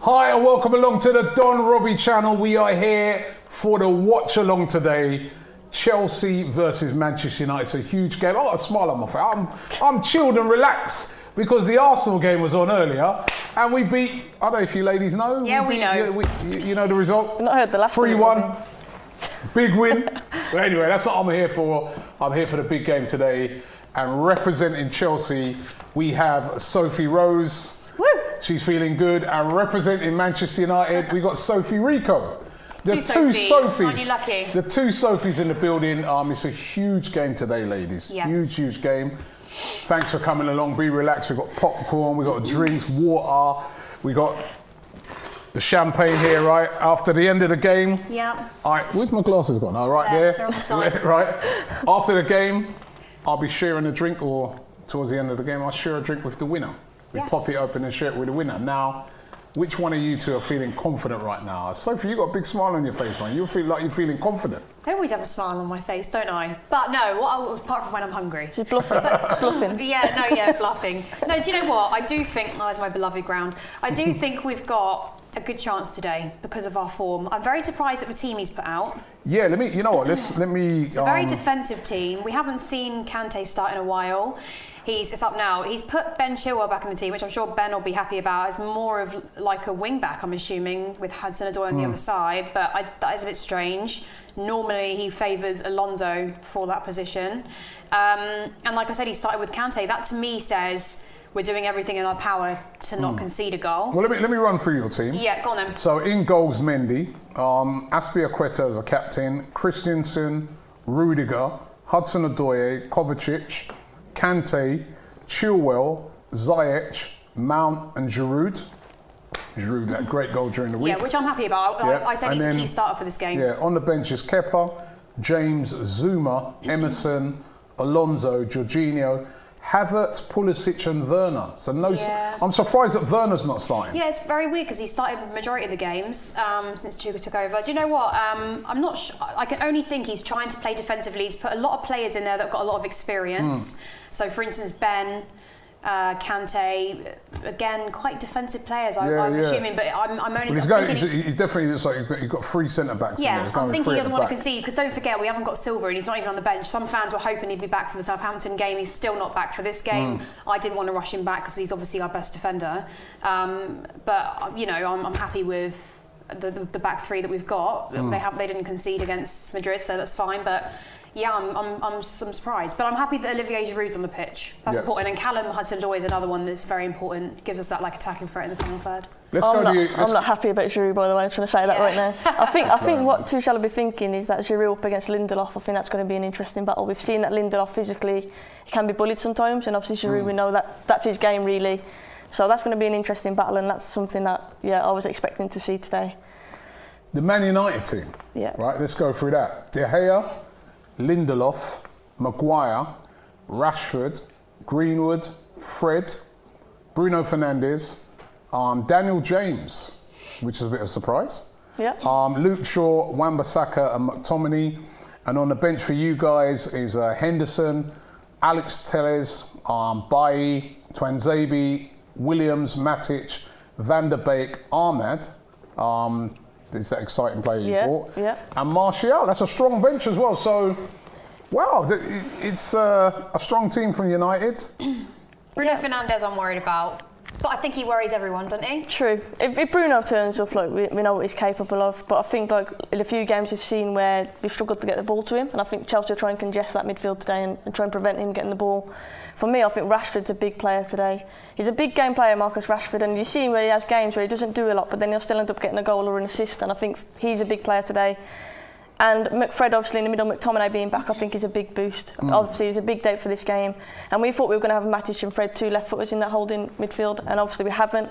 Hi and welcome along to the Don Robbie channel. We are here for the watch along today. Chelsea versus Manchester United. It's a huge game. I got a smile on my face. I'm chilled and relaxed because the Arsenal game was on earlier and we beat, I don't know if you ladies know. Yeah, we know. You know the result? I've not heard the last 3-1. Big win. But anyway, that's what I'm here for. I'm here for the big game today. And representing Chelsea, we have Sophie Rose. Woo! She's feeling good. And representing Manchester United, we got Sophie Richo. The two Sophies. Aren't you lucky? The two Sophies in the building. It's a huge game today, ladies. Yes. Huge game. Thanks for coming along. Be relaxed. We've got popcorn, we've got drinks, water, we got the champagne here, right? After the end of the game. Yeah. All right, where's my glasses gone? Oh, right there. They're on the side. Right. After the game, I'll be sharing a drink, or towards the end of the game, I'll share a drink with the winner. We pop it open and share it with the winner. Now, which one of you two are feeling confident right now? Sophie, you got a big smile on your face, man. You feel like you're feeling confident. I always have a smile on my face, don't I? But no, apart from when I'm hungry. She's bluffing. Bluffing. Bluffing. No, do you know what? I do think, it's my beloved ground. I do think we've got a good chance today because of our form. I'm very surprised at the team he's put out. Yeah, you know what, it's a very defensive team. We haven't seen Kante start in a while. It's up now. He's put Ben Chilwell back in the team, which I'm sure Ben will be happy about, as more of like a wing back, I'm assuming, with Hudson-Odoi on the other side. But that is a bit strange. Normally he favours Alonso for that position. And like I said, he started with Kante. That to me says we're doing everything in our power to not concede a goal. Well, let me run through your team. Yeah, go on then. So in goals, Mendy, Azpilicueta as a captain, Christensen, Rudiger, Hudson-Odoi, Kovacic, Kante, Chilwell, Ziyech, Mount and Giroud. Giroud, that great goal during the week. Yeah, which I'm happy about. Yeah. I said he's a key starter for this game. Yeah, on the bench is Kepa, James, Zuma, Emerson, Alonso, Jorginho, Havertz, Pulisic and Werner. So I'm surprised that Werner's not starting. Yeah, it's very weird because he started the majority of the games since Tuchel took over. Do you know what? I'm not sure. I can only think he's trying to play defensively. He's put a lot of players in there that have got a lot of experience. So, for instance, Ben, Kante, again, quite defensive players, I'm assuming, but I'm only he's definitely just like you've got three centre backs. Yeah, I'm thinking he doesn't want to concede because don't forget we haven't got Silva and he's not even on the bench. Some fans were hoping he'd be back for the Southampton game. He's still not back for this game. I didn't want to rush him back because he's obviously our best defender. But you know, I'm happy with the back three that we've got. They didn't concede against Madrid, so that's fine. But yeah, I'm surprised, but I'm happy that Olivier Giroud's on the pitch. That's important, and Callum Hudson-Odoi is another one that's very important. Gives us that like attacking threat in the final third. I'm not happy about Giroud, by the way. I'm trying to say that right now. I think what Tuchel will be thinking is that Giroud up against Lindelof. I think that's going to be an interesting battle. We've seen that Lindelof physically he can be bullied sometimes, and obviously Giroud we know that that's his game really. So that's going to be an interesting battle, and that's something that I was expecting to see today. The Man United team. Yeah. Right. Let's go through that. De Gea, Lindelof, Maguire, Rashford, Greenwood, Fred, Bruno Fernandes, Daniel James, which is a bit of a surprise. Yeah. Luke Shaw, Wan-Bissaka and McTominay. And on the bench for you guys is Henderson, Alex Telles, Bailly, Twanzebe, Williams, Matic, Van der Beek, Ahmad. Is that exciting player you bought? Yeah. And Martial, that's a strong bench as well. So, wow, it's a strong team from United. Bruno Fernandes I'm worried about, but I think he worries everyone, doesn't he? True. If Bruno turns up, like we know what he's capable of, but I think like in a few games we've seen where we've struggled to get the ball to him, and I think Chelsea will try and congest that midfield today and try and prevent him getting the ball. For me, I think Rashford's a big player today. He's a big game player, Marcus Rashford, and you see where he has games where he doesn't do a lot, but then he'll still end up getting a goal or an assist, and I think he's a big player today. And Fred, obviously, in the middle, McTominay being back, I think is a big boost. Obviously, it's a big day for this game. And we thought we were going to have Matic and Fred, two left-footers in that holding midfield, and obviously we haven't.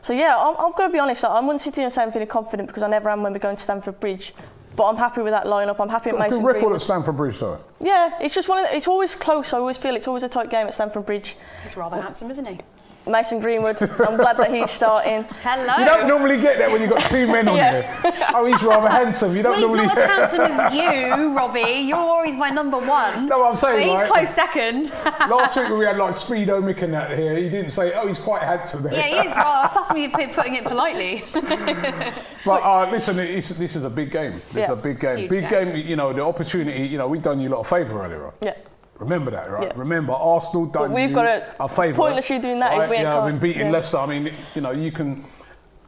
So yeah, I've got to be honest, I wouldn't sit here and say I'm feeling confident because I never am when we're going to Stamford Bridge. But I'm happy with that lineup. I'm happy with Mason Greenwood. Good record Greenwood. at Stamford Bridge, though. Yeah, it's just it's always close. I always feel it's always a tight game at Stamford Bridge. He's rather handsome, isn't he? Mason Greenwood. I'm glad that he's starting. Hello. You don't normally get that when you've got two men on there. Oh, he's rather handsome. You don't Well, normally. he's not as handsome as you, Robbie. You're always my number one. No, I'm saying, but he's right? close second. Last week when we had like Speedo Mick and that here, he didn't say, "Oh, he's quite handsome." There. Yeah, he is. Well, that's me putting it politely. But listen, this is a big game. This is a big game. Huge Big game. You know, the opportunity. You know, we've done you a lot of favour earlier on. Yeah. Remember that, right? Yeah. Remember, Arsenal done we've you got a favour. It's pointless you doing that if we ain't I've got- been beating yeah. Leicester. I mean, you know, you can.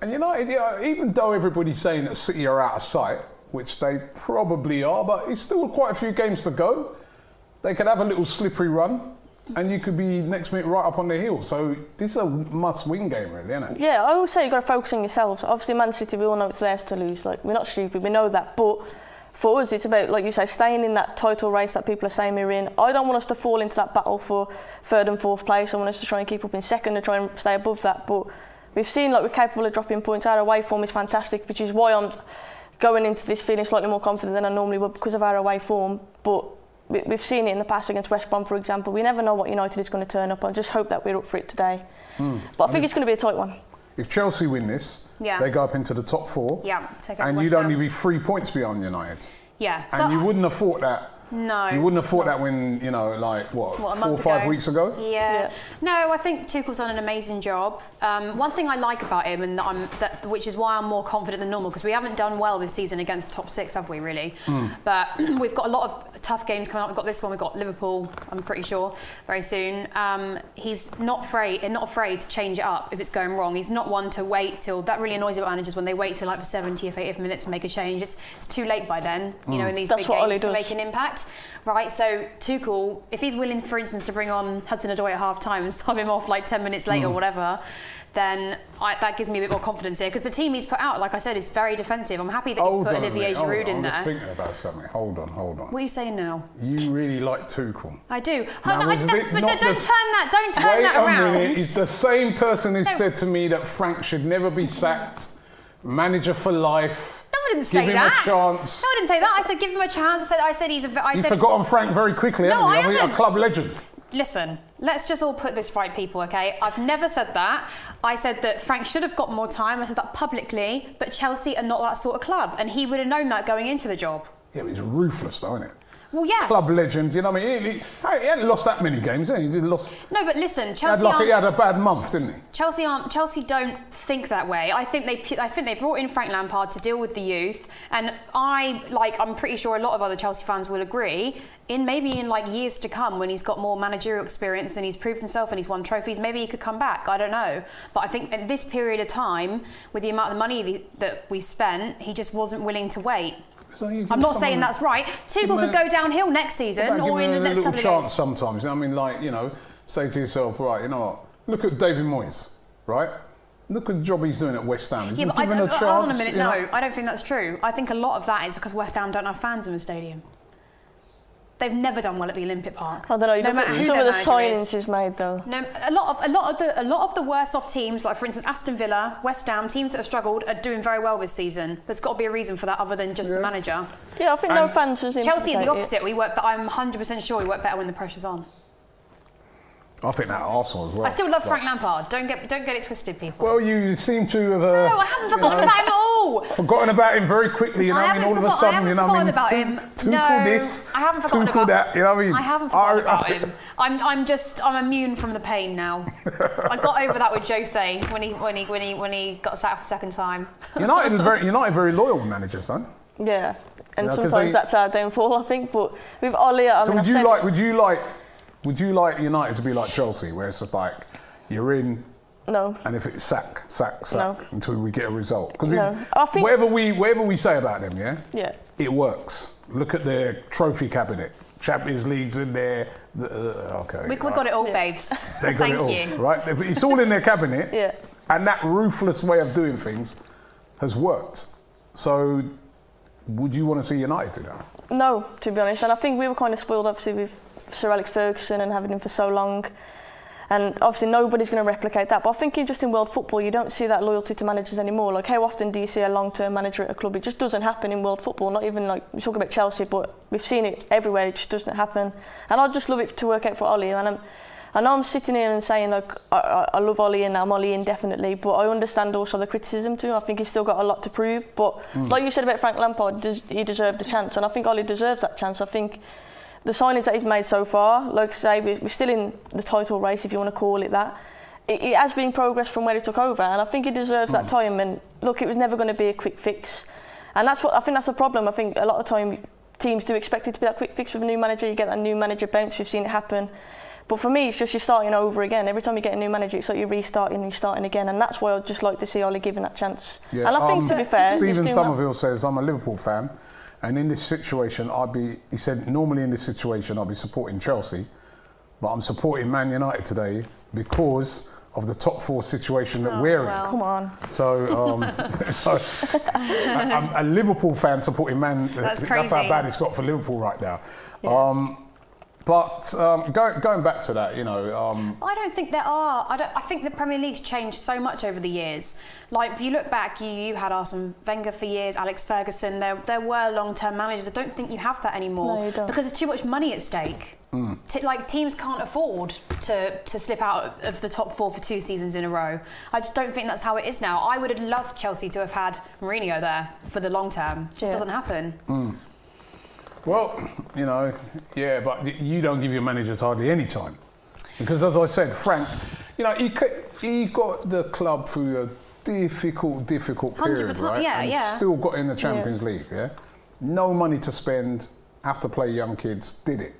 And United, even though everybody's saying that City are out of sight, which they probably are, but it's still quite a few games to go. They could have a little slippery run, and you could be next minute right up on the heel. So this is a must-win game, really, isn't it? Yeah, I always say you've got to focus on yourselves. Obviously, Man City, we all know it's theirs to lose. Like, we're not stupid, we know that. But for us, it's about, like you say, staying in that title race that people are saying we're in. I don't want us to fall into that battle for third and fourth place. I want us to try and keep up in second and try and stay above that. But we've seen like we're capable of dropping points. Our away form is fantastic, which is why I'm going into this feeling slightly more confident than I normally would because of our away form. But we've seen it in the past against West Brom, for example. We never know what United is going to turn up. I just hope that we're up for it today. But I think it's going to be a tight one. If Chelsea win this, they go up into the top four. Yeah, take over and West you'd Ham. only be 3 points beyond United. Yeah. And you wouldn't have thought that. No. You wouldn't have thought that when, you know, like, what 4 or 5 weeks ago? Yeah. No, I think Tuchel's done an amazing job. One thing I like about him, and which is why I'm more confident than normal, because we haven't done well this season against top six, have we, really? But we've got a lot of tough games coming up. We've got this one, we've got Liverpool, I'm pretty sure, very soon. He's not afraid to change it up if it's going wrong. He's not one to wait till, that really annoys about managers when they wait till like the 70th, 80th minute to make a change. It's too late by then, you know, in these big games to make an impact. Right, so Tuchel, if he's willing, for instance, to bring on Hudson-Odoi at half-time and sub him off like 10 minutes later or whatever, then that gives me a bit more confidence here. Because the team he's put out, like I said, is very defensive. I'm happy that he's put Olivier Giroud in there. I'm just thinking about something. Hold on. What are you saying now? You really like Tuchel. I do. Now, Don't turn that around. Wait a minute. He's the same person who said to me that Frank should never be sacked, manager for life. No, I didn't say give him that. a chance. No, I didn't say that. I said give him a chance. I said he's a. You've forgotten Frank very quickly, haven't you? I I mean, haven't. a club legend. Listen, let's just all put this right, people, okay? I've never said that. I said that Frank should have got more time. I said that publicly, but Chelsea are not that sort of club, and he would have known that going into the job. Yeah, but he's ruthless, though, isn't it? Well, yeah. Club legend, you know what I mean? He hadn't lost that many games, had he? He lost. No, but listen, He Chelsea had a bad month, didn't he? Chelsea don't think that way. I think they brought in Frank Lampard to deal with the youth, and I'm pretty sure a lot of other Chelsea fans will agree. Maybe in like years to come, when he's got more managerial experience and he's proved himself and he's won trophies, maybe he could come back. I don't know, but I think at this period of time, with the amount of money that we spent, he just wasn't willing to wait. So I'm not saying that's right. Tuchel could go downhill next season or in the next couple of games. Sometimes, I mean, like, you know, say to yourself, right, you know what? Look at David Moyes, right? Look at the job he's doing at West Ham. He's been given a chance. Hold on a minute. No, I don't think that's true. I think a lot of that is because West Ham don't have fans in the stadium. They've never done well at the Olympic Park. I don't know. You No look matter at who some their of the manager signings is. he's made, though. No, a lot of the worse off teams, like for instance Aston Villa, West Ham, teams that have struggled, are doing very well this season. There's got to be a reason for that other than just the manager. Yeah, I think no fans has Chelsea are the implicated. opposite. But I'm 100% sure we work better when the pressure's on. I think that Arsenal as well. I still love Frank Lampard. Don't get it twisted, people. Well, you seem to have. No, I haven't forgotten about him at all. Forgotten about him very quickly, you know. I mean, all of a sudden, you know, I mean, about him. Tuchel No, this, I haven't forgotten Tuchel about that. You know what I mean? I haven't forgotten about him. I'm immune from the pain now. I got over that with Jose when he got sacked for the second time. United very loyal managers, though. Yeah, and You know, 'cause sometimes that's our downfall, I think. But with Ollie, So would you like United to be like Chelsea, where it's just like you're in, No. and if it's sack No. until we get a result? Because I think whatever we say about them, yeah. it works. Look at their trophy cabinet, Champions Leagues in there. Okay, We got it all, babes. They got Thank it all, you. right? It's all in their cabinet, Yeah. and that ruthless way of doing things has worked. So, would you want to see United do that? No, to be honest. And I think we were kind of spoiled, obviously, with Sir Alex Ferguson and having him for so long. And obviously nobody's going to replicate that. But I think just in world football, you don't see that loyalty to managers anymore. Like, how often do you see a long-term manager at a club? It just doesn't happen in world football. Not even, like, we talk about Chelsea, but we've seen it everywhere. It just doesn't happen. And I'd just love it to work out for Ollie. And I know I'm sitting here and saying like I love Ollie and I'm Ollie indefinitely, but I understand also the criticism too. I think he's still got a lot to prove. But like you said about Frank Lampard, he deserved the chance, and I think Ollie deserves that chance. I think the signings that he's made so far, like I say, we're still in the title race, if you want to call it that. It has been progress from where he took over, and I think he deserves that time. And look, it was never going to be a quick fix, and that's what I think. That's the problem. I think a lot of time teams do expect it to be that quick fix with a new manager. You get that new manager bounce. We've seen it happen. But for me, it's just you're starting over again. Every time you get a new manager, it's like you're restarting and you're starting again, and that's why I'd just like to see Ollie given that chance. Yeah, and I think, to be fair, Stephen Somerville says, I'm a Liverpool fan, and in this situation, he said, normally in this situation, I'll be supporting Chelsea, but I'm supporting Man United today because of the top 4 situation that we're in. Come on. So, I'm a Liverpool fan supporting Man. That's crazy. That's how bad it's got for Liverpool right now. Yeah. But going back to that, I don't think there are. I think the Premier League's changed so much over the years. Like, if you look back, you had Arsene Wenger for years, Alex Ferguson. There were long-term managers. I don't think you have that anymore. No, you don't. Because there's too much money at stake. Teams can't afford to slip out of the top 4 for 2 seasons in a row. I just don't think that's how it is now. I would have loved Chelsea to have had Mourinho there for the long term. It just doesn't happen. Well, but you don't give your managers hardly any time. Because as I said, Frank, he got the club through a difficult period, right? And still got in the Champions League, No money to spend, have to play young kids, did it.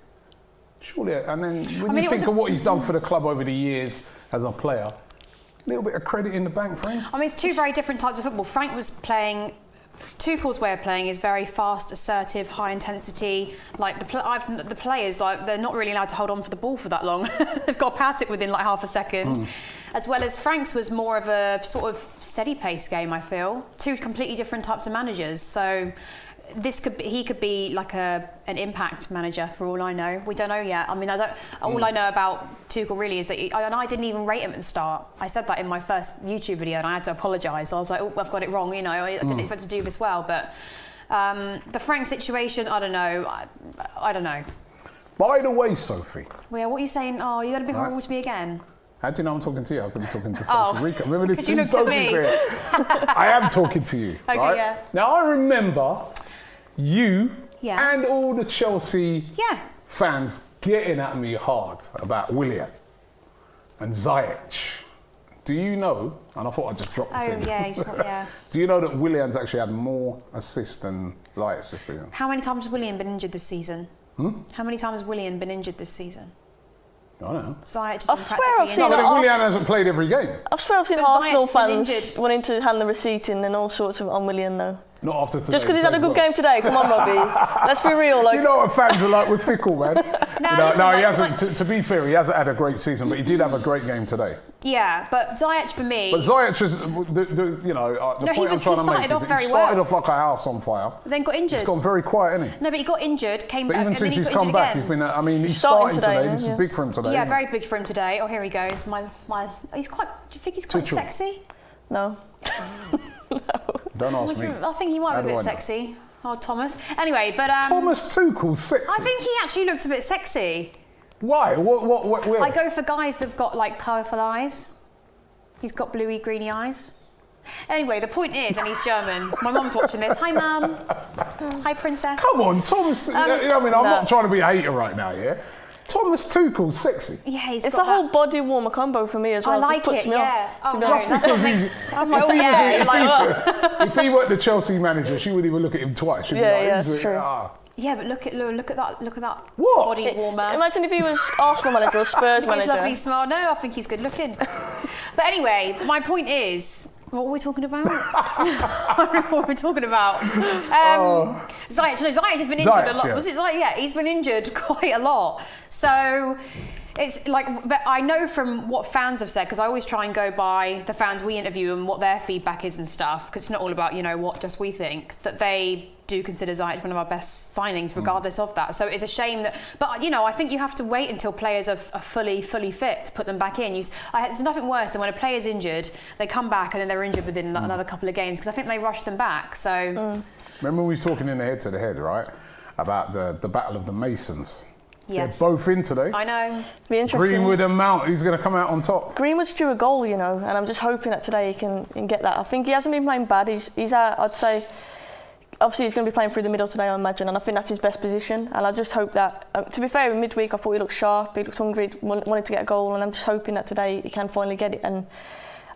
Surely, and then when you think of what he's done for the club over the years as a player, a little bit of credit in the bank for him. I mean, it's 2 very different types of football. Frank was playing... Tuchel's way of playing is very fast, assertive, high intensity. Like the players, like they're not really allowed to hold on for the ball for that long. They've got to pass it within like half a second. As well as Frank's was more of a sort of steady pace game. I feel 2 completely different types of managers. So he could be like an impact manager for all I know. We don't know yet. I mean, all I know about Tuchel really is that and I didn't even rate him at the start. I said that in my first YouTube video and I had to apologise. I was like, I've got it wrong. I didn't expect to do this well. But the Frank situation, I don't know. I don't know. By the way, Sophie. Well, what are you saying? Oh, you're going to be horrible to me again. How do you know I'm talking to you? I'm going to be talking to Sophie Richo. Remember this 2 Sophies here? I am talking to you. Okay, right? yeah. Now, I remember you and all the Chelsea fans getting at me hard about Willian and Ziyech. Do you know, and I thought I'd just drop this in. Do you know that Willian's actually had more assists than Ziyech this season? How many times has Willian been injured this season? How many times has Willian been injured this season? I don't know. Ziyech I swear I've seen I think Willian hasn't played every game. I swear I've seen Arsenal fans wanting to hand the receipt in and all sorts of on Willian though. Not after today. Just because he's had a good game today. Come on, Robbie. Let's be real. Like, you know what fans are like with fickle, man. No, he hasn't. To be fair, he hasn't had a great season, but he did have a great game today. Yeah, but Ziyech for me. But Ziyech is, the point I'm trying to make is he started off like a house on fire. Then got injured. He's gone very quiet, hasn't he? No, but he got injured, came back. But even since he's come back, he's been. He's starting today. This is big for him today. Yeah, very big for him today. Oh, here he goes. He's quite. Do you think he's quite sexy? No. Don't ask me. I think he might be a bit sexy. Oh, Thomas. Anyway, but Thomas Tuchel's sexy. I think he actually looks a bit sexy. Why? What? Where? I go for guys that've got like colourful eyes. He's got bluey, greeny eyes. Anyway, the point is, and he's German. My mum's watching this. Hi, Mum. Hi, Princess. Come on, Thomas. I'm not trying to be a hater right now, yeah? Thomas Tuchel's sexy. Yeah, it's a whole body warmer combo for me as well. I like it, yeah. If he weren't the Chelsea manager, she wouldn't even look at him twice. She'd be like, true. Yeah, but look at that what? Body warmer. Imagine if he was Arsenal manager or Spurs manager. He's lovely, smart. No, I think he's good looking. But anyway, my point is, what were we talking about? I don't know what we're talking about. Ziyech has been injured a lot. Yeah. Was it Ziyech? Yeah, he's been injured quite a lot. So it's like, but I know from what fans have said, because I always try and go by the fans we interview and what their feedback is and stuff, because it's not all about, what just we think, that they do consider Ziyech one of our best signings, regardless of that. So it's a shame that, but I think you have to wait until players are fully fit to put them back in. There's nothing worse than when a player's injured, they come back and then they're injured within another couple of games, because I think they rush them back. So remember we was talking in the head to the head, right, about the battle of the Masons. Yes. They're both in today. I know. Be interesting. Greenwood and Mount, who's going to come out on top? Greenwood's due a goal, you know, and I'm just hoping that today he can get that. I think he hasn't been playing bad. He's I'd say, obviously he's going to be playing through the middle today, I imagine, and I think that's his best position. And I just hope that, to be fair, in midweek I thought he looked sharp, he looked hungry, wanted to get a goal, and I'm just hoping that today he can finally get it. And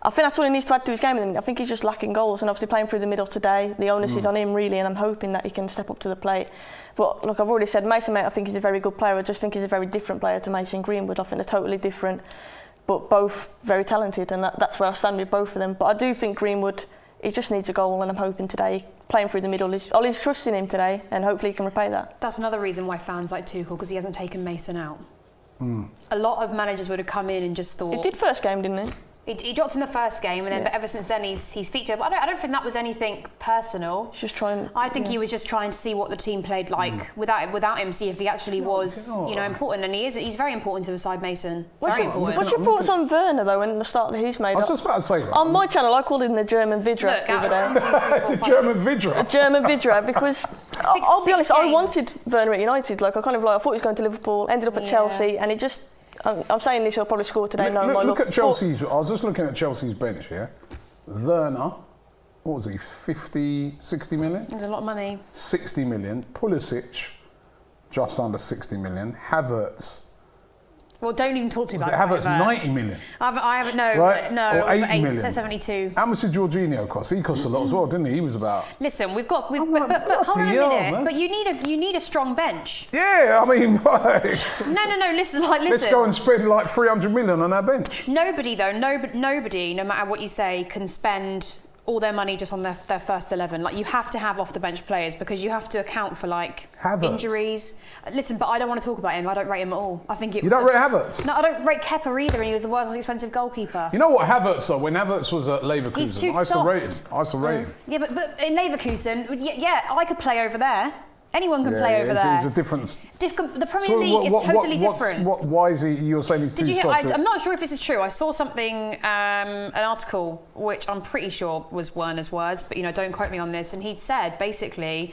I think that's all he needs to add to his game at the minute. I think he's just lacking goals, and obviously playing through the middle today, the onus is on him really, and I'm hoping that he can step up to the plate. But look, I've already said Mason Mount, I think he's a very good player. I just think he's a very different player to Mason Greenwood. I think they're totally different, but both very talented, and that's where I stand with both of them. But I do think Greenwood, he just needs a goal, and I'm hoping today, playing through the middle, Ollie's trusting him today, and hopefully he can repay that. That's another reason why fans like Tuchel, because he hasn't taken Mason out. A lot of managers would have come in and just thought... He did first game, didn't he? He dropped in the first game, and then but ever since then he's featured. But I don't think that was anything personal. Just trying. I think he was just trying to see what the team played like without him, see if he actually was important. And he's very important to the side, Mason. Very important. What's your thoughts on Werner though? And the start that he's made. I was just about to say that. On my channel, I called him the German Vidra the other day. The German Vidra. The German Vidra, because I'll be honest, I wanted Werner at United. I thought he was going to Liverpool, ended up at Chelsea, and he just. I'm saying this, he'll probably score today. Look at Chelsea's. I was just looking at Chelsea's bench here. Werner, what was he? 50, 60 million? There's a lot of money. 60 million. Pulisic, just under 60 million. Havertz. Well, don't even talk to me about Havertz. 90 million. I haven't. No, right? no. Or 80 million. 72. How much did Jorginho cost? He cost a lot as well, didn't he? He was about. Listen, but hold on a minute. Man. But you need a strong bench. Yeah, I mean, No. Listen. Let's go and spend like 300 million on our bench. Nobody, no matter what you say, can spend all their money just on their first 11. Like, you have to have off the bench players because you have to account for injuries. Listen, but I don't want to talk about him. I don't rate him at all. I think you don't rate Havertz? No, I don't rate Kepa either, and he was the world's most expensive goalkeeper. You know what Havertz though? When Havertz was at Leverkusen, he's too I used to rate him. Yeah, but in Leverkusen, I could play over there. Anyone can play over there. It's a different. The Premier League is totally different. Why is he? You're saying he's too soft? I'm not sure if this is true. I saw something, an article, which I'm pretty sure was Werner's words, but don't quote me on this. And he'd said basically,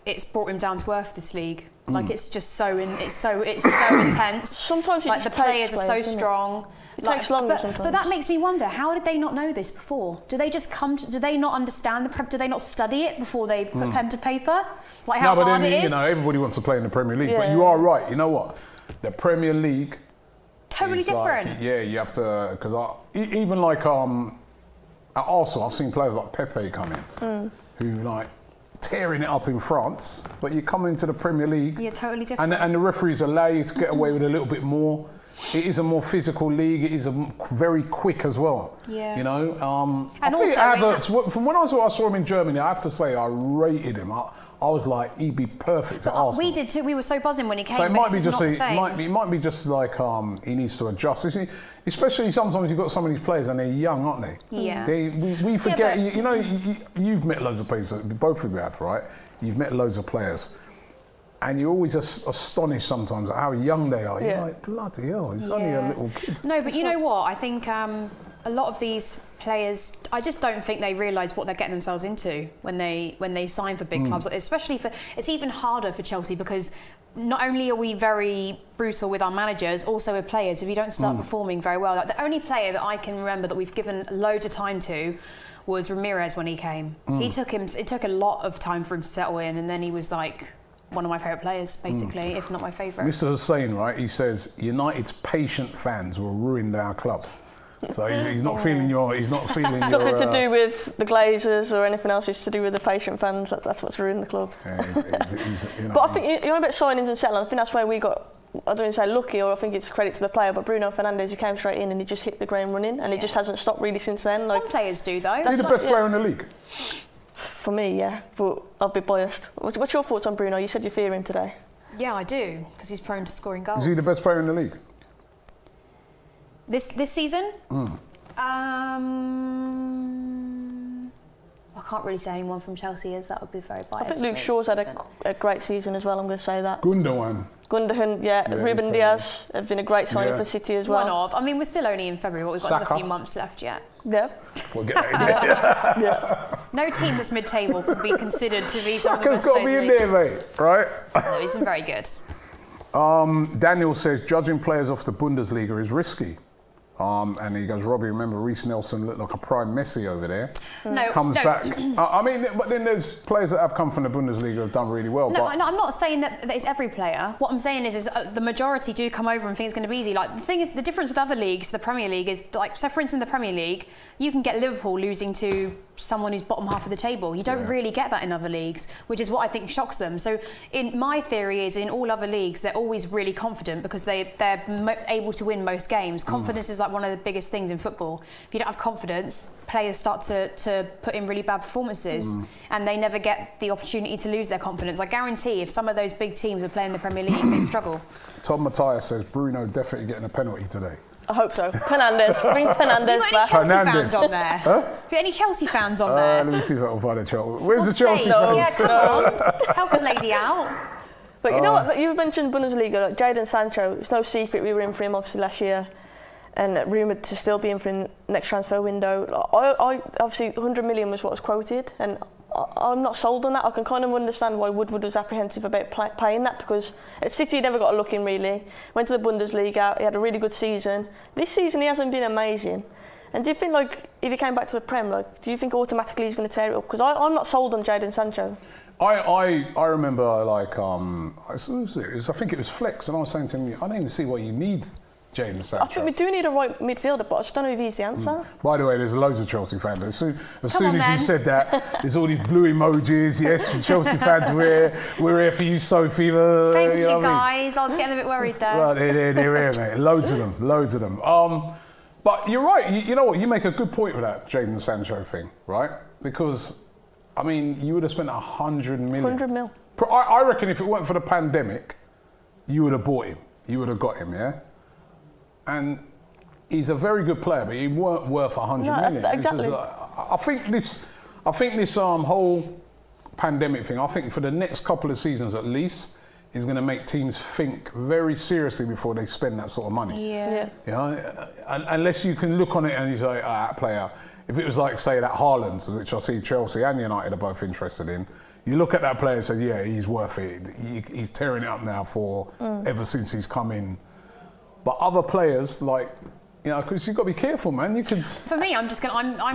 it's brought him down to earth. This league, it's just it's so intense. Sometimes the players are so strong. It takes longer sometimes. But that makes me wonder, how did they not know this before? Do they just do they not understand the prep? Do they not study it before they put pen to paper? How hard it is? Everybody wants to play in the Premier League. Yeah. But you are right. You know what? The Premier League... Totally different. You have to... Because even at Arsenal, I've seen players like Pepe come in, who tearing it up in France, but you come into the Premier League... Yeah, totally different. And the referees allow you to get away with a little bit more. It is a more physical league. It is very quick as well. Yeah. I think Havertz, from when I saw him in Germany, I have to say I rated him. I was like, he'd be perfect at Arsenal. We did too. We were so buzzing when he came. So it might be just like he needs to adjust. Especially sometimes you've got some of these players and they're young, aren't they? Yeah. We forget. You've met loads of players. Both of you have, right? You've met loads of players. And you're always astonished sometimes at how young they are. You're like, bloody hell, he's only a little kid. No, but you know what? I think a lot of these players, I just don't think they realise what they're getting themselves into when they sign for big clubs. Especially it's even harder for Chelsea because not only are we very brutal with our managers, also with players. If you don't start performing very well, the only player that I can remember that we've given loads of time to was Ramirez when he came. It took a lot of time for him to settle in, and then he was one of my favourite players, basically, if not my favourite. Mr. Hussein, right? He says United's patient fans will ruin our club. So he's not feeling your. He's not feeling your. Nothing to do with the Glazers or anything else. It's to do with the patient fans. That's what's ruined the club. But I think you're on about signings and settling. I think that's where we got. I don't want to say lucky, or I think it's credit to the player. But Bruno Fernandes, he came straight in and he just hit the ground running, and he just hasn't stopped really since then. Some players do though. He's the best player in the league. For me, yeah, but I'll be biased. What's your thoughts on Bruno? You said you fear him today. Yeah, I do, because he's prone to scoring goals. Is he the best player in the league? This season? I can't really say anyone from Chelsea is. That would be very biased. I think Luke Shaw's had a great season as well, I'm going to say that. Gundogan, Ruben Diaz have been a great signing for City as well. One of. I mean, we're still only in February, we've got another few months left yet. Yeah. We'll get that in there. No team that's mid-table could be considered to be some of the Saka's best got to be in there, mate, right? No, he's been very good. Daniel says judging players off the Bundesliga is risky. And he goes, Robbie, remember Reece Nelson looked like a prime Messi over there. No, Comes back. I mean, but then there's players that have come from the Bundesliga have done really well. No, I'm not saying that it's every player. What I'm saying is the majority do come over and think it's going to be easy. Like, the thing is, the difference with other leagues, the Premier League, is like, so for instance, the Premier League, you can get Liverpool losing to someone who's bottom half of the table. You don't really get that in other leagues, which is what I think shocks them. So in my theory is in all other leagues, they're always really confident because they're able to win most games. Confidence is like one of the biggest things in football. If you don't have confidence, players start to put in really bad performances and they never get the opportunity to lose their confidence. I guarantee if some of those big teams are playing the Premier League, they struggle. Tom Matthias says Bruno definitely getting a penalty today. I hope so. Penandes, bring Penandes back. Have you got any Chelsea fans on there? Huh? Have you got any Chelsea fans on there? Let me see if I can find a Chelsea. Where's the Chelsea fans? Yeah, come on. Help a lady out. But you know what? You mentioned Bundesliga. Like Jadon Sancho. It's no secret we were in for him obviously last year, and rumoured to still be in for him next transfer window. I obviously 100 million was what was quoted, and I'm not sold on that. I can kind of understand why Woodward was apprehensive about paying that, because at City he never got a look in really. Went to the Bundesliga, he had a really good season. This season he hasn't been amazing. And do you think, like, if he came back to the Prem, like, do you think automatically he's going to tear it up? Because I'm not sold on Jadon Sancho. I remember, like, I think it was Flex, and I was saying to him, I don't even see why you need Jadon Sancho. I think we do need a right midfielder, but I just don't know if he's the answer. By the way, there's loads of Chelsea fans. As soon as you said that, there's all these blue emojis. Yes, Chelsea fans, we're here for you, Sophie. Thank you, guys. I was getting a bit worried there. Right, they're here, mate. Loads of them. But you're right. You know what? You make a good point with that Jadon Sancho thing, right? Because, I mean, you would have spent 100 million. 100 mil. I reckon if it weren't for the pandemic, you would have bought him. You would have got him, yeah? And he's a very good player, but he weren't worth 100 million. Exactly. I think this whole pandemic thing, I think for the next couple of seasons at least, is going to make teams think very seriously before they spend that sort of money. Yeah. You know, unless you can look on it and you say, that player, if it was like, say, that Haaland, which I see Chelsea and United are both interested in, you look at that player and say, yeah, he's worth it. He's tearing it up now ever since he's come in. But other players, like, you know, because you've got to be careful, man. You could. For me, I'm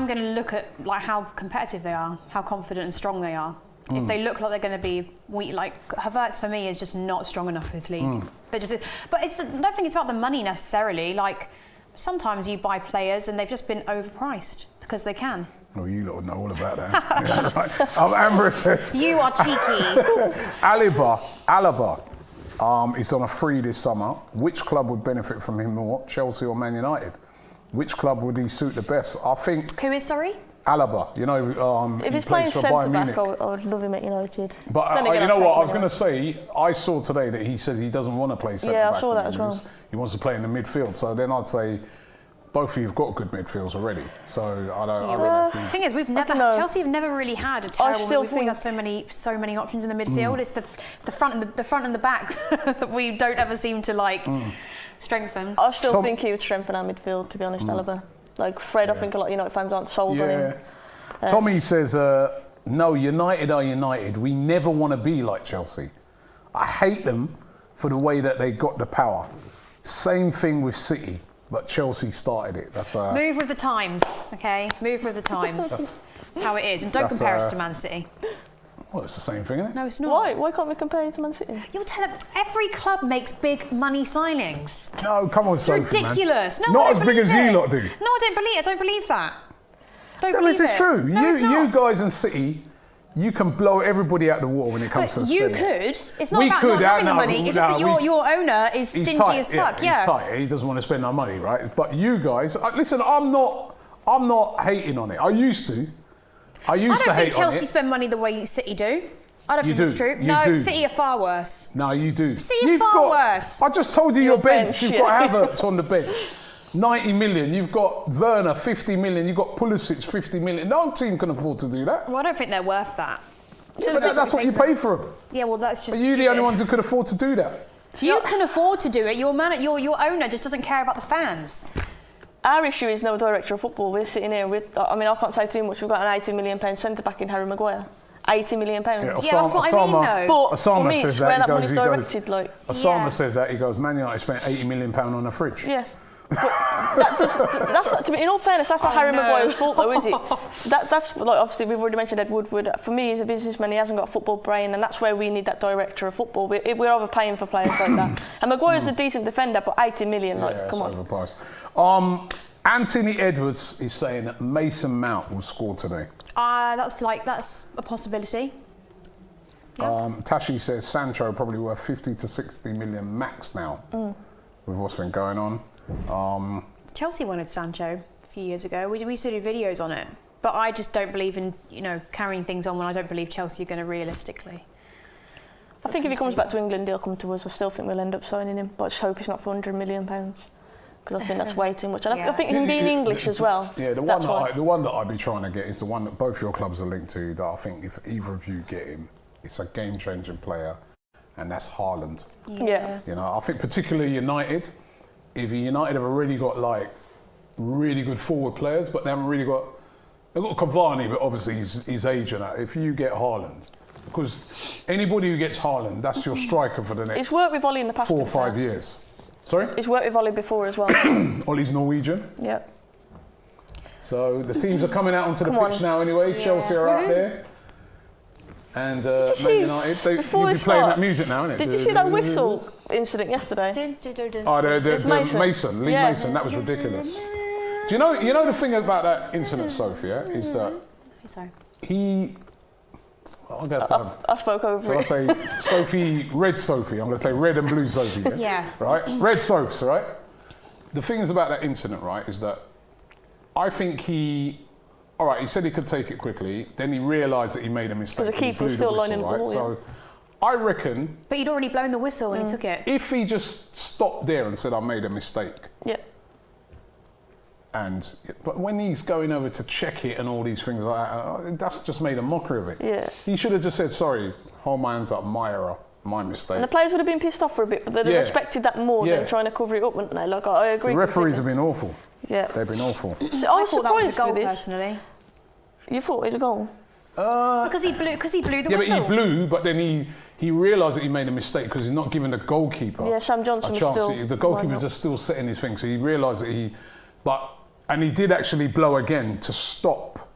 going to look at like how competitive they are, how confident and strong they are. If they look like they're going to be weak, like Havertz for me is just not strong enough for this league. But I don't think it's about the money necessarily. Like, sometimes you buy players and they've just been overpriced because they can. Oh, you lot know all about that. Yeah, right. Amber says. You are cheeky. Alaba. He's on a free this summer. Which club would benefit from him more, Chelsea or Man United? Which club would he suit the best? I think. Who is, sorry? Alaba. You know, if he's playing centre back, I would love him at United. But you know what? I was going to say, I saw today that he said he doesn't want to play centre back. Yeah, I saw that as well. He wants to play in the midfield. So then I'd say both of you have got good midfields already. So I don't. The thing is, Chelsea have never really had a terrible. We've always had so many options in the midfield. It's the front and the back that we don't ever seem to strengthen. I still think he would strengthen our midfield, to be honest, Alaba. Like Fred, I think a lot of United fans aren't sold on him. Tommy says, no, United are United. We never want to be like Chelsea. I hate them for the way that they got the power. Same thing with City, but Chelsea started it. That's move with the times, okay? Move with the times. That's how it is. And don't compare us to Man City. Well, it's the same thing, isn't it? No, it's not. Why can't we compare you to Man City? You'll tell them every club makes big money signings. No, come on, Sophie, ridiculous. Man. No, not as big as you lot do. No, I don't believe it. I don't believe that. Don't believe it. It's true. No, you guys in City, you can blow everybody out the water when it comes to spending. You could. It's not about not having the money. It's just that your owner is stingy as fuck. Yeah, he's tight. He doesn't want to spend our money, right? But you guys, listen, I'm not hating on it. I used to. I don't think Chelsea spend money the way City do. I don't think it's true. No, City are far worse. No, you do. City are far worse. I just told you your bench. You've got Havertz on the bench. 90 million. You've got Werner, 50 million. You've got Pulisic, 50 million. No team can afford to do that. Well, I don't think they're worth that. Yeah, but that's what you pay for them. Yeah, well, that's just. Are you the only ones who could afford to do that? You can afford to do it. Your owner just doesn't care about the fans. Our issue is no director of football. We're sitting here with. I mean, I can't say too much. We've got an £80 million centre back in Harry Maguire. £80 million. Yeah, that's what I mean, though. But Osama for me, says it's that, where he that goes- money's he goes- directed. Like, Osama says that, he goes, Man United spent £80 million on a fridge. yeah. But that's to me, in all fairness, that's not Harry Maguire's fault, though, is it? That's like, obviously we've already mentioned Ed Woodward. For me, as a businessman, he hasn't got a football brain, and that's where we need that director of football. We're overpaying for players like that. And Maguire's a decent defender, but 80 million, like, come on. Overpriced. Anthony Edwards is saying that Mason Mount will score today. That's a possibility. Yeah. Tashi says Sancho probably worth 50 to 60 million max now with what's been going on. Chelsea wanted Sancho a few years ago. We used to do videos on it, but I just don't believe in carrying things on when I don't believe Chelsea are going to realistically. I think if he comes back to England, he'll come to us. I still think we'll end up signing him, but I just hope it's not for £100 million, because I think that's way too much. And I think him being English as well. Yeah, the one that I'd be trying to get is the one that both your clubs are linked to. That I think if either of you get him, it's a game-changing player, and that's Haaland. Yeah. I think particularly United. If United have already got like really good forward players, but they haven't really got. They've got Cavani, but obviously he's aging out. If you get Haaland, because anybody who gets Haaland, that's your striker for the next. It's worked with Ollie in the past. 4 or 5 years. Sorry? It's worked with Ollie before as well. Ollie's Norwegian. Yeah. So the teams are coming out onto the pitch now anyway. Yeah. Chelsea are out there. And Man United, you'll be playing that music now, innit? Did you see that whistle incident yesterday? Oh, the Mason, Lee Mason, that was ridiculous. Do you know the thing about that incident, Sophia, is that he... I spoke over it. Shall I say Sophie, red Sophie? I'm going to say red and blue Sophie. Yeah. Right? Red Soaps, right? The thing is about that incident, right, is that I think he said he could take it quickly, then he realised that he made a mistake. Because the keeper was still lining the ball, So I reckon... But he'd already blown the whistle when he took it. If he just stopped there and said, I made a mistake. Yeah. But when he's going over to check it and all these things like that, that's just made a mockery of it. Yeah. He should have just said, sorry, hold my hands up, my error, my mistake. And the players would have been pissed off for a bit, but they'd have respected that more than trying to cover it up, wouldn't they? Like, I agree. The referees have been awful. Yeah. They've been awful. So I thought that was a goal, personally. You thought it was a goal? Because he blew the whistle. Yeah, but he blew, but then he realised that he made a mistake because he's not giving the goalkeeper Sam Johnson a chance. still... The goalkeeper's just still setting his thing, so he realised that and he did actually blow again to stop.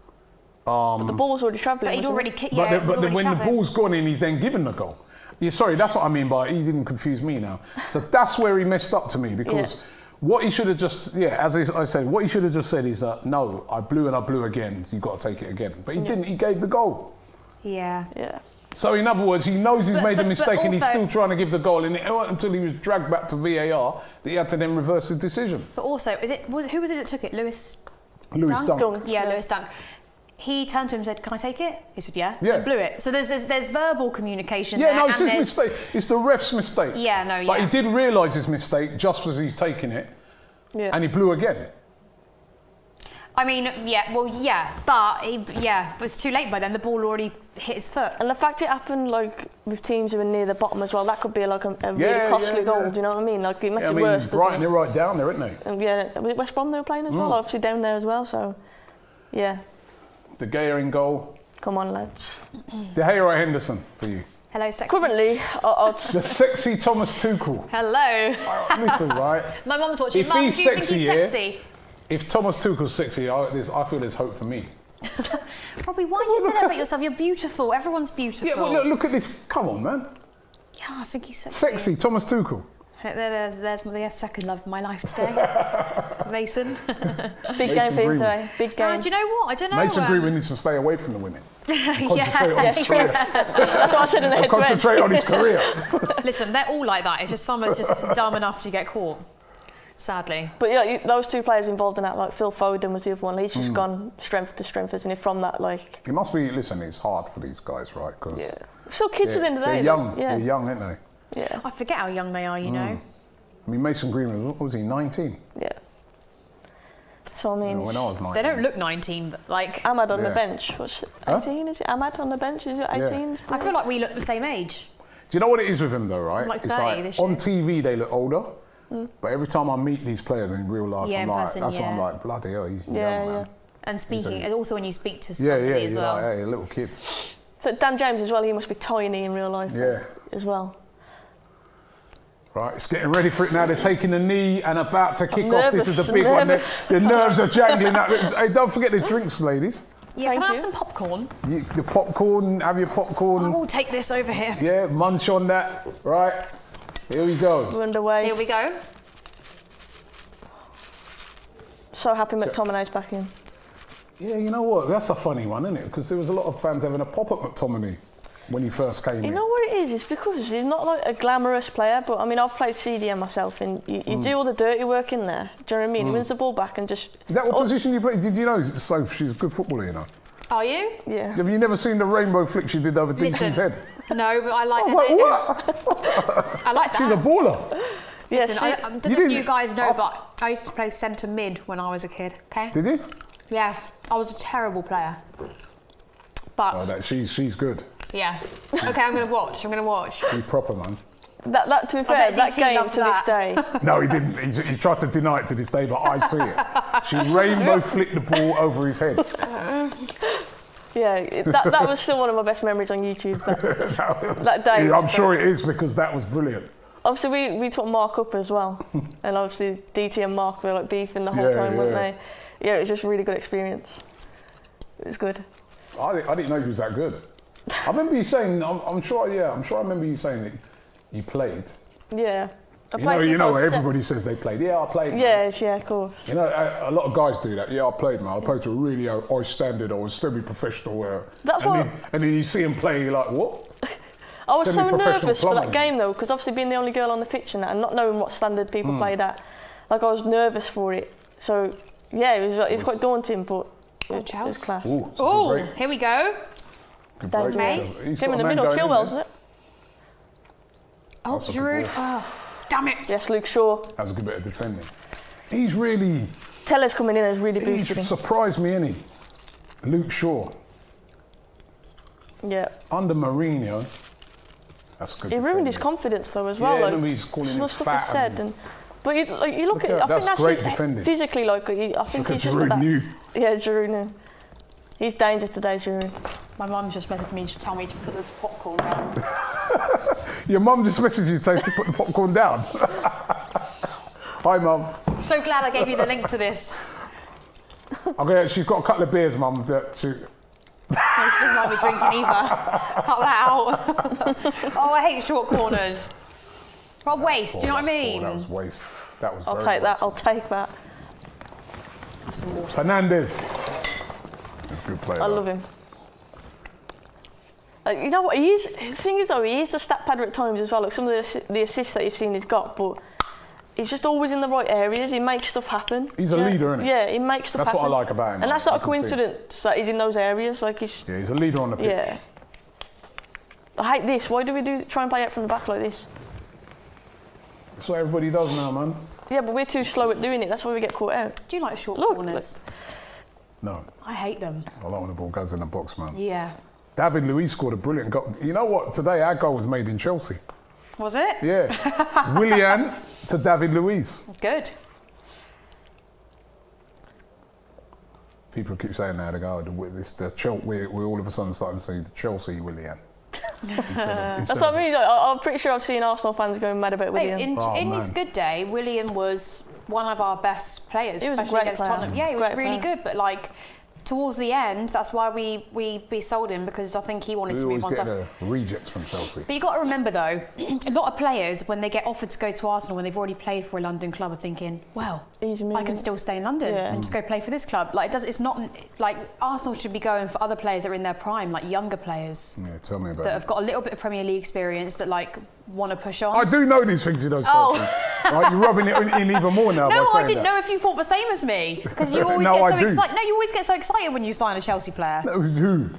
But the ball was already travelling. But he'd already kicked. But then when the ball's gone in, he's then given the goal. Yeah, sorry, that's what I mean by he's even confused me now. So that's where he messed up to me because what he should have just, as I said, what he should have just said is that no, I blew and I blew again. So you've got to take it again. But he didn't. He gave the goal. Yeah. Yeah. So in other words, he knows he's made a mistake and he's still trying to give the goal. And it wasn't until he was dragged back to VAR that he had to then reverse the decision. But also, who was it that took it? Lewis Dunk. Yeah, Lewis Dunk. He turned to him and said, "Can I take it?" He said, "Yeah." Yeah. And blew it. So there's verbal communication there. Yeah, no, it's his mistake. It's the ref's mistake. Yeah, no, yeah. But he did realise his mistake just as he's taking it. Yeah. And he blew again. I mean, but it was too late by then. The ball already hit his foot. And the fact it happened like with teams who are near the bottom as well, that could be like a really costly goal. Do you know what I mean? Like it makes it worse. They're right down there, aren't they? And was it West Brom they were playing as well? Obviously down there as well. So, yeah. De Gea in goal. Come on, lads. De Gea or Henderson for you? Hello, sexy. Currently, the sexy Thomas Tuchel. Hello. Listen, right. My mum's watching. If Mum, he's do you think he's sexy? If Thomas Tuchel's sexy, I feel there's hope for me. Robbie, why do you say that about yourself? You're beautiful. Everyone's beautiful. Yeah, well, look at this. Come on, man. Yeah, I think he's sexy. Sexy, Thomas Tuchel. There's the second love of my life today. Mason. Big game for him today. Big game. Do you know what? I don't know. Mason Greenwood needs to stay away from the women. Concentrate on his career. That's what I said in the head. Concentrate on his career. Listen, they're all like that. It's just someone's just dumb enough to get caught. Sadly. But yeah, those two players involved in that, like Phil Foden was the other one. He's just gone strength to strength, isn't he? From that, like. It must be. Listen, it's hard for these guys, right? Because still kids at the end of the day. They're young. They're young, aren't they? Yeah. I forget how young they are. You know. I mean, Mason Greenwood, what was he? 19. Yeah. So I mean, when I was 19. They don't look 19, but like. Ahmad on the bench. What's 18? Is it Ahmad on the bench? Is it 18? I feel like we look the same age. Do you know what it is with him though, right? Like 30 it's like this year. on TV they look older, but every time I meet these players in real life, Yeah, I'm in like, person, that's why I'm like, bloody hell, he's young, man. And speaking, also when you speak to somebody as well. Like, hey, a little kid. So Dan James as well, he must be tiny in real life. Yeah. As well. Right, it's getting ready for it now. They're taking a knee and about to kick off. This is a big I'm one. nervous. The nerves are jangling. Hey, don't forget there's drinks, ladies. Yeah, can I have you. some popcorn? The popcorn, have your popcorn. I will take this over here. Yeah, munch on that. Right, here we go. We're underway. Here we go. So happy McTominay's back in. Yeah, you know what? That's a funny one, isn't it? Because there was a lot of fans having a pop at McTominay when he first came in. You know what it is? It's because he's not like a glamorous player, but I mean, I've played CDM myself, and you do all the dirty work in there. Do you know what I mean? He wins the ball back and just. Is that what position you played? Did you know, Soph, she's a good footballer, you know? Are you? Yeah. Have you never seen the rainbow flick she did over Listen. DC's head? No, but I like I was like, what? I like that. She's a baller. Yeah, Listen, I don't You know if didn't- you guys know, but I used to play centre mid when I was a kid, okay? Did you? Yes, I was a terrible player. But, Oh, she's good. yeah. Okay, I'm going to watch. He's proper, man. that to be fair, bet that DT game loved to that. this day. No, he didn't. He tried to deny it to this day, but I see it. She rainbow flicked the ball over his head. Yeah, that was still one of my best memories on YouTube. That day. I'm sure it is because that was brilliant. Obviously, we took Mark up as well, and obviously DT and Mark were like beefing the whole Yeah, time, weren't yeah. they? Yeah, it was just a really good experience. It was good. I didn't know he was that good. I remember you saying, I'm sure I remember you saying that you played. Yeah. I You played know, since I was everybody says they played. Yeah, I played. Man. Yeah, of course. You know, a lot of guys do that. Yeah, I played, man. I played to a really high standard. I was semi-professional. That's and what- then you see him play, you're like, what? I was so Semi-professional nervous for that plumbing. game though, because obviously being the only girl on the pitch and that, and not knowing what standard people played at, like I was nervous for it. So yeah, it was quite daunting, but it was class. Ooh, it's a good Oh, break. here we go. Good Dangerous. break. Mace. He's Him got in a the man middle, going in Chilwell's, there. is it? Oh, That's a Giroud. good ball. Oh, damn it. Yes, Luke Shaw. That was a good bit of defending. He's really, Teller's coming in has really he's boosted him. surprised me, innit? Luke Shaw. Yeah. Under Mourinho, that's good. He ruined his defending. confidence though as well. Yeah, like, remember he's calling some him of the stuff fat he said, and- but you look Look at at I think that's that's great it, defending. physically like I think Look at he's just got Giroud that. new. Yeah, Giroud new. He's danger today, Giroud. My mum's just messaged me to tell me to put the popcorn down. Your mum just messaged you to put the popcorn down. Hi, mum. So glad I gave you the link to this. Okay, she's got a couple of beers, mum. That she, No, she doesn't like me drinking either. Cut that out. Oh, I hate short corners. What a waste, do you know what I mean? That was waste. That was I'll very take that. wasteful. I'll take that. Have some water. Hernandez. That's a good player. I love him. You know what? The thing is though, he is a stat padder at times as well. Like some of the assists that you've seen he's got, but he's just always in the right areas. He makes stuff happen. He's a leader, isn't he? Yeah, he makes stuff That's happen. what I like about him. And that's I not a can see. coincidence that he's in those areas. Like he's. Yeah, he's a leader on the pitch. Yeah. I hate this. Why do we try and play out from the back like this? That's what everybody does now, man. Yeah, but we're too slow at doing it. That's why we get caught out. Do you like short Look, corners? No, I hate them. I like when the ball goes in the box, man. Yeah. David Luiz scored a brilliant goal. You know what? Today our goal was made in Chelsea. Was it? Yeah. Willian to David Luiz. Good. People keep saying now, they go, we're all of a sudden starting to say the Chelsea Willian. That's what I mean. Like, I'm pretty sure I've seen Arsenal fans going mad about Mate, William. in his man. good day, William was one of our best players, He was a especially great against player. Tottenham. Yeah, he was Great really player. good, but like towards the end, that's why we sold him, because I think he wanted We to move on always stuff. get rejects from Chelsea. But you got to remember though, a lot of players when they get offered to go to Arsenal when they've already played for a London club are thinking, well, Easy I movement. can still stay in London Yeah. and just go play for this club. Like it's not like Arsenal should be going for other players that are in their prime, like younger players Yeah, tell me about that it. have got a little bit of Premier League experience that like want to push on. I do know these things, you know, Oh. Sophie. Right, you're rubbing it in even more now. No, by I saying didn't that. know if you thought the same as me, because you always No, get I so do. excited. No, you always get so excited when you sign a Chelsea player. No, who?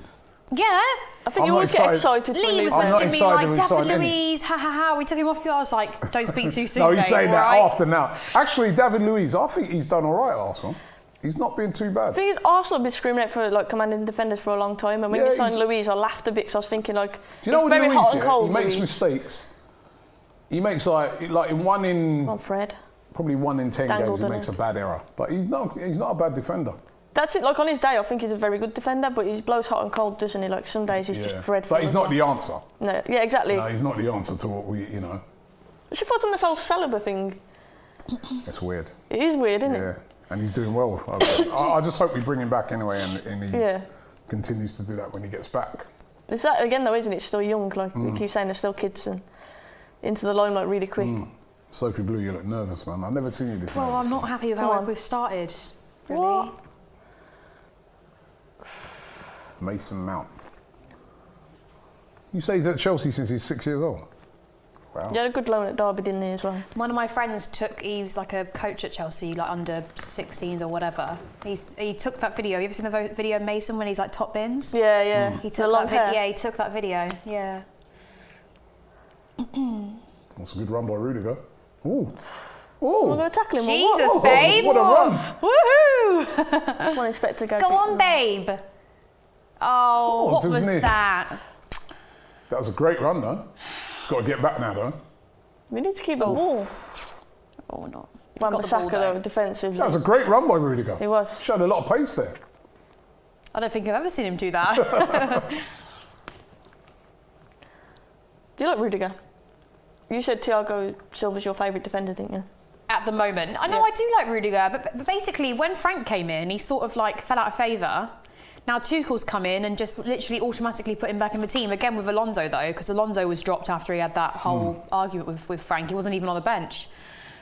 Yeah. I think I'm you not always get excited. excited when Lee they was I'm not messaging me excited like, when we David sign any. Luiz, ha ha ha, we took him off you. I was like, don't speak too soon, No, he's mate, saying that all right? after now. Actually, David Luiz, I think he's done all right, Arsenal. He's not been too bad. The thing is, Arsenal have been screaming out for like commanding defenders for a long time, and when Yeah, you signed he's- Louise, I laughed a bit because I was thinking like, Do you know it's what very Luiz, hot and cold. He makes Louise. mistakes. He makes like in one in Come on, Fred. probably 1 in 10 Dangled, games he didn't makes he? a bad error. But he's not a bad defender. That's it. Like on his day, I think he's a very good defender, but he blows hot and cold, doesn't he? Like some days he's just dreadful. But he's not the answer. No, yeah, exactly. No, he's not the answer to what we, What's your thoughts on this whole Saliba thing? It's weird. It is weird, isn't it? Yeah, and he's doing well. I just hope we bring him back anyway, and he continues to do that when he gets back. It's that again, though, isn't it? It's still young. Like we keep saying, they're still kids and into the limelight really quick. Sophie Blue, you look nervous, man. I've never seen you this. Well, nervous. I'm not happy with how we've started. Really. What? Mason Mount. You say he's at Chelsea since he's 6 years old. Wow. You had a good loan at Derby, didn't he, as well? One of my friends he was like a coach at Chelsea, like under 16s or whatever. He took that video. You ever seen the video of Mason when he's like top bins? Yeah, yeah. He took that video. Yeah, he took that video. Yeah. That's a good run by Rudiger. Ooh. Someone going to tackle him. Jesus, babe. What a run. Woohoo! Come on, Inspector. Go on, babe. Oh, what was that? That was a great run, though. He's got to get back now, though. We need to keep the ball. Oh, not. Wan-Bissaka, though, defensively. That was a great run by Rudiger. He was. Showed a lot of pace there. I don't think I've ever seen him do that. Do you like Rudiger? You said Thiago Silva's your favourite defender, didn't you? At the moment. I know I do like Rudiger, but basically when Frank came in, he sort of like fell out of favour. Now Tuchel's come in and just literally automatically put him back in the team. Again with Alonso though, because Alonso was dropped after he had that whole argument with Frank. He wasn't even on the bench.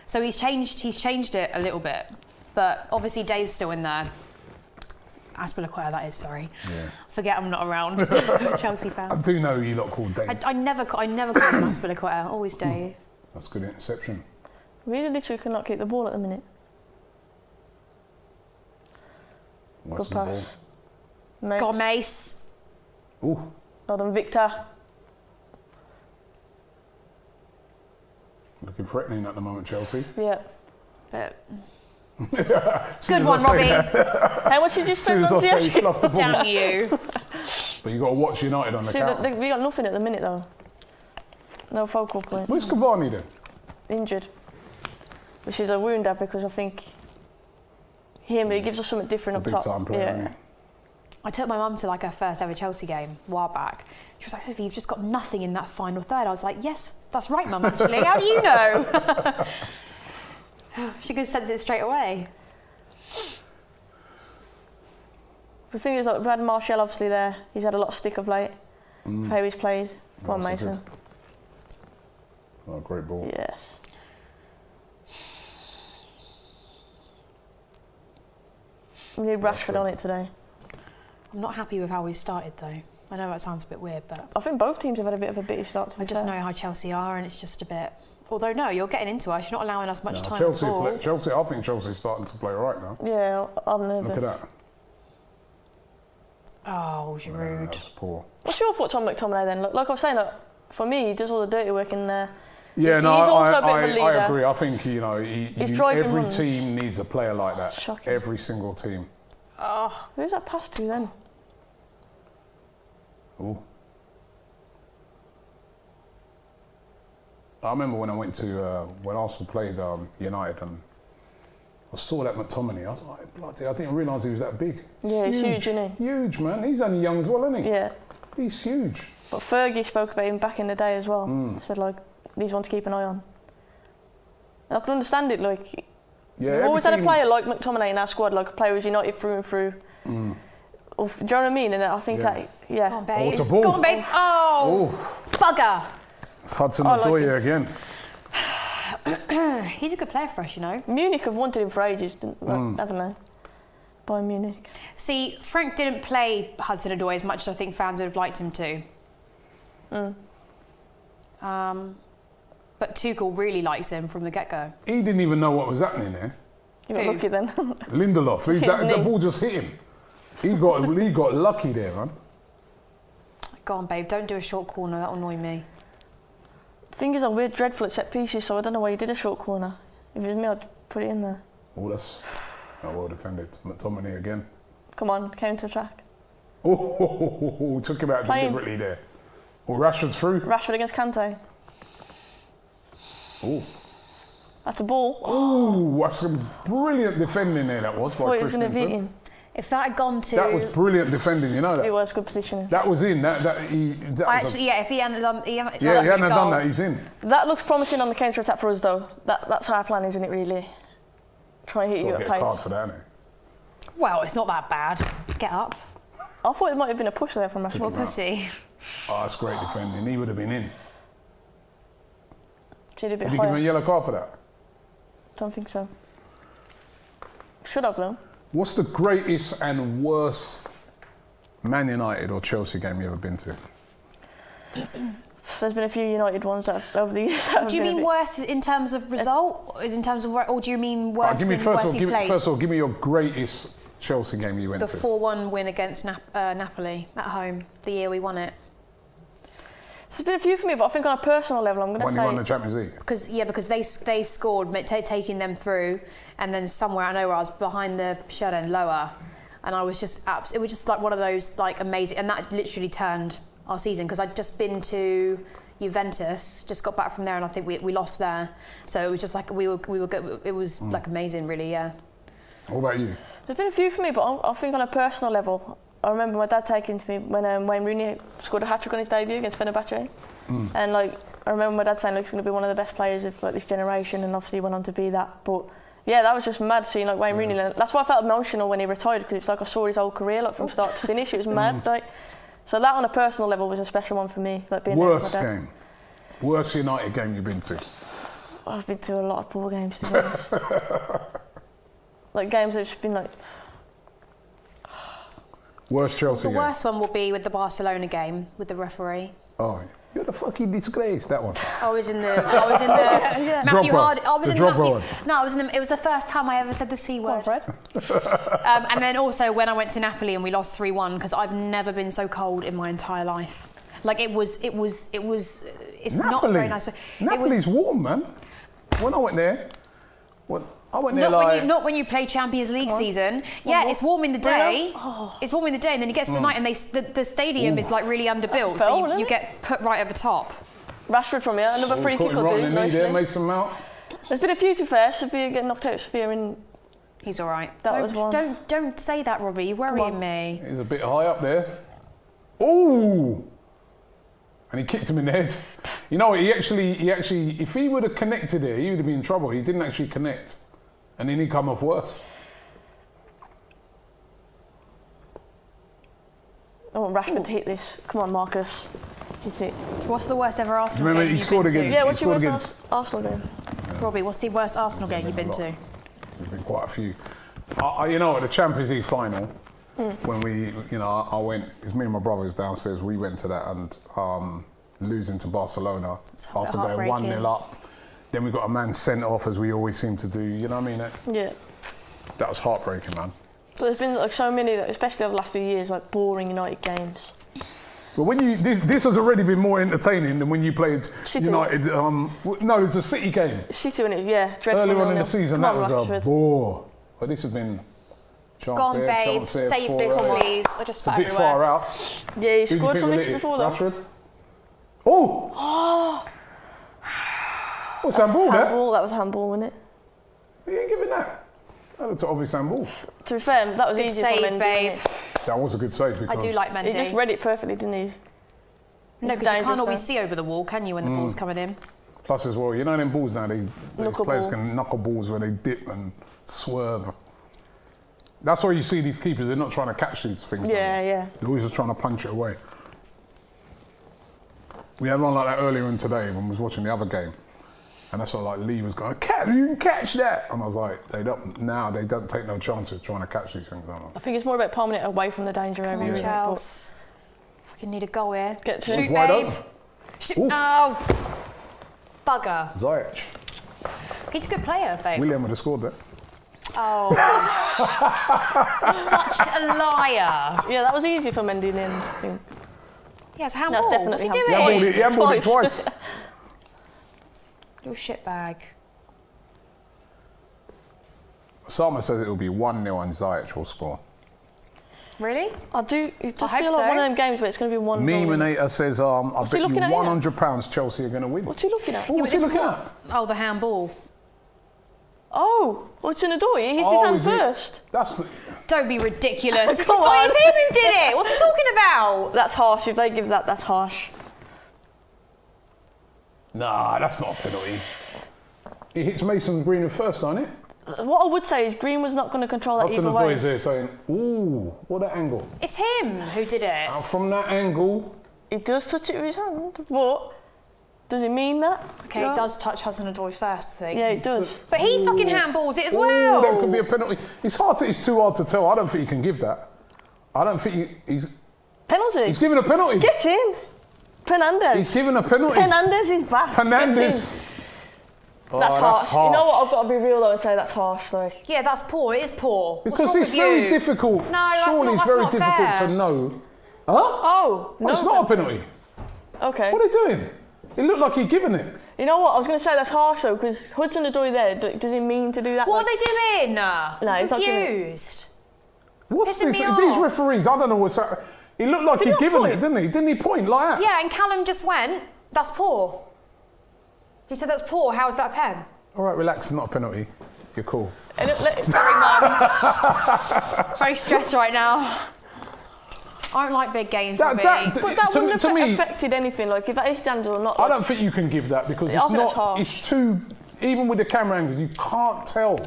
So he's changed it a little bit. But obviously Dave's still in there. Azpilicueta, that is, sorry. Yeah. Forget I'm not around. Chelsea fan. I do know you lot called Dave. I never call him Azpilicueta, always Dave. That's good interception. We literally cannot keep the ball at the minute. Watch Good pass. Go on, Mace. Ooh. Well done, Victor. Looking threatening at the moment, Chelsea. Yeah. Good one, Robbie. How much did you spend on Ziyech? Damn you. But you got to watch United on the counter. We got nothing at the minute, though. No focal point. Where's Cavani then? Injured. Which is a wounder because I think he gives us something different It's a up big top. time player, isn't he? I took my mum to like her first ever Chelsea game a while back. She was like, Sophie, you've just got nothing in that final third. I was like, yes, that's right, Mum, actually. How do you know? She could sense it straight away. The thing is, like, we've had Martial obviously there. He's had a lot of stick of late. How he's played. Come on, That's Mason. Oh, great ball. Yes. We need Rashford on it today. I'm not happy with how we started, though. I know that sounds a bit weird, but I think both teams have had a bit of a bitty start to I just know how Chelsea are, and it's just a bit. Although no, you're getting into us. You're not allowing us much time. Chelsea. I think Chelsea's starting to play right now. Yeah, I'm nervous. Look at that. Oh, Giroud. That's poor. What's your thoughts on McTominay then? Like I was saying, for me, he does all the dirty work in there. Yeah, He's no, also a bit of a leader. I agree. I think every runs. team needs a player like that. Shocking. Every single team. Oh, Who's that pass to then? Ooh. I remember when I went to when Arsenal played United, and I saw that McTominay. I was like, bloody! I didn't realise he was that big. Yeah, he's huge, isn't he? Huge, man. He's only young as well, isn't he? Yeah. He's huge. But Fergie spoke about him back in the day as well. Said like, he's one to keep an eye on. And I can understand it. Like, we've always had a player like McTominay in our squad, like a player who's United through and through. Do you know what I mean? And I think that, go on, babe. Oh, it's a ball. Go on, babe. Oh, bugger. It's Hudson-Odoi again. He's a good player for us, you know. Munich have wanted him for ages, haven't they? Bayern Munich. See, Frank didn't play Hudson-Odoi as much as I think fans would have liked him to. But Tuchel really likes him from the get-go. He didn't even know what was happening there. You got lucky then. Lindelof, that ball just hit him. He got lucky there, man. Go on, babe. Don't do a short corner. That'll annoy me. The thing is, we're dreadful at set pieces, so I don't know why you did a short corner. If it was me, I'd put it in there. Oh, that's well defended. McTominay again. Come on, counter attack. Oh, took him out deliberately there. Oh, Rashford's through. Rashford against Kante. Oh. That's a ball. Oh, that's some brilliant defending there. That was by Boy, he's going to beat Christensen. him. If that had gone to... That was brilliant defending, you know that? It was good positioning. That was in. That Actually, if he hadn't done... He hadn't done that, he's in. That looks promising on the counter-attack for us, though. That's our plan, isn't it, really? Try and hit you at Get pace. a card for that, innit? Well, it's not that bad. Get up. I thought it might have been a push there from Rashford. What pussy. Oh, that's great defending. He would have been in. Did a bit Did you give him a higher. yellow card for that? Don't think so. Should have, though. What's the greatest and worst Man United or Chelsea game you ever been to? There's been a few United ones that over the years. Do you mean worse in terms of result? Or in terms of... Or do you mean worse in worse he played? First of all, give me your greatest Chelsea game you went The to. 4-1 win against Napoli at home, the year we won it. There's been a few for me, but I think on a personal level, I'm going to When say... you won the Champions League? Because they scored, taking them through, and then somewhere, I know where I was behind the shed end lower, and I was just, it was just like one of those like amazing, and that literally turned our season, because I'd just been to Juventus, just got back from there, and I think we lost there, so it was just like we were good, it was like amazing, really, yeah. What about you? There's been a few for me, but I think on a personal level, I remember my dad taking to me when Wayne Rooney scored a hat-trick on his debut against Fenerbahce. And like I remember my dad saying like, he's going to be one of the best players of like this generation, and obviously he went on to be that. But yeah, that was just mad seeing like Wayne Rooney. That's why I felt emotional when he retired, because it's like I saw his whole career like from start to finish. It was mad. Like, so that on a personal level was a special one for me. Like being Worst there with my dad. game? Worst United game you've been to? I've been to a lot of poor games, to be honest. Like games that have just been like... Worst Chelsea The game? worst one will be with the Barcelona game with the referee. Oh, you're the fucking disgrace, that one. I was in the Matthew Drogba. Hardy. I was The in the Drogba Matthew. one. No, I was in the. It was the first time I ever said the C word. Fred? And then also when I went to Napoli and we lost 3-1, because I've never been so cold in my entire life. Like it was. It's not a very nice. Napoli's warm, man. When I went there, I went there Not when you play Champions League season. Yeah, it's warm in the day. It's warm in the day, and then it gets to the night, and the stadium is like really underbuilt, so you get put right over top. Rashford from here, another free kick right or in two. the knee there, Mason Mount. There's been a few to be fair. Sevilla getting knocked out of Sevilla in... He's all right. That was one. Don't say that, Robbie. You're worrying me. He's a bit high up there. Ooh! And he kicked him in the head. You know, he actually, if he would have connected there, he would have been in trouble. He didn't actually connect. And then he come off worse. I want Rashford to hit this. Come on, Marcus. Hit it. What's the worst ever Arsenal Remember, game he you've scored been to? again. Yeah, what's He your scored worst Arsenal game? Robbie, what's the worst Arsenal game you've been to? There's been quite a few. You know, at the Champions League final, when we, I went, because me and my brothers downstairs, we went to that and losing to Barcelona after going 1-0 up. Then we got a man sent off, as we always seem to do. You know what I mean? Yeah. That was heartbreaking, man. But there's been like so many, especially over the last few years, like boring United games. But when this has already been more entertaining than when you played City. United. No, it's a City game. City when it, yeah, dreadful. Earlier on in 0-0. the season, Come that on, was a Rashford. bore. But this has been. Chance Gone, here, babe. chance here, Save 4 this, out. please. I just It's a spat bit everywhere. far out. Yeah, he Who do you scored think from will this hit it? before though. Rashford? Oh! What's that ball there? Handball, that was a handball, wasn't it? You ain't giving that. That looked obvious handball. To be fair, that was Good easy save, for Mendy, babe. wasn't it? That was a good save because I do like Mendy. He just read it perfectly, didn't he? No, It's because you dangerous, can't always though. see over the wall, can you, when the ball's coming in? Plus as well, you know them balls now, these Knuckle players ball. can knuckle balls where they dip and swerve. That's why you see these keepers, they're not trying to catch these things. Yeah, yeah. They're always just trying to punch it away. We had one like that earlier in today when we was watching the other game. And that's what like Lee was going, you can catch that. And I was like, they don't take no chances trying to catch these things. I think it's more about palming it away from the danger area. Come on, really, Chels. Fucking need a goal here. Get to Shoot, Wide babe. open. Shoot. Oof. Oh, bugger. Ziyech. He's a good player, babe. William would have scored that. Oh, such a liar. Yeah, that was easy for Mendy in the end. I think. Yeah, it's a handball. That's What's he definitely doing? He handballed it twice. Little shitbag. Sama says it will be 1-0 and Ziyech will score. Really? I do. It does I hope feel like so. one of them games where it's going to be one. Memenator says, I he bet you looking at here? £100 Chelsea are going to win. What's he looking at? Oh, what's he this is looking what- at? Oh, the handball. Oh, what's in the door? He hit his Oh, hand is it- first. That's the, Don't be ridiculous. Come on. It's him who did it. What's he talking about? That's harsh. If they give that, that's harsh. Nah, that's not a penalty. He hits Mason Greenwood first, doesn't it? What I would say is Greenwood's not going to control that Hudson either way. Odoi there saying, ooh, what an angle. It's him who did it. From that angle, He does touch it with his hand, but does it mean that? Okay, it does touch Hudson Odoi first, I think. Yeah, it does. But he fucking handballs it as ooh, well. that could be a penalty. It's too hard to tell. I don't think he can give that. I don't think he's Penalty. given a penalty. Get in. Fernandez. He's given a penalty. Fernandez is back. Fernandez. Oh, that's harsh. You know what? I've got to be real though and say that's harsh. Like. Yeah, that's poor. It is poor. Because What's wrong it's with very you? difficult. No, Surely it's that's very not difficult fair. to know. Huh? Oh, no. It's not a penalty. Okay. What are they doing? It looked like he'd given it. You know what? I was going to say that's harsh though, because Hudson Odoi there, does he mean to do that? What like, are they doing? No, he's not doing it. Confused. What's Pissing this? me These off. referees, I don't know what's that. He looked like Did he he'd not given point? it, didn't he? Didn't he point like that? Yeah, and Callum just went, that's poor. He said that's poor. How is that a pen? All right, relax, not a penalty. You're cool. Sorry, Mum. Very stressed right now. I don't like big games, Robbie. But that to wouldn't to have me, affected anything. Like if that is standard or not. I Like, don't think you can give that because I it's think that's not. harsh. It's too. Even with the camera angles, you can't tell.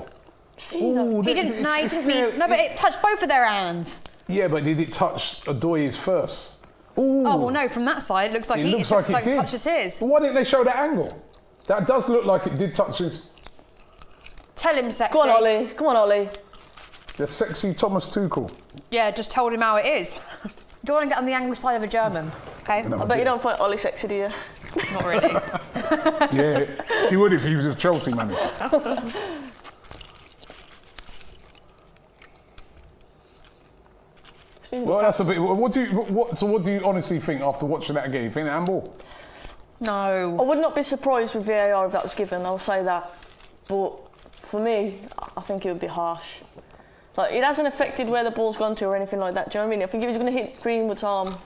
Ooh, He didn't. No, he didn't mean. No, but it touched both of their hands. Yeah, but did it touch Adoy's first? Ooh. Oh well, no. From that side, it looks like It looks like it did. touches his. Well, why didn't they show that angle? That does look like it did touch his. Tell him, sexy. Come on, Ollie. Come on, Ollie. The sexy Thomas Tuchel. Yeah, just told him how it is. Do you want to get on the angry side of a German? Okay. No. I bet you don't find Ollie sexy, do you? Not really. Yeah, she would if he was a Chelsea manager. Well, that's a bit. What do you honestly think after watching that again? You think handball? I No. would not be surprised with VAR if that was given. I'll say that. But for me, I think it would be harsh. Like it hasn't affected where the ball's gone to or anything like that. Do you know what I mean? I think he was going to hit Greenwood's arm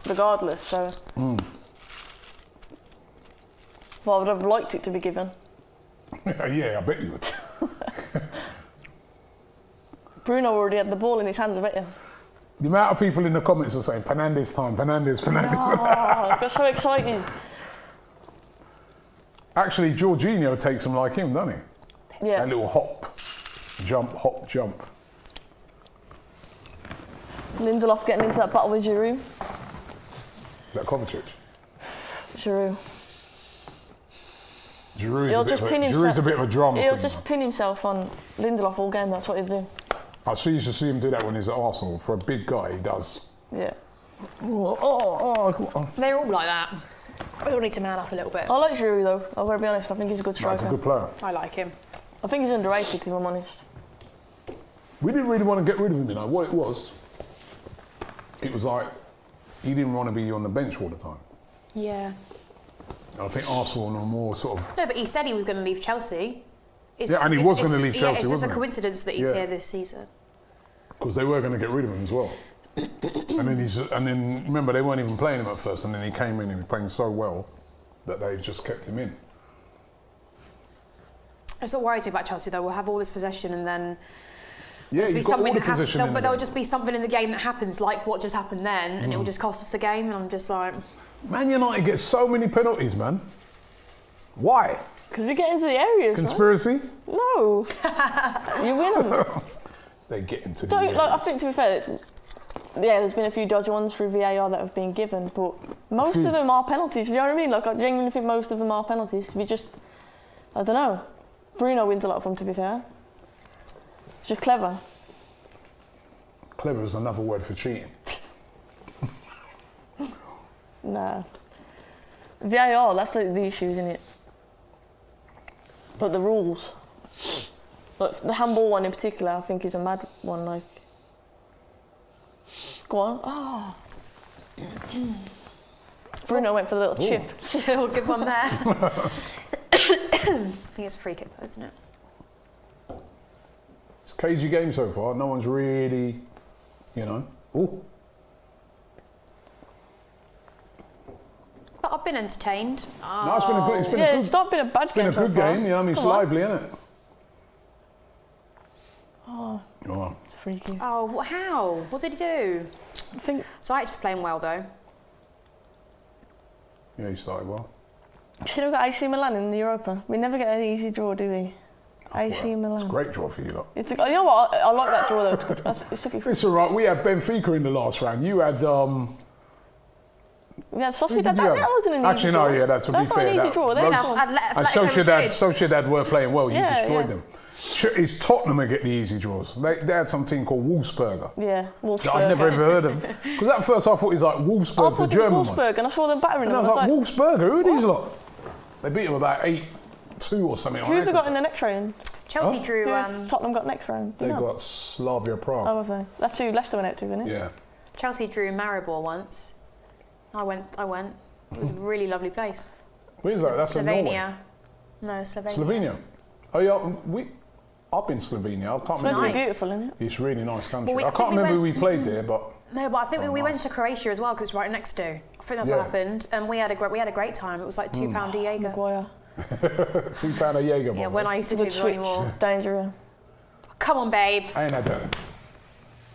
regardless. So. Well, I would have liked it to be given. Yeah, I bet you would. Bruno already had the ball in his hands, I bet you. The amount of people in the comments are saying Fernandez time, Fernandez. Oh, I got so excited. Actually, Jorginho takes him like him, doesn't he? Yeah. That little hop, jump. Lindelof getting into that battle with Giroud. Is that Kovacic? Giroud. Giroud's a bit of a drama He'll queen, just man. pin himself on Lindelof all game. That's what he'll do. I used to see him do that when he's at Arsenal. For a big guy, he does. Yeah. They're all like that. We all need to man up a little bit. I like Giroud though. I've got to be honest. I think he's a good He's striker. a good player. I like him. I think he's underrated, if I'm honest. We didn't really want to get rid of him, you know. What it was like he didn't want to be on the bench all the time. Yeah. I think Arsenal are more sort of. No, but he said he was going to leave Chelsea. Yeah, and he was gonna leave Chelsea, Yeah, it's just wasn't a he? coincidence that he's Yeah. here this season. Because they were going to get rid of him as well. and then remember they weren't even playing him at first, and then he came in and he was playing so well that they just kept him in. That's what worries me about Chelsea, though. We'll have all this possession and then Yeah, there'll be you've got all something the that happens. position in But the there'll game. just be something in the game that happens, like what just happened then, and it will just cost us the game. And I'm just like, Man United gets so many penalties, man. Why? Because we get into the areas. Conspiracy? Man. No. You win them. They get into the Don't, like, I areas. think to be fair, yeah, there's been a few dodgy ones through VAR that have been given, but most of them are penalties. You know what I mean? Like I genuinely think most of them are penalties. We just, I don't know. Bruno wins a lot of them, to be fair. It's just clever. Clever is another word for cheating. Nah. VAR, that's like the issue, isn't it? But the rules. Like the handball one in particular, I think is a mad one. Like, go on. Oh. Bruno went for the little chip. still a good one there. I think it's a free kick, though, isn't it? It's a cagey game so far. No one's really, you know. Ooh. But I've been entertained. No, it's been a good. It's been Yeah, a it's good. not been a bad It's been game a good so far. game. You know, what I mean, it's Come on. lively, isn't it? Oh. It's freaky. Oh, how? What did he do? I think Ziyech's playing well though. Yeah, he started well. should have got AC Milan in the Europa. We never get an easy draw, do we? AC Milan. It's a great draw for you lot. You know what? I like that draw though. It's all right. We had Benfica in the last round. You had We had Sophie. Who That did you have? wasn't an easy Actually, draw. no, yeah, that's to be That's not fair. an easy that- draw. They Rose- had and Sociedad were playing well. You Yeah, destroyed yeah. them. It's Tottenham that get the easy draws. They had some team called Wolfsberger. Yeah, Wolfsburg. I'd never ever heard of them. Because at first I thought it was like I Wolfsburg, the thought it was German one. Wolfsburg, and I saw them battering And I them. was like, Wolfsberger, who are these lot? They beat them about 8-2 or something. Who've they got in the next round? Chelsea drew. Who've Tottenham got next round? They got Slavia Prague. Oh, have they? That's who Leicester went out to, isn't it? Yeah. Chelsea drew Maribor once. I went. It was a really lovely place. Where's that? That's in Norway. Slovenia. No, Slovenia. Slovenia. Oh yeah, I've been Slovenia. I can't It's meant to remember. be beautiful, isn't it? It's a really nice country. Well, I can't we remember went- who we played there, but No, but I think we went nice. to Croatia as well because it's right next to. I think that's Yeah. what happened, and we had a great time. It was like £2 a Jaeger. Maguire. £2 a Jaeger bomb. Yeah, when I used to do Good this switch. anymore. Danger. Come on, babe. I ain't had that.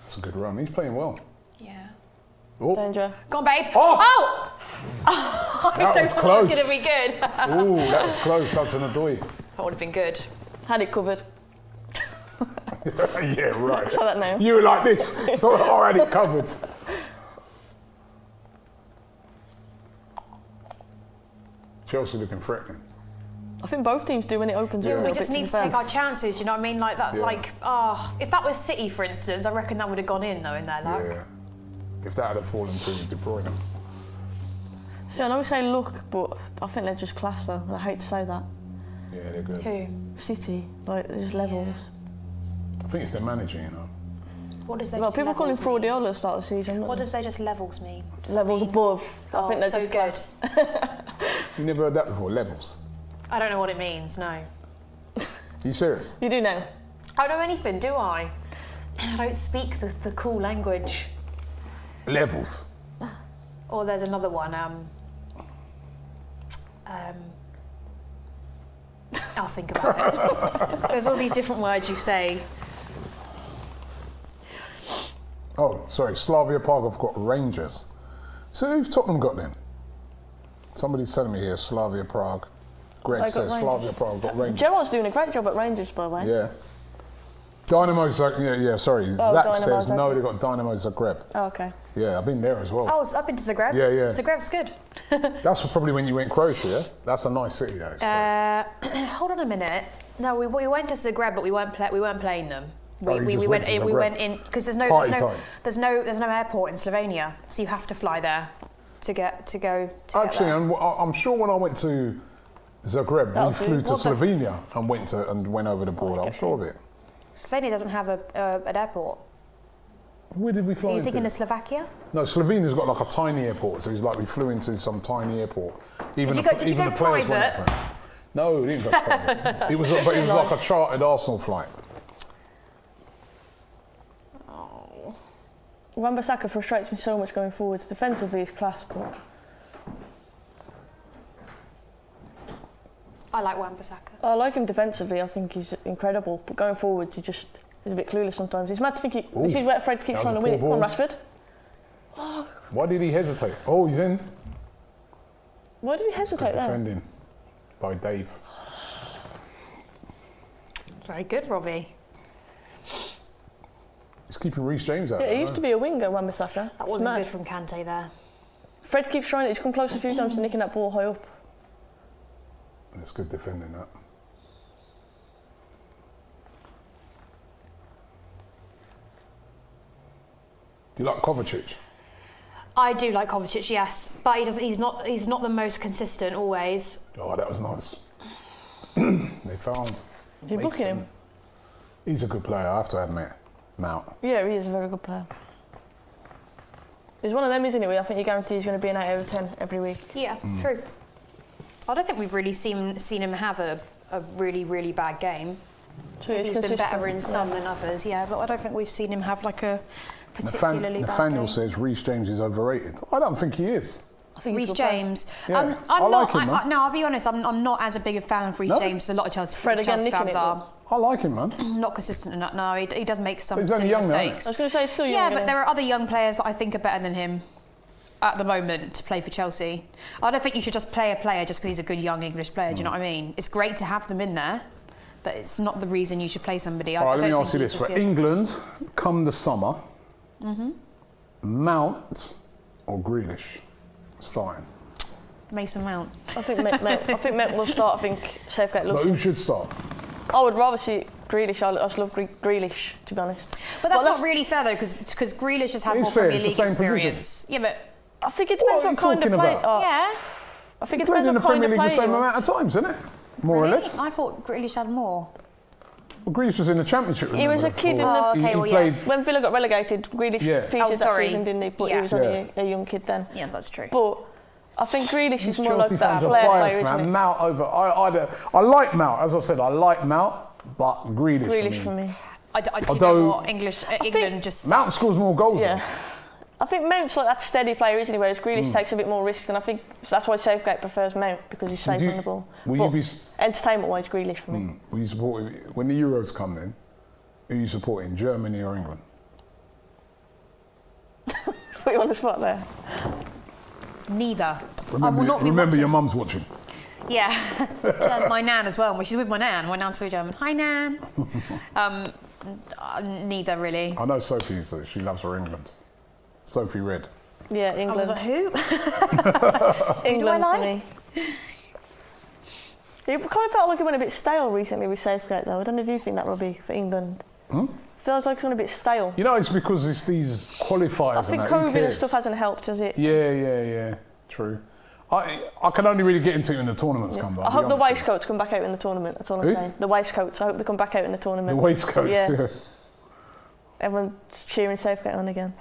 That's a good run. He's playing well. Yeah. Oh, Danger. Go on, babe. Oh! Oh! That I was thought it close. was going to be good. Ooh, that was close. That's an Adoy. That would have been good. Had it covered. Yeah, right. Say that now. You were like this. So I had it covered. Chelsea looking threatening. I think both teams do when it opens Yeah. it. a We little just bit, need be to take fair. our chances, you know what I mean? Like that, Yeah. if that was City, for instance, I reckon that would have gone in, though, in their luck. Yeah. If that had fallen to De Bruyne. See, I know we say look, but I think they're just class though. I hate to say that. Yeah, they're good. Who? City, like, there's just levels. I think it's their manager, you know. What does they Well, just people call him levels mean? Fraudiola at the start of the season. What does they just levels mean? Levels above. I Oh, think they're so just good. class. You never heard that before, levels. I don't know what it means, no. You serious? You do know. I don't know anything, do I? I don't speak the cool language. Levels. Or there's another one. I'll think about it. There's all these different words you say. Oh, sorry, Slavia Prague have got Rangers. So who've Tottenham got then? Somebody's telling me here, Slavia Prague. Greg They got says Rangers. Slavia Prague got Rangers. Gerard's doing a great job at Rangers, by the way. Yeah. Dynamo Zagreb, yeah, sorry. Oh, Zach Dynamo says no, Zagreb. they've got Dynamo Zagreb. Oh, okay. Yeah, I've been there as well. Oh, I've been to Zagreb. Yeah, yeah. Zagreb's good. That's probably when you went Croatia, yeah? That's a nice city, that is. Hold on a minute. No, we went to Zagreb, but we weren't playing them. Oh, you just went to We Zagreb. went in because there's no Party time. airport in Slovenia, so you have to fly there to go. To Actually, get there. I'm sure when I went to Zagreb, we That'll flew do. to What the Slovenia and went over the border. I'm sure of it. Slovenia doesn't have an airport. Where did we fly Are you into? thinking of Slovakia? No, Slovenia's got like a tiny airport, so it's like we flew into some tiny airport. Even Did you go the players went private? up there. No, we didn't go private. It was like a chartered Arsenal flight. Wan-Bissaka frustrates me so much going forward. Defensively, he's class, but I like Wan-Bissaka. I like him defensively. I think he's incredible, but going forwards, he's a bit clueless sometimes. He's mad to think this is where Fred keeps that trying to was a win it. poor Come on, ball. Rashford. Why did he hesitate? Oh, he's in. Why did he hesitate there? Defending by Dave. Very good, Robbie. He's keeping Reece James out. Yeah, he there, used to be a winger, Wan-Bissaka. That wasn't Mad. good from Kante there. Fred keeps trying it. He's come close a few times to nicking that ball high up. It's good defending that. Do you like Kovacic? I do like Kovacic, yes, but he's not the most consistent always. Oh, that was nice. They found. You're booking him? He's a good player, I have to admit. Mount. Yeah, he is a very good player. He's one of them, isn't he? I think you guarantee he's going to be an 8 out of 10 every week. Yeah, true. I don't think we've really seen him have a really, really bad game. So he's He's been consistent. better in some than others, yeah, but I don't think we've seen him have like a particularly bad Nathaniel game. says Reece James is overrated. I don't think he is. I think he's Reece a good player. James. Yeah, I'm I not. like him, man. No, I'll be honest. I'm not as a big a fan of Reece No? James as a lot of Chelsea Fred again fans nicking it, are. I like him, man. Not consistent enough. No, he does make some He's only silly young now, mistakes. I was going to say still young. Yeah, but there are other young players that I think are better than him at the moment to play for Chelsea. I don't think you should just play a player just because he's a good young English player. Do you know what I mean? It's great to have them in there, but it's not the reason you should play somebody. All right, let me don't ask you think this. he's For as good. England, come the summer, Mount or Grealish starting? Mason Mount. I think Mount will start. I think Southgate But loves who him. should start? I would rather see Grealish. I just love Grealish, to be honest. But that's Well, not really fair though, because Grealish has had It's more fair, Premier it's the League same experience. Yeah, but I think it depends What are what you kind of talking play. about? yeah. I think it Played depends in the what kind Premier of League player the same you are. amount of times, isn't it? More or Really? less. I thought Grealish had more. Well, Grealish was in the Championship. He was remember, a kid in before. the- okay, he well, played. When Villa got relegated, Grealish Yeah. featured Oh, that sorry. season, didn't he? But Yeah. he was only a young kid then. Yeah, that's true. But I think Grealish is more Chelsea like that fans are flair biased, player, man. isn't Mount over. I like Mount. As I said, I like Mount, but he? Grealish, Grealish for for me. me. I do you Although- know what? England just... Mount scores more goals. Yeah. Though. I think Mount's like that steady player, isn't he? Whereas Grealish takes a bit more risk, and I think that's why Southgate prefers Mount, because he's safe on the ball. Will But you be? entertainment-wise, Grealish for me. Will you support when the Euros come? Then, who are you supporting? Germany or England? Put you on the spot there. Neither. Remember, I will not be remember watching. your mum's watching. Yeah, my nan as well. Well, she's with my nan. My nan's very German. Hi, nan. Neither really. I know Sophie's. She loves her England. Sophie Red. Yeah, I England. was like, who? England like? for me. It kind of felt like it went a bit stale recently with Southgate, though. I don't know if you think that, Robbie, for England. Feels like it's gone a bit stale. You know, it's because it's these qualifiers. I think and that. Who COVID and cares? stuff hasn't helped, has it? Yeah. True. I can only really get into it when the tournaments come back. I hope the waistcoats come back out in the tournament. That's all I'm Who? saying. The waistcoats. I hope they come back out in the tournament. The waistcoats. Yeah. Everyone's cheering Southgate on again.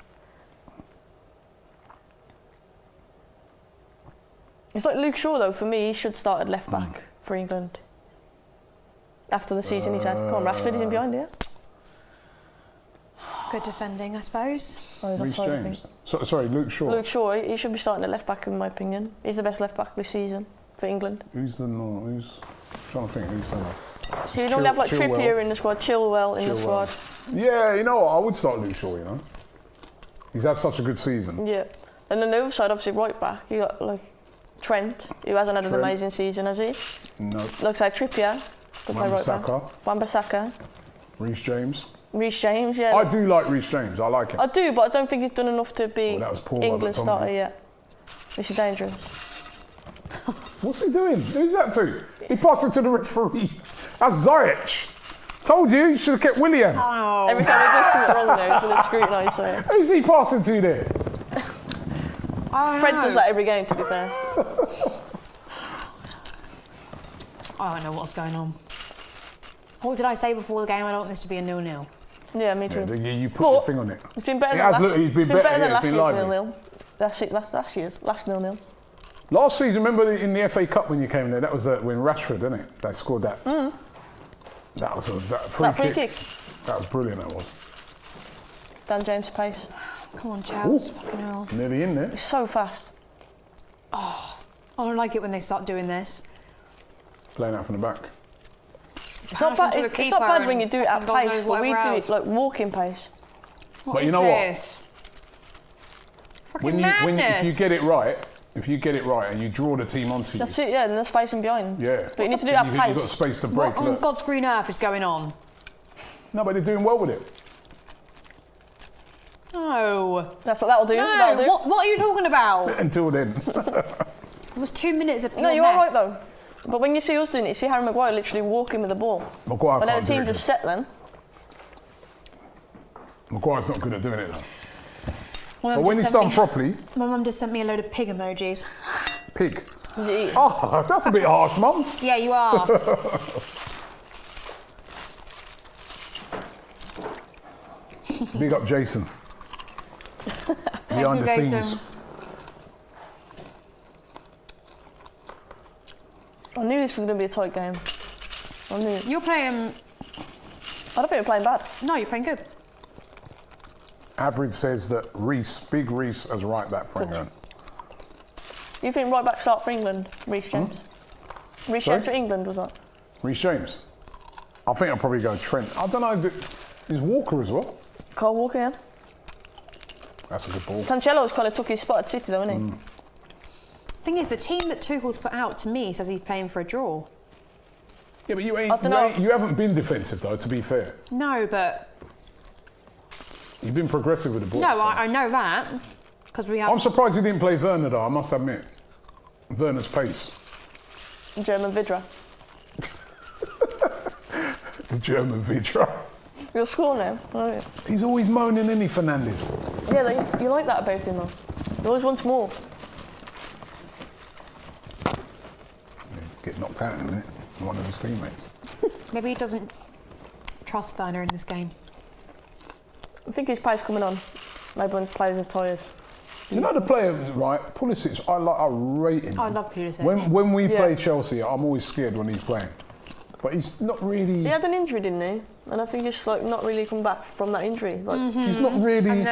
It's like Luke Shaw, though. For me, he should start at left back for England. After the season he's had. Come on, Rashford is in behind here. Good defending, I suppose. Oh, he's Reece offside, I James. think. Sorry, Luke Shaw. Luke Shaw, he should be starting at left back, in my opinion. He's the best left back this season for England. Who's trying to think who's the So you normally have like Chilwell. Trippier in the squad, Chilwell in the Chilwell. squad. Yeah, you know what? I would start Luke Shaw, you know. He's had such a good season. Yeah. And then the other side, obviously, right back, you got like Trent, who hasn't had an Trent. amazing season, has he? No. Looks like Trippier, could play right back. Wan-Bissaka, Wan-Bissaka. Reece James. Reece James, yeah. I do like Reece James. I like him. I do, but I don't think he's done enough to be Oh, that was Paul England Robert starter Tomlin. yet. This is dangerous. What's he doing? Who's that to? He passed it to the referee. That's Ziyech. Told you should have kept William. Oh. Every time he does something wrong there, he's going to scrutinise it. Who's he passing to there? Fred does that every game, to be fair. I don't know what's going on. What did I say before the game? I don't want this to be a 0-0. Yeah, me too. Yeah, you put But your thing on it. It's been better He than has last, looked- he's been it's better, than yeah, last it's year's been lively. 0-0. That's it, last year's, last 0-0. Last season, remember in the FA Cup when you came there? That was when Rashford, didn't it? They scored that. That was that free kick. That was brilliant. That was. Dan James' pace. Come on, Charles. Fucking hell. Nearly in there. It's so fast. I don't like it when they start doing this. Playing out from the back. It's not bad, it's not bad when you do it at God knows pace, but we do whatever it else. like walking pace. But you know what? This? Fucking madness. If you get it right, and you draw the team onto you, That's it, yeah, and there's space in behind. yeah. But you need to do it at You've got pace. space to break. What on Look. God's green earth is going on? No, but they're doing well with it. No. That's what that'll do. No, That'll do. what are you talking about? Until then. It was 2 minutes of pure No, you're all right mess. though. But when you see us doing it, you see Harry Maguire literally walking with the ball. Maguire And then can't the do team it. just set then. Maguire's not good at doing it though. My But mum when just he's sent done me- properly, My mum just sent me a load of pig emojis. pig. Yeah. Oh, that's a bit harsh, Mum. Yeah, you are. Big up Jason. Behind the Jason. scenes. I knew this was going to be a tight game. I knew it. You're playing... I don't think we're playing bad. No, you're playing good. Average says that Big Reece as right back for England. You think right back start for England, Reece James? Reece Sorry? James for England, was that? Reece James. I think I'll probably go Trent. I don't know. Is Walker as well? Kyle Walker, yeah. That's a good ball. Cancelo's kind of took his spot at City, though, isn't he? Thing is, the team that Tuchel's put out to me says he's playing for a draw. Yeah, but you haven't been defensive though. To be fair, No, but you've been progressive with the ball. no, I know that because we have. I'm surprised he didn't play Werner though. I must admit, Werner's pace. German Vidra. The German Vidra. Your score now. Oh, yeah. He's always moaning, isn't he, Fernandes? Yeah, you like that about him, though. He always wants more. Get knocked out in a minute. One of his teammates. Maybe he doesn't trust Werner in this game. I think his pace coming on. Maybe when players are tired. You know the player, right? Pulisic. I rate him. I love Pulisic. When we play Chelsea, I'm always scared when he's playing. But he's not really. He had an injury, didn't he? And I think he's like not really come back from that injury. Like, He's not really.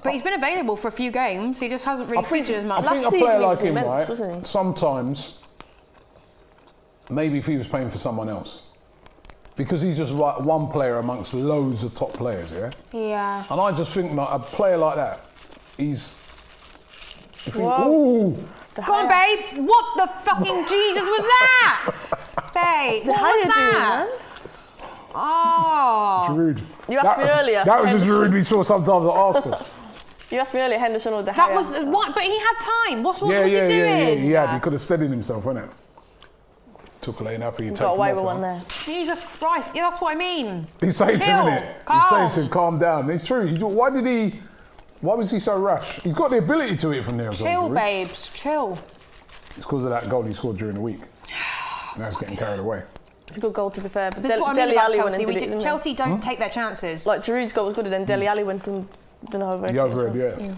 But he's been available for a few games. He just hasn't really featured as much. I think Last a player season he like was him, immense, right? wasn't he? Sometimes, maybe if he was playing for someone else, because he's just like one player amongst loads of top players, yeah. Yeah. And I just think like a player like that, he's. Whoa. Ooh. Go on, babe. What the fucking Jesus was that? Babe, what was that? Oh. Giroud. You asked me earlier. That was the Giroud we saw sometimes at Arsenal. You asked me earlier, Henderson or De Gea. That was what? But he had time. What was he doing? Yeah. He had. He could have steadied himself, wasn't it? Took a lane up. He got away with one there. Jesus Christ. Yeah, that's what I mean. He's saying to him, Chill. innit? He's saying to him, calm down. It's true. Why was he so rash? He's got the ability to hit from there. Chill, babes. Chill. It's because of that goal he scored during the week. Now he's getting carried away. It's a good goal, to be fair. But This is what I mean about Chelsea. Chelsea. Chelsea don't take their chances. Like Giroud's goal was good, and then Dele Alli went and didn't know over. The overhead, yeah.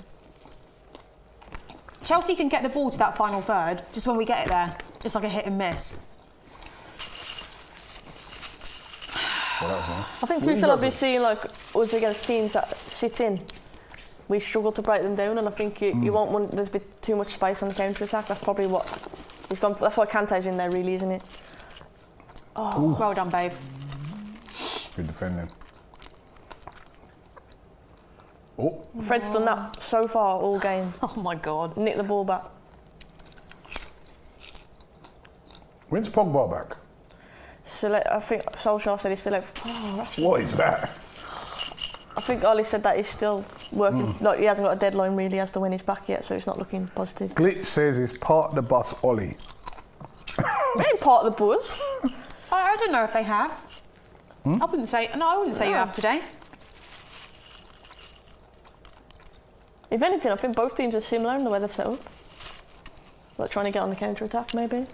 Chelsea can get the ball to that final third just when we get it there. It's like a hit and miss. Well, that was nice. I think Tuchel will be seeing like us against teams that sit in. We struggle to break them down, and I think you won't want there's been too much space on the counter attack. That's probably what he's gone for. That's why Kante's in there, really, isn't it? Oh, well done, babe. Good defending. Oh. Fred's done that so far all game. Oh my God. Nick the ball back. When's Pogba back? I think Solskjaer said he's still out. What is that? I think Ollie said that he's still working. Like he hasn't got a deadline really as to when he's back yet, so it's not looking positive. Glitch says it's part of the bus, Ollie. We ain't part of the bus. I don't know if they have. I wouldn't say. No, I wouldn't say you have today. If anything, I think both teams are similar in the way they're set up. Like trying to get on the counter attack, maybe.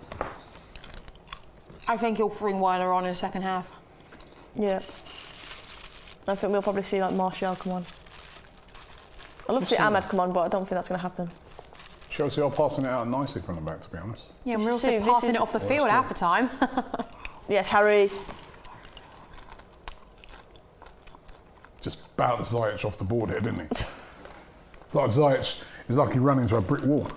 I think he'll bring Werner on in the second half. Yeah. I think we'll probably see like Martial come on. I'd love to see Ahmed come on, but I don't think that's going to happen. Chelsea are passing it out nicely from the back, to be honest. Yeah, and we're also See, this passing is- it off the field half the time. Yes, Harry. Just bounced Ziyech off the board here, didn't he? It's like Ziyech is like he ran into a brick wall.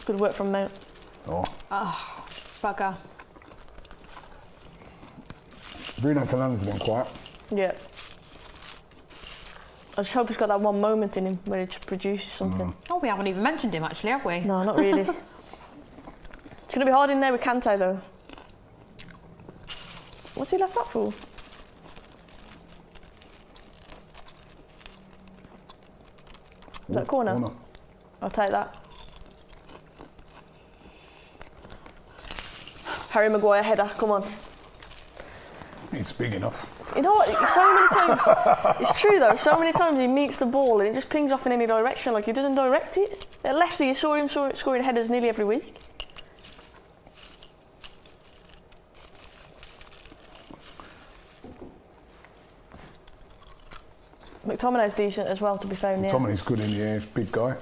Good work from Mount. Oh. Bugger. Bruno Fernandes has been quiet. Yeah. I just hope he's got that one moment in him where he just produces something. Oh, we haven't even mentioned him actually, have we? No, not really. It's going to be hard in there with Kante though. What's he left that for? Is that corner? I'll take that. Harry Maguire header, come on. He's big enough. You know what? So many times, it's true though. So many times he meets the ball and it just pings off in any direction. Like he doesn't direct it. At Leicester, you saw him scoring headers nearly every week. McTominay's decent as well, to be fair. McTominay's good in the air, big guy.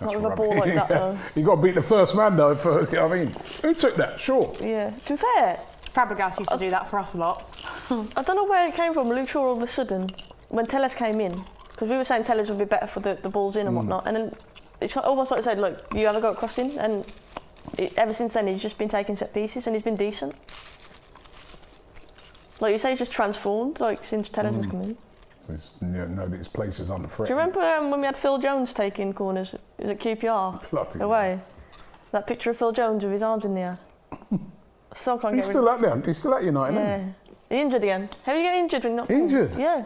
Not with a ball like that though. You got to beat the first man though first. I mean, who took that? Sure. Yeah. To be fair, Fabregas used to do that for us a lot. I don't know where it came from. Luke Shaw all of a sudden, when Telles came in, because we were saying Telles would be better for the balls in and whatnot, and then it's almost like I said, look, you have a go at crossing, and ever since then, he's just been taking set pieces and he's been decent. Like you say, he's just transformed, like, since Tellez has come in. No, his place is under threat. Do you remember when we had Phil Jones taking corners? Is it QPR? Bloody away. That picture of Phil Jones with his arms in the air. Still can't He's get still rid at there. He's still at United, isn't Yeah. He injured again. Have you got injured when not Injured? Yeah. he?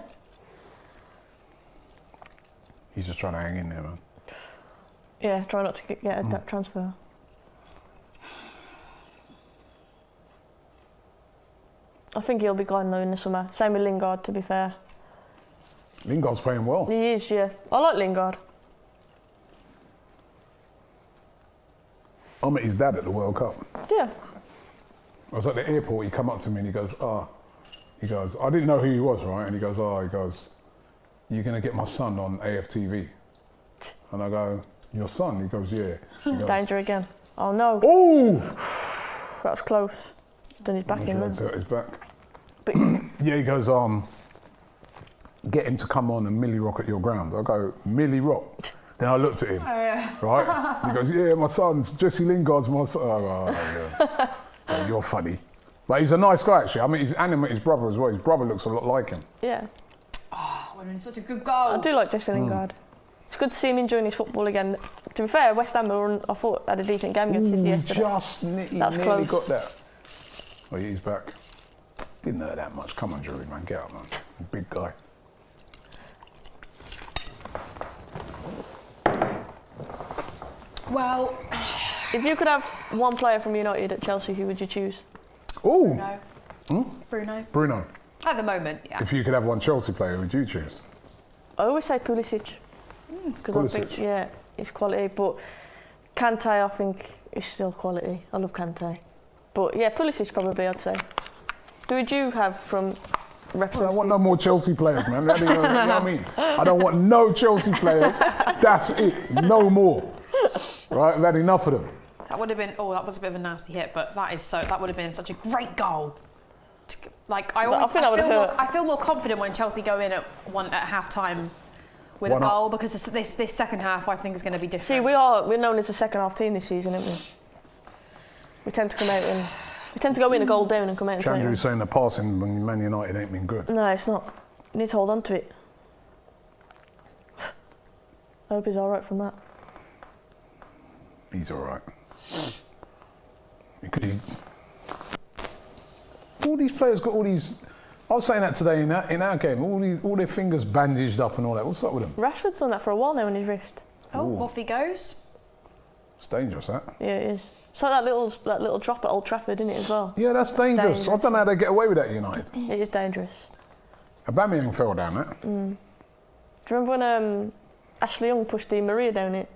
He's just trying to hang in there, man. Yeah, try not to get a transfer. I think he'll be gone though in the summer. Same with Lingard, to be fair. Lingard's playing well. He is, yeah. I like Lingard. I met his dad at the World Cup. Yeah. I was at the airport, he come up to me and he goes, I didn't know who he was, right? And he goes, you're going to get my son on AFTV. And I go, your son? He goes, yeah. He goes, Danger again. Oh no. oh! That was close. Done his back in then. Hurt his back. But Yeah, he goes, get him to come on and Millie Rock at your ground. I go, Millie Rock? Then I looked at him, right? He goes, yeah, my son's, Jesse Lingard's my son. Oh, yeah. Oh, you're funny. But he's a nice guy, actually. I mean, he's animated his brother as well. His brother looks a lot like him. yeah. Oh, we're in such a good goal. I do like Jesse Lingard. It's good to see him enjoying his football again. To be fair, West Ham I thought had a decent game against City yesterday. Just That's nearly close. got that. Oh, yeah, he's back. Didn't hurt that much. Come on, Drury, man. Get up, man. Big guy. Well, If you could have one player from United at Chelsea, who would you choose? Oh, Bruno. Bruno. At the moment, yeah. If you could have one Chelsea player, who would you choose? I always say Pulisic. Because I think, Pulisic. yeah, it's quality. But Kante, I think, is still quality. I love Kante. But yeah, Pulisic probably, I'd say. Who would you have from I reference? don't want no more Chelsea players, man. You know what I mean? I don't want no Chelsea players. That's it. No more. Right? I've had enough of them. That would have been. Oh, that was a bit of a nasty hit, but that is so. That would have been such a great goal. Like I always, think that would have hurt. I feel more confident when Chelsea go in at half time with Why a not? goal because this second half I think is going to be different. See, we're known as a second half team this season, aren't we? We tend to come out and we tend to go in a goal down and come out and Chandru's saying the passing when Man United ain't been good. No, it's not. You need to hold on to it. I hope he's all right from that. He's all right. All these players got all these. I was saying that today in our game. All their fingers bandaged up and all that. What's up with them? Rashford's done that for a while now on his wrist. Oh, off he goes. It's dangerous, that. Yeah, it is. It's like that little drop at Old Trafford, isn't it, as well? Yeah, that's dangerous. Dangerous. I don't know how they get away with that at United. It is dangerous. Aubameyang fell down that. Do you remember when Ashley Young pushed Di Maria down it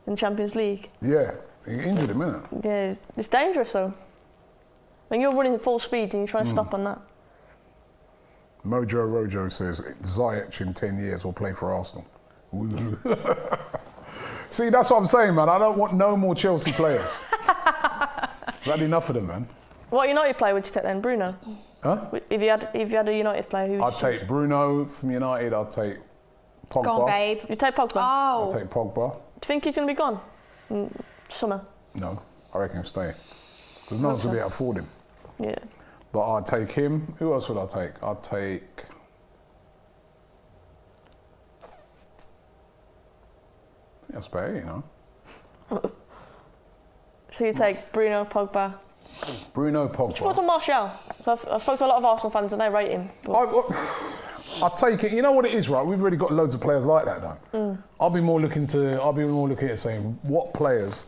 in the Champions League? Yeah, he injured him, innit? Yeah, it's dangerous though. When you're running full speed and you're trying to stop on that. Mojo Rojo says Ziyech in 10 years will play for Arsenal. Woo. See, that's what I'm saying, man. I don't want no more Chelsea players. I've had enough of them, man. What United player would you take then? Bruno? Huh? If you had a United player, who would I'd you take Bruno from United. I'd take Pogba. Go on, babe. You take Pogba? Oh. I'd take Pogba. Do you think he's going to be gone in summer? No, I reckon he'll stay. Because no one's going to be able to afford him. Yeah. But I'd take him. Who else would I take? I'd take... I think that's better, you know. So you take Bruno, Pogba. Bruno, What do you Pogba. thought of Martial? So I've spoken to a lot of Arsenal fans and they rate him. But I'll take it. You know what it is, right? We've already got loads of players like that, though. I'll be more looking at saying what players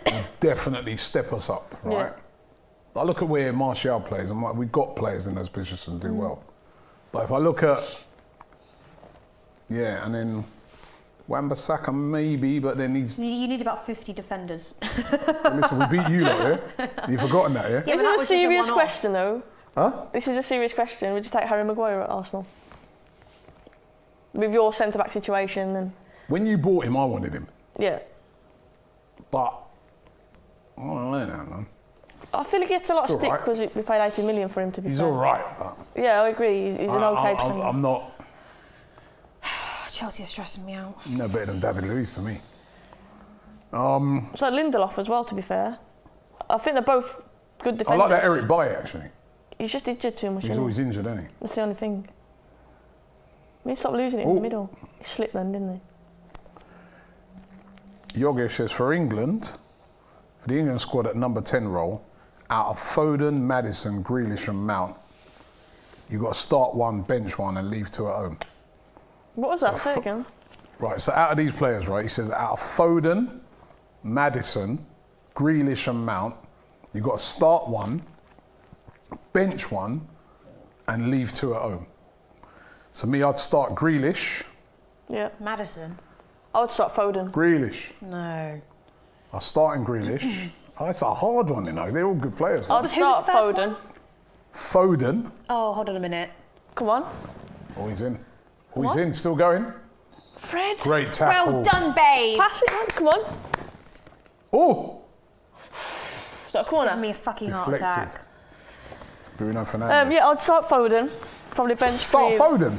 will definitely step us up, right? I look at where Martial plays. I'm like, we've got players in those positions to do well. But if I look at, and then Wan-Bissaka maybe, but then he's. You need about 50 defenders. Listen, we beat you lot, yeah? You've forgotten that, yeah? Yeah, this but that is a was just a serious one-off. question though. Huh? This is a serious question. Would you take Harry Maguire at Arsenal? With your centre-back situation and... When you bought him, I wanted him. Yeah. But I don't know now, man. I feel he gets a lot of It's stick all right. because we paid 80 million for him to be He's fair. all right. But Yeah, I agree. He's an okay defender. I'm not Chelsea are stressing me out. no better than David Luiz to me. It's like Lindelof as well, to be fair. I think they're both good I defenders. like that Eric Bailly, actually. He's just injured too much. He's isn't he? always injured, isn't he? That's the only thing. He stopped losing it in the middle. He slipped then, didn't he? Yogesh says, for England, for the England squad at number 10 role, out of Foden, Maddison, Grealish and Mount, you've got to start one, bench one and leave 2 at home. What was that? Say it again. Right, so out of these players, right, he says out of Foden, Maddison, Grealish and Mount, you've got to start one, bench one and leave 2 at home. So me, I'd start Grealish. Yeah. Maddison. I would start Foden. Grealish. No. I'm starting Grealish. That's a hard one, you know. They're all good players. I'd Who start was the first Foden. Foden. Oh, hold on a minute. Come on. Oh, he's in. Oh, What? he's in. Still going. Fred. Great tackle. Well done, babe. Pass it, man. Come on. Oh, Is that a corner? Give me a fucking heart deflected. attack. Bruno Fernandes. Yeah, I'd start Foden. Probably bench Start three. Foden.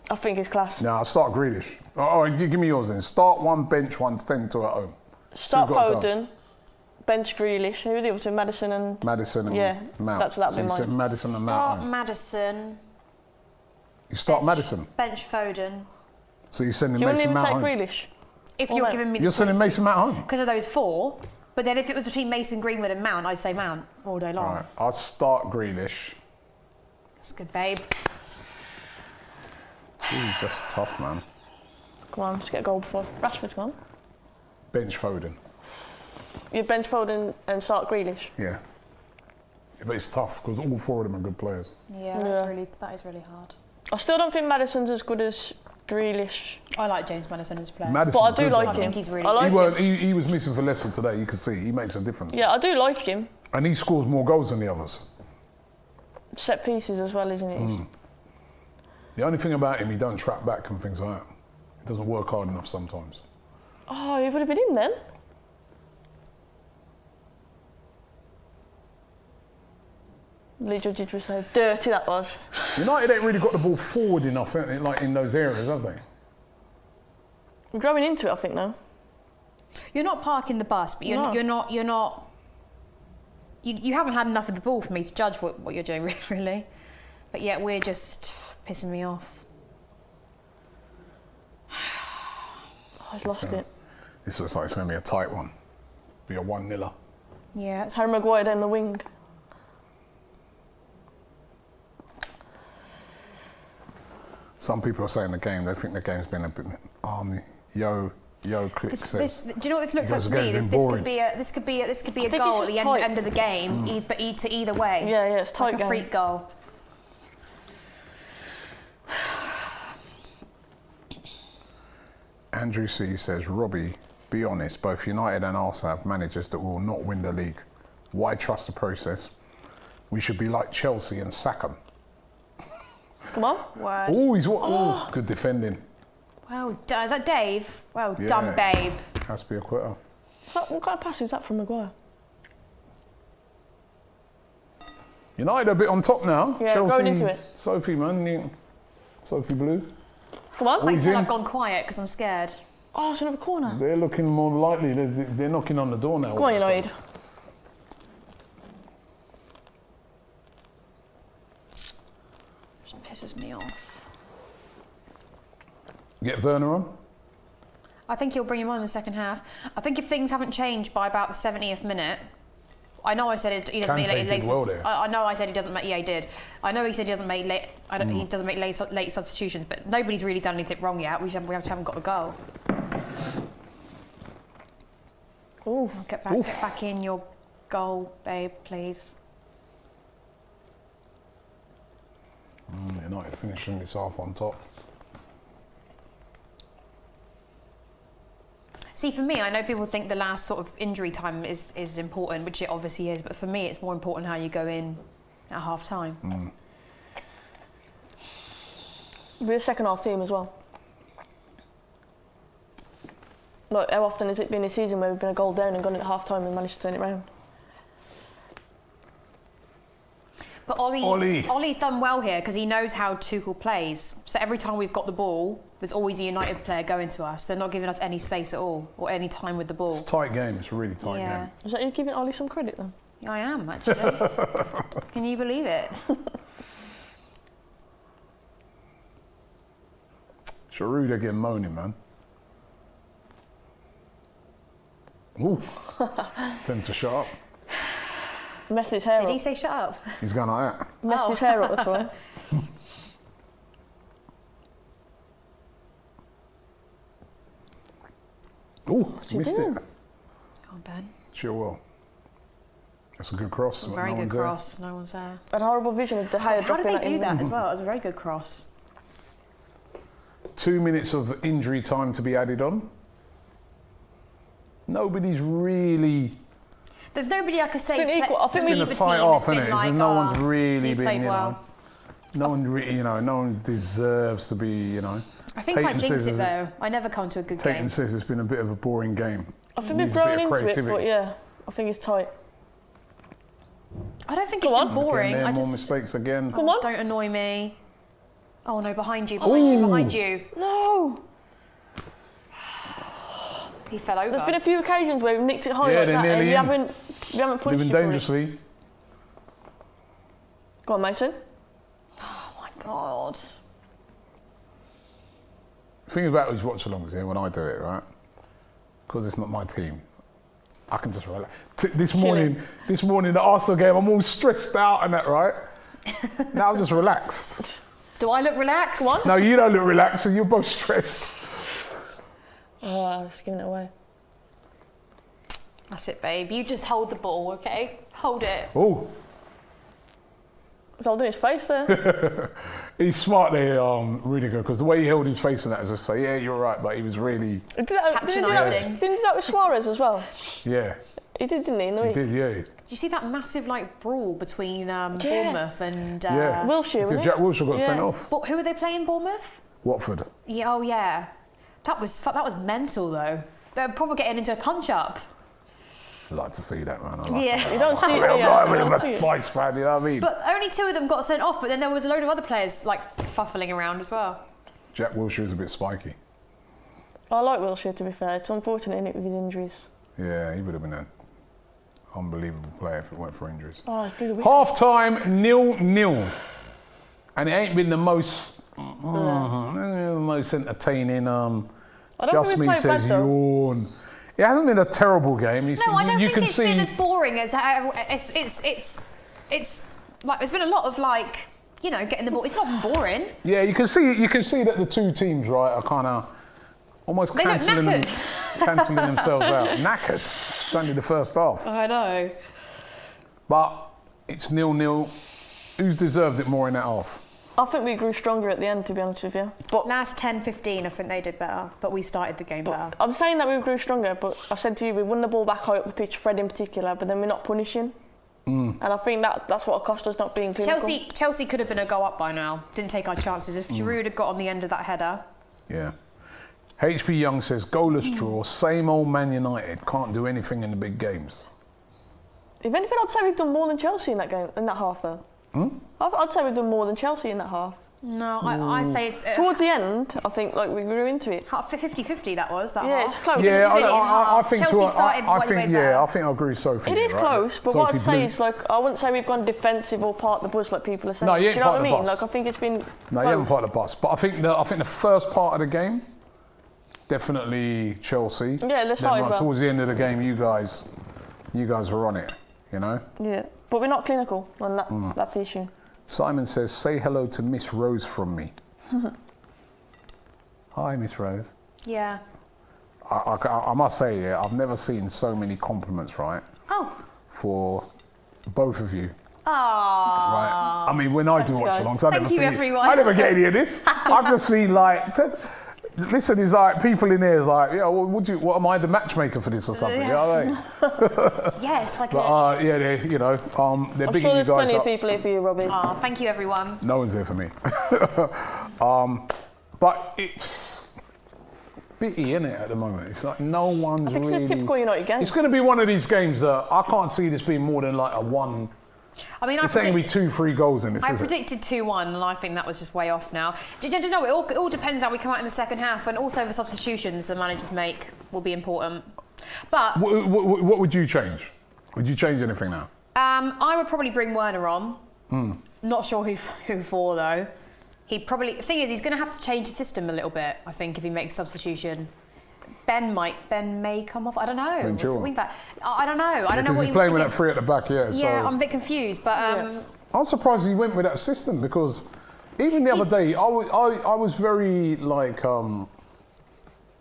I think it's class. No, I'll start Grealish. Oh, give me yours then. Start one, bench one, 10 to at home. Start Who got to Foden. Bench Grealish. Who are the other two? Madison and... Madison and Yeah, Mount. that's what that'd So be you mine. said Madison and Start Mount. Madison. You start bench- Madison. Bench Foden. So you're sending You wouldn't Mason even Mount take home. Grealish? If Or you're Mount. giving me the You're sending Mason Mount home. because of those 4. But then if it was between Mason Greenwood and Mount, I'd say Mount all day long. Right, I'll start Grealish. That's good, babe. He's just tough, man. Come on, just get a goal before Rashford's gone. Bench Foden. You bench Foden and start Grealish. Yeah. But it's tough because all 4 of them are good players. Yeah, Yeah. that is really hard. I still don't think Madison's as good as Grealish, I like James Madison as a player. Madison's but I do good, like though. him. think he's really I like him. He was missing for Leicester today. You could see he makes a difference. Yeah, I do like him. And he scores more goals than the others. Set pieces as well, isn't it? The only thing about him, he don't track back and things like that. He doesn't work hard enough sometimes. Oh, he would have been in then. Lee Judge was so dirty that was. United ain't really got the ball forward enough, like in those areas, have they? We're growing into it, I think, now. You're not parking the bus, but No. you're not. You haven't had enough of the ball for me to judge what you're doing, really. But yet we're just pissing me off. Oh, I've lost it. This looks like it's going to be a tight one. Be a 1-0. Yeah. It's, Harry Maguire down the wing. Some people are saying they think the game's been a bit army. Yo, click this, says. do you know what this looks like Because to the me? game's This been could be a think goal it's at the just tight. end of the game, but to either way. Yeah, it's tight like a game. freak goal. Andrew C says, Robbie, be honest, both United and Arsenal have managers that will not win the league. Why trust the process? We should be like Chelsea and sack them. Come on. Word. Oh, good defending. Well done. Is that Dave? Well Yeah. done, babe. Has to be a quitter. What kind of pass is that from Maguire? United are a bit on top now. Yeah, going into it. Sophie, man. Sophie Blue. Come on. Oh, he's in. I've gone quiet because I'm scared. Oh, it's another corner. They're looking more likely. They're knocking on the door now. Come on, United. Just pisses me off. Get Werner on. I think he'll bring him on in the second half. I think if things haven't changed by about the 70th minute, I know I said he doesn't make Kante late. did well there. I know I said he doesn't make. Yeah, he did. I know he said he doesn't make late. He doesn't make late substitutions, but nobody's really done anything wrong yet. We haven't got a goal. Ooh. Get back in your goal, babe, please. United finishing this half on top. See, for me, I know people think the last sort of injury time is important, which it obviously is, but for me, it's more important how you go in at half time. We're a second half team as well. Like, how often has it been a season where we've been a goal down and gone in at half time and managed to turn it round? But Ollie's done well here because he knows how Tuchel plays. So every time we've got the ball, There's always a United player going to us. They're not giving us any space at all or any time with the ball. It's a tight game. It's a really tight game. Is that you giving Ollie some credit then? I am, actually. Can you believe it? Giroud again moaning, man. Ooh. Tend to shut up. Messed his hair Did up. he say shut up? He's going like that. Messed his hair up, that's why. Ooh, he missed doing? it. Go on, Ben. Chill well. That's a good cross. but Very no good one's there. cross. No one's there. An horrible vision of De Gea How did dropping they that do in. that as well? It was a very good cross. 2 minutes of injury time to be added on. Nobody's really. There's nobody I could say. I think has equal- I think played we- either It's been a team tight has off, been innit? like, No one's really you've been, played you well. know. No one, no one deserves to be, I think I Peyton jinx says it though. I never come to a good Peyton game. says it's been a bit of a boring game. I think Needs we've a bit grown of into it, creativity. but yeah, I think it's tight. I don't think Come it's on. been boring. Again, there, I more just mistakes again. Come on. don't annoy me. Oh no, behind you, behind you. No! He fell over. There's been a few occasions where we've nicked it high Yeah, like they're that and nearly we in. haven't punished Living you for it. dangerously. Go on, Mason. Oh my god. The thing about these watch-alongs here, when I do it, right? Because it's not my team, I can just relax. This morning, the Arsenal game, I'm all stressed out and that, right? Now I'm just relaxed. Do I look relaxed? Come on. No, you don't look relaxed, and you're both stressed. Just giving it away. That's it, babe. You just hold the ball, okay? Hold it. Oh, He's holding his face there. he's smart there, Rudiger, because the way he held his face and that is just say, yeah, you're right, but he was really, He did that, didn't he do Patronising. that, didn't he do that with Suarez as well? yeah, He did, didn't he? In the he week? did, yeah. Did you see that massive brawl between Bournemouth and Yeah. Wilshere, Because wasn't Jack it? Wilshere got sent off. Who are they playing? Bournemouth? Watford. Yeah. Oh yeah. That was mental though. They're probably getting into a punch up. I'd like to see that, man. I like Yeah. You don't see it. I'm Yeah, not you having don't a see it. spice fan, you know what I mean? But only 2 of them got sent off. But then there was a load of other players fuffling around as well. Jack Wilshere is a bit spiky. I like Wilshere, to be fair. It's unfortunate, isn't it, with his injuries. Yeah, he would have been an unbelievable player if it weren't for injuries. Oh, it's really weird. Half time, 0-0. And it ain't been the most entertaining. I don't Just think we me played says bad, though. yawn. It hasn't been a terrible game. No, I don't you think can it's see, been as boring as it's like there's been a lot of getting the ball. It's not been boring. Yeah, you can see that the two teams, right, are kind of almost They look cancelling knackered. themselves out. Knackered. It's only the first half. I know. But it's 0-0. Who's deserved it more in that half? I think we grew stronger at the end, to be honest with you. But Last 10-15, I think they did better, but we started the game better. I'm saying that we grew stronger, but I said to you, we won the ball back high up the pitch, Fred in particular, but then we're not punishing. And I think that's what cost us not being clinical. Chelsea could have been a go up by now. Didn't take our chances. If Giroud had got on the end of that header. Yeah. HP Young says, goalless draw, same old Man United, can't do anything in the big games. If anything, I'd say we've done more than Chelsea in that game, in that half, though. I'd say we've done more than Chelsea in that half. No, I say it's Towards the end, I think we grew into it. 50-50 that was, that Yeah, half. it's close. Yeah, It was really in I half. think Chelsea started way better. I think I agree with Sophie. It is right? close, but what I'd Sophie say blew- is I wouldn't say we've gone defensive or part the bus like people are saying. No, you ain't Do you know part what I the mean? bus. I think it's been No, close. you haven't part of the bus. But I think the first part of the game, definitely Chelsea. Yeah, let's Then start right well. towards the end of the game, you guys were on it, you know? Yeah, but we're not clinical, and that's the issue. Simon says, say hello to Miss Rose from me. Hi, Miss Rose. Yeah. I must say, yeah, I've never seen so many compliments, right, Oh. for both of you. Aww. Right. I mean, when I do Thanks, watch guys. alongs, I Thank never you, see everyone. I never get any of this. I've just seen listen, it's like people in there is like, yeah, what am I the matchmaker for this or something? You know what I mean? Yeah, it's like But yeah, they're I'm bigging sure you there's guys plenty up. of people here for you, Robbie. thank you, everyone. No one's there for me. But it's bitty, isn't it, at the moment? It's like no one's I think really... it's a typical United game. It's going to be one of these games that I can't see this being more than like a 1-3 I mean, It's going to be 2-3 goals in this, I isn't it? predicted 2-1, and I think that was just way off now. Do you know, it all depends how we come out in the second half, and also the substitutions the managers make will be important. But What would you change? Would you change anything now? I would probably bring Werner on. Not sure who for, though. The thing is, he's going to have to change the system a little bit, I think, if he makes substitution. Ben may come off. I don't know. Ben Chilwell. Wing back. I don't know. I don't know what he's he was playing with thinking. that 3 at the back, yeah. Yeah, so. I'm a bit confused, but I'm surprised he went with that system because even the other day, I was very like,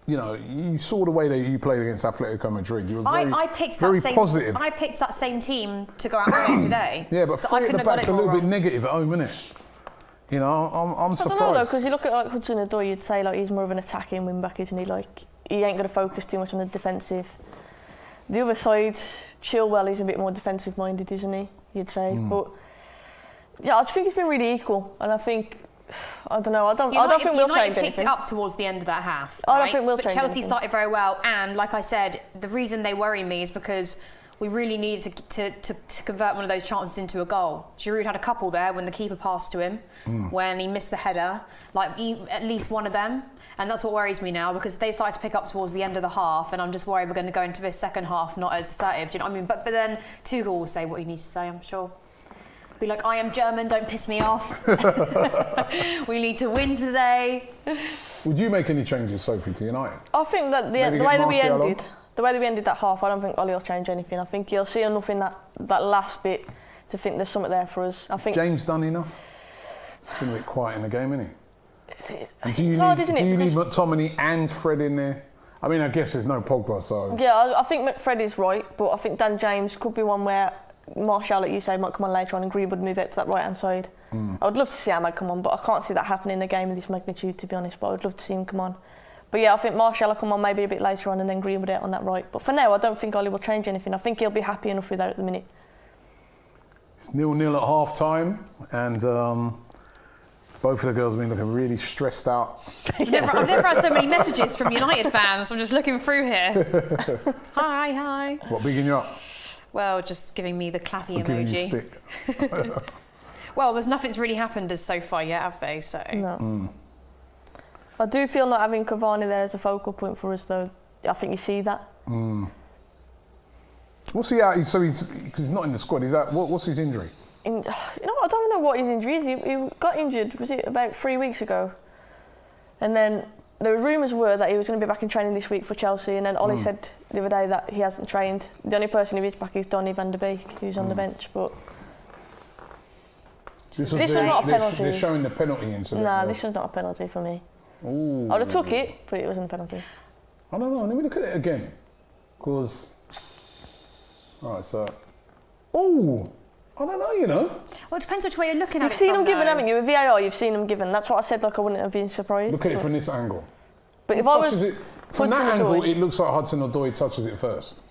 you saw the way that you played against Atletico Madrid. You were I picked very that same. positive. I picked that same team to go out and play today. Yeah, but so 3 I at couldn't the have got back's it a all little bit wrong. negative at home, isn't it? You know, I'm surprised. I don't know though, because you look at like Hudson-Odoi, you'd say like he's more of an attacking wing back, isn't he? Like he ain't going to focus too much on the defensive. The other side, Chilwell is a bit more defensive minded, isn't he? You'd say, but yeah, I just think it's been really equal, and I think I don't know. I don't think we'll change United picked anything. it up towards the end of that half. I don't right? think we'll But change Chelsea anything. started very well, and like I said, the reason they worry me is because we really needed to convert one of those chances into a goal. Giroud had a couple there when the keeper passed to him, when he missed the header, at least one of them. And that's what worries me now, because they started to pick up towards the end of the half, and I'm just worried we're going to go into this second half not as assertive. Do you know what I mean? But then Tuchel will say what he needs to say, I'm sure. Be like, I am German, don't piss me off. We need to win today. Would you make any changes, Sophie, to United? I think that the way that we ended that half, I don't think Ollie will change anything. I think you'll see enough in that last bit to think there's something there for us. I think James done enough? It's been a bit quiet in the game, isn't he? it's hard, isn't it? Do you need McTominay and Fred in there? I mean, I guess there's no Pogba, so... Yeah, I think Fred is right, but I think Dan James could be one where Martial, like you say, might come on later on and Greenwood move out to that right-hand side. I would love to see Ahmad come on, but I can't see that happening in a game of this magnitude, to be honest, but I would love to see him come on. But yeah, I think Martial will come on maybe a bit later on and then Greenwood out on that right. But for now, I don't think Ollie will change anything. I think he'll be happy enough with that at the minute. It's 0-0 at half-time, and both of the girls have been looking really stressed out. I've never had so many messages from United fans. I'm just looking through here. Hi. What, bigging you up? Well, just giving me the clappy Giving you emoji. stick? Well, nothing's really happened as so far yet, have they? So. No. I do feel not having Cavani there as a focal point for us, though. I think you see that. What's he out? So because he's not in the squad. He's out. What's his injury? I don't know what his injury is. He got injured, was it about 3 weeks ago? And then the rumours were that he was going to be back in training this week for Chelsea, and then Ollie said the other day that he hasn't trained. The only person who is back is Donny van der Beek, who's on the bench. But This was not a penalty. They're showing the penalty incident. nah, this was not a penalty for me. Ooh. I would have took it, but it wasn't a penalty. I don't know. Let me look at it again. Because. Alright, so. Oh! I don't know, you know. Well, it depends which way you're looking at it. You've seen from, them given, though. haven't you? With VAR, you've seen them given. That's what I said, like I wouldn't have been surprised. Look at it from this angle. But if Who I touches was it? From that Hudson-Odoi- angle, it looks like Hudson-Odoi touches it first.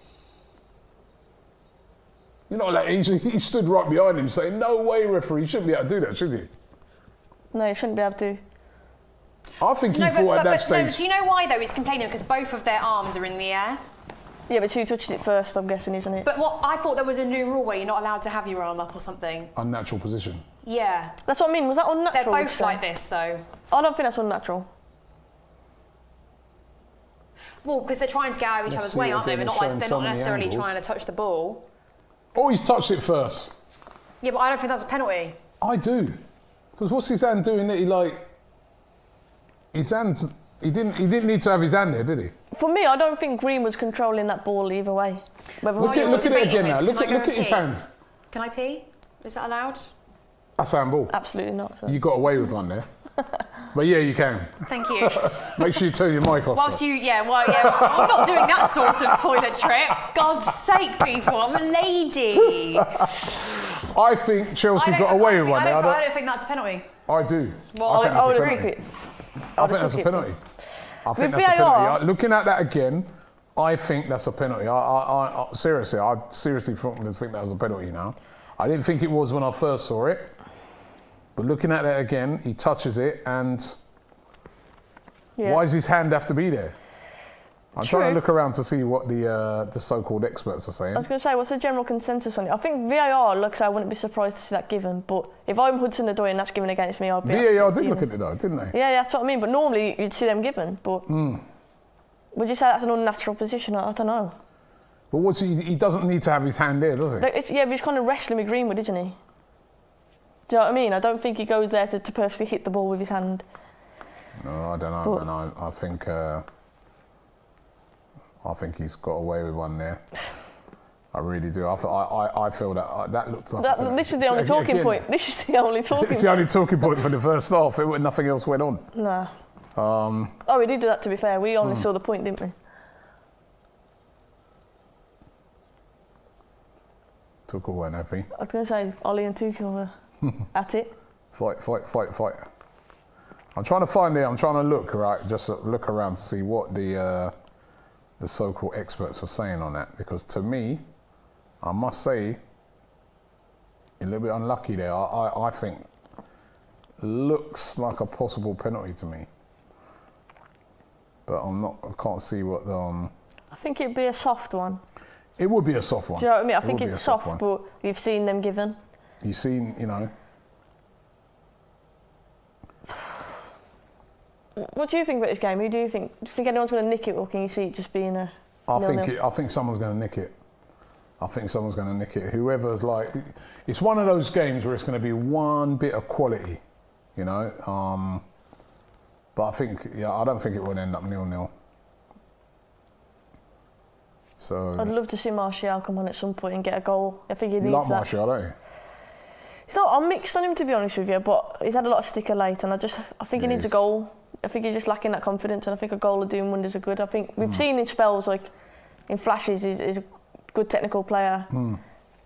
You know, like he stood right behind him saying, no way, referee, you shouldn't be able to do that, should you? No, you shouldn't be able to. I think he thought at that stage... No, do you know why, though, he's complaining? Because both of their arms are in the air. Yeah, but who touched it first, I'm guessing, isn't it? But I thought there was a new rule where you're not allowed to have your arm up or something. Unnatural position. Yeah. That's what I mean. Was that unnatural? They're both like this, though. I don't think that's unnatural. Well, because they're trying to get out of each Let's other's see way, it aren't they? again, They're they're showing not so many necessarily angles. trying to touch the ball. Oh, he's touched it first. Yeah, but I don't think that's a penalty. I do. Because what's his hand doing that he like... His hands... He didn't need to have his hand there, did he? For me, I don't think Green was controlling that ball either way. Look at it again now. Look at his hand. Can I pee? Is that allowed? That's handball. Absolutely not. So. You got away with one there. But yeah, you can. Thank you. Make sure you turn your mic off. Whilst you, I'm not doing that sort of toilet trip. God's sake, people, I'm a lady. I think Chelsea got away with one I there. don't think that's a penalty. I do. Well, I think I would that's a have penalty. took it. I think that's a penalty. I think With that's a VAR? penalty. Looking at that again, I think that's a penalty. I seriously think that was a penalty now. I didn't think it was when I first saw it. But looking at it again, he touches it, and why does his hand have to be there? I'm trying to look around to see what the so-called experts are saying. I was going to say, what's the general consensus on it? I think VAR looks, I wouldn't be surprised to see that given, but if I'm Hudson-Odoi and that's given against me, I'd be VAR did look at it though, didn't they? Yeah, that's what I mean, but normally you'd see them given, but would you say that's an unnatural position? I don't know. But he doesn't need to have his hand there, does he? Yeah, but he's kind of wrestling with Greenwood, isn't he? Do you know what I mean? I don't think he goes there to purposely hit the ball with his hand. No, I don't know, man. I think he's got away with one there. I really do. I feel that looked like... This is the only talking point. This is the only talking point. It's the only talking point for the first half. Nothing else went on. Nah. Oh, we did do that, to be fair. We only saw the point, didn't we? Tuchel weren't happy. I was going to say, Ollie and Tuchel were at it. Fight. I'm trying to find it. I'm trying to look, right? Just look around to see what the so-called experts were saying on that. Because to me, I must say, a little bit unlucky there. I think looks like a possible penalty to me. But I can't see what the... I think it'd be a soft one. It would be a soft one. Do you know what I mean? I think it's soft, but you've seen them given. You've seen, What do you think about this game? Who do you think? Do you think anyone's going to nick it, or can you see it just being a I think someone's going to nick it. Whoever's like... It's one of those games where it's going to be one bit of quality, But I don't think it would end up 0-0. So I'd love to see Martial come on at some point and get a goal. I think he needs that. You like Martial, don't you? I'm mixed on him, to be honest with you, but he's had a lot of sticker late, and I think he needs a goal. I think he's just lacking that confidence, and I think a goal of doing wonders are good. I think we've seen in spells, like in flashes, he's a good technical player,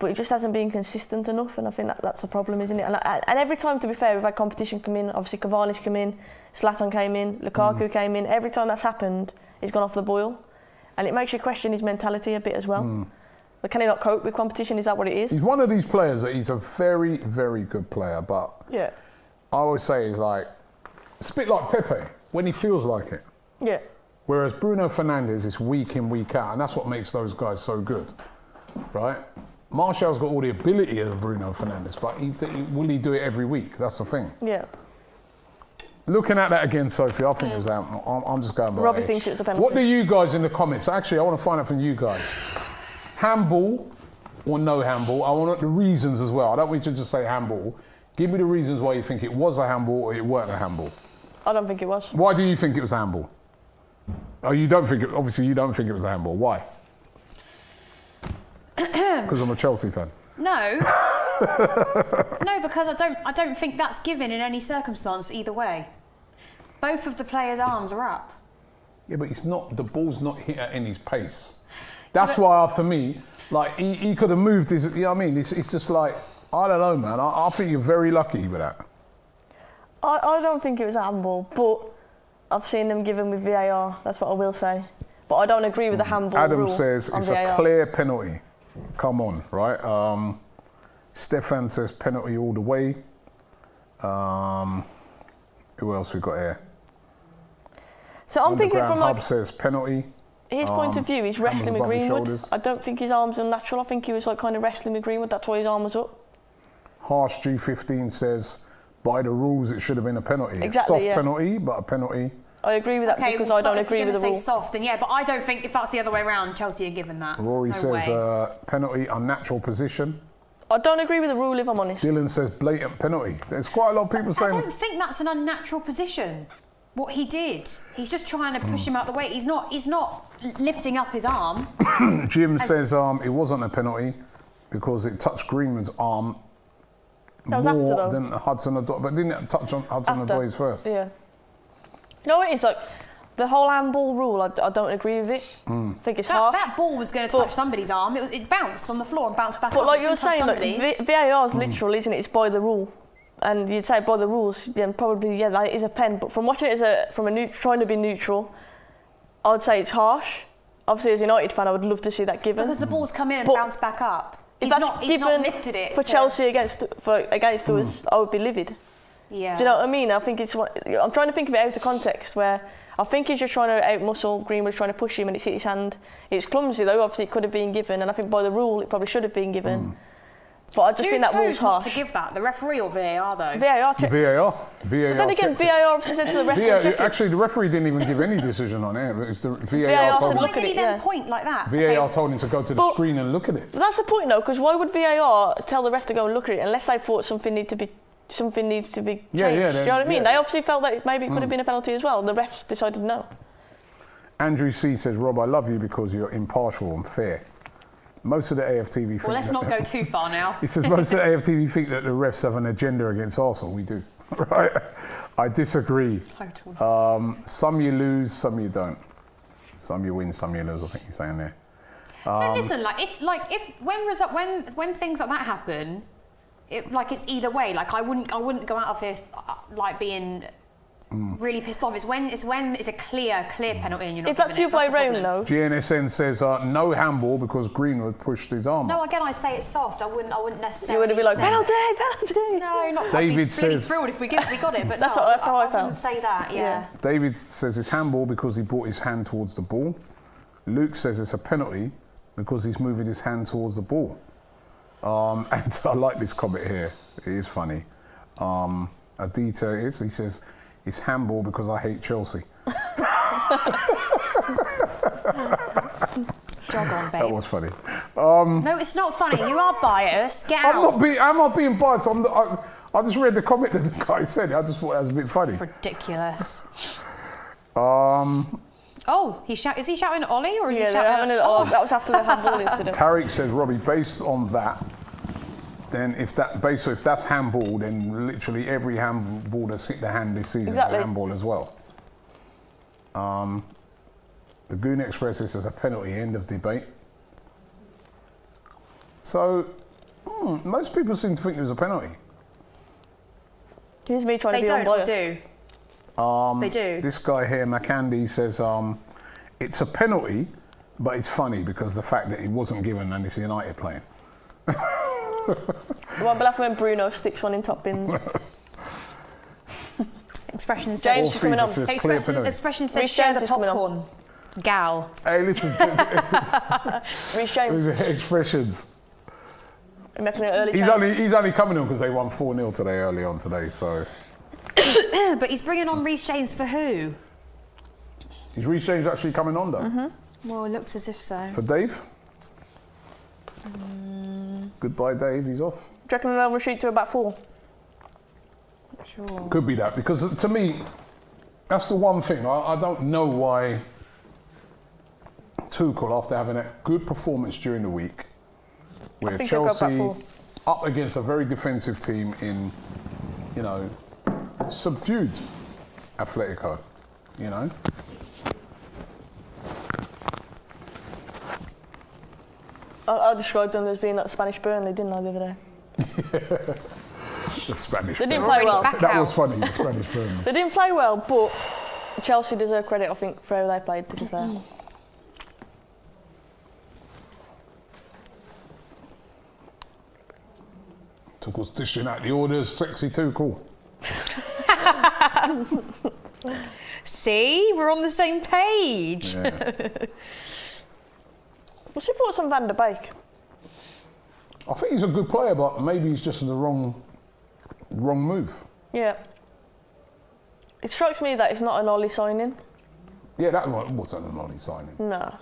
but he just hasn't been consistent enough, and I think that's the problem, isn't it? And every time, to be fair, we've had competition come in. Obviously, Cavani's come in, Zlatan came in, Lukaku came in. Every time that's happened, he's gone off the boil. And it makes you question his mentality a bit as well. Like, can he not cope with competition? Is that what it is? He's one of these players that he's a very, very good player, but I always say he's like, it's a bit like Pepe, when he feels like it. Yeah. Whereas Bruno Fernandes is week in, week out, and that's what makes those guys so good, right? Martial's got all the ability of Bruno Fernandes, but will he do it every week? That's the thing. Yeah. Looking at that again, Sophie, I think it was out. I'm just going by Robbie thinks it's a penalty. What do you guys in the comments? Actually, I want to find out from you guys. Handball or no handball? I want the reasons as well. I don't want you to just say handball. Give me the reasons why you think it was a handball or it weren't a handball. I don't think it was. Why do you think it was a handball? Oh, you don't think it? Obviously, you don't think it was a handball. Why? Because I'm a Chelsea fan. No. No, because I don't think that's given in any circumstance either way. Both of the players' arms are up. Yeah, but the ball's not hit at any pace. That's why, for me, like, he could have moved his, you know what I mean? It's just like, I don't know, man. I think you're very lucky with that. I don't think it was a handball, but I've seen them given with VAR. That's what I will say. But I don't agree with the handball Adam rule says on it's VAR. a clear penalty. Come on, right? Stefan says penalty all the way. Who else we got here? So I'm thinking from Hub says penalty. His point of view, he's wrestling with Greenwood. I don't think his arm's unnatural. I think he was like kind of wrestling with Greenwood. That's why his arm was up. Harsh G15 says, by the rules, it should have been a penalty. Exactly, Soft penalty, but a penalty. I agree with that because I don't agree with the rule. If you're going to say soft, then yeah, but I don't think if that's the other way around, Chelsea are given that. Rory says penalty, unnatural position. I don't agree with the rule, if I'm honest. Dylan says blatant penalty. There's quite a lot of people saying... I don't think that's an unnatural position. What he did, he's just trying to push him out the way. He's not lifting up his arm. Jim says it wasn't a penalty because it touched Greenwood's arm more than Hudson-Odoi, but didn't it touch on Hudson-Odoi's first? Yeah. You know what it is, like, the whole handball rule, I don't agree with it. I think it's harsh. That ball was going to touch somebody's arm. It bounced on the floor and bounced back up. But like you were saying, like, VAR is literal, isn't it? It's by the rule. And you'd say by the rules, then probably, that is a pen. But from watching it trying to be neutral, I'd say it's harsh. Obviously, as a United fan, I would love to see that given. Because the ball's come in and bounced back up. He's not lifted it. For Chelsea against us, I would be livid. Yeah. Do you know what I mean? I think I'm trying to think of it out of context where I think he's just trying to out-muscle, Greenwood's trying to push him and it's hit his hand. It's clumsy though, obviously it could have been given, and I think by the rule it probably should have been given. But I just think that rule's harsh. Who chose not to give that? The referee or VAR though? VAR. VAR. But then again, VAR obviously said to the referee. Actually, the referee didn't even give any decision on it. It was the VAR VAR told him. Why did he then point like that? VAR told him to go to the screen and look at it. That's the point though, because why would VAR tell the ref to go and look at it unless they thought something needs to be changed? Do you know what I mean? They obviously felt that maybe it could have been a penalty as well. The refs decided no. Andrew C says, Rob, I love you because you're impartial and fair. Most of the AFTV think... Well, let's not go too far now. He says, most of the AFTV think that the refs have an agenda against Arsenal. We do. Right? I disagree. Totally. Some you lose, some you don't. Some you win, some you lose, I think you're saying there. No, listen, when things like that happen, it's either way. Like I wouldn't go out of here being really pissed off. It's when it's a clear penalty and you're not. If that's the other way round, though. GNSN says no handball because Greenwood pushed his arm. No, again, I'd say it's soft. I wouldn't necessarily. You would have been like penalty. No, not. David I'd be says really thrilled if we got it, but that's how I felt. wouldn't say that. Yeah. David says it's handball because he brought his hand towards the ball. Luke says it's a penalty because he's moving his hand towards the ball. And I like this comment here. It is funny. Adita he says, it's handball because I hate Chelsea. Jog on, babe. That was funny. No, it's not funny. You are biased. Get out. I'm not being biased. I just read the comment that the guy said. I just thought that was a bit funny. Ridiculous. Oh, is he shouting at Ollie or is he shouting at... That was after the handball incident. Tarek says, Robbie, based on that, then if that's handball, then literally every handball that's hit the hand this season is a handball as well. The Goon Express says a penalty, end of debate. So, most people seem to think it was a penalty. Here's me trying to be unbiased. They do. This guy here, McAndy, says it's a penalty, but it's funny because the fact that it wasn't given and it's United playing. The one below when Bruno sticks one in top bins. Expression says... James is coming on. Expression says share the popcorn. Gal. Hey, listen. Reece James. Expressions. He's only coming on because they won 4-0 early on today, so... But he's bringing on Reece James for who? Is Reece James actually coming on though? Mm-hmm. Well, it looks as if so. For Dave? Goodbye, Dave. He's off. Do you reckon they'll retreat to about 4? Sure. Could be that, because to me, that's the one thing. I don't know why Tuchel, after having a good performance during the week, where Chelsea up against a very defensive team in, subdued Atletico, I described them as being like Spanish Burnley, didn't I, the other day? The Spanish They didn't play well. That was funny, the Spanish Burnley. They didn't play well, but Chelsea deserve credit, I think, for how they played, to be fair. Tuchel's dishing out the orders, sexy Tuchel. See, we're on the same page. Yeah. What's your thoughts on Van der Beek? I think he's a good player, but maybe he's just in the wrong move. Yeah. It strikes me that it's not an Ollie signing. Yeah, that wasn't an Ollie signing. No.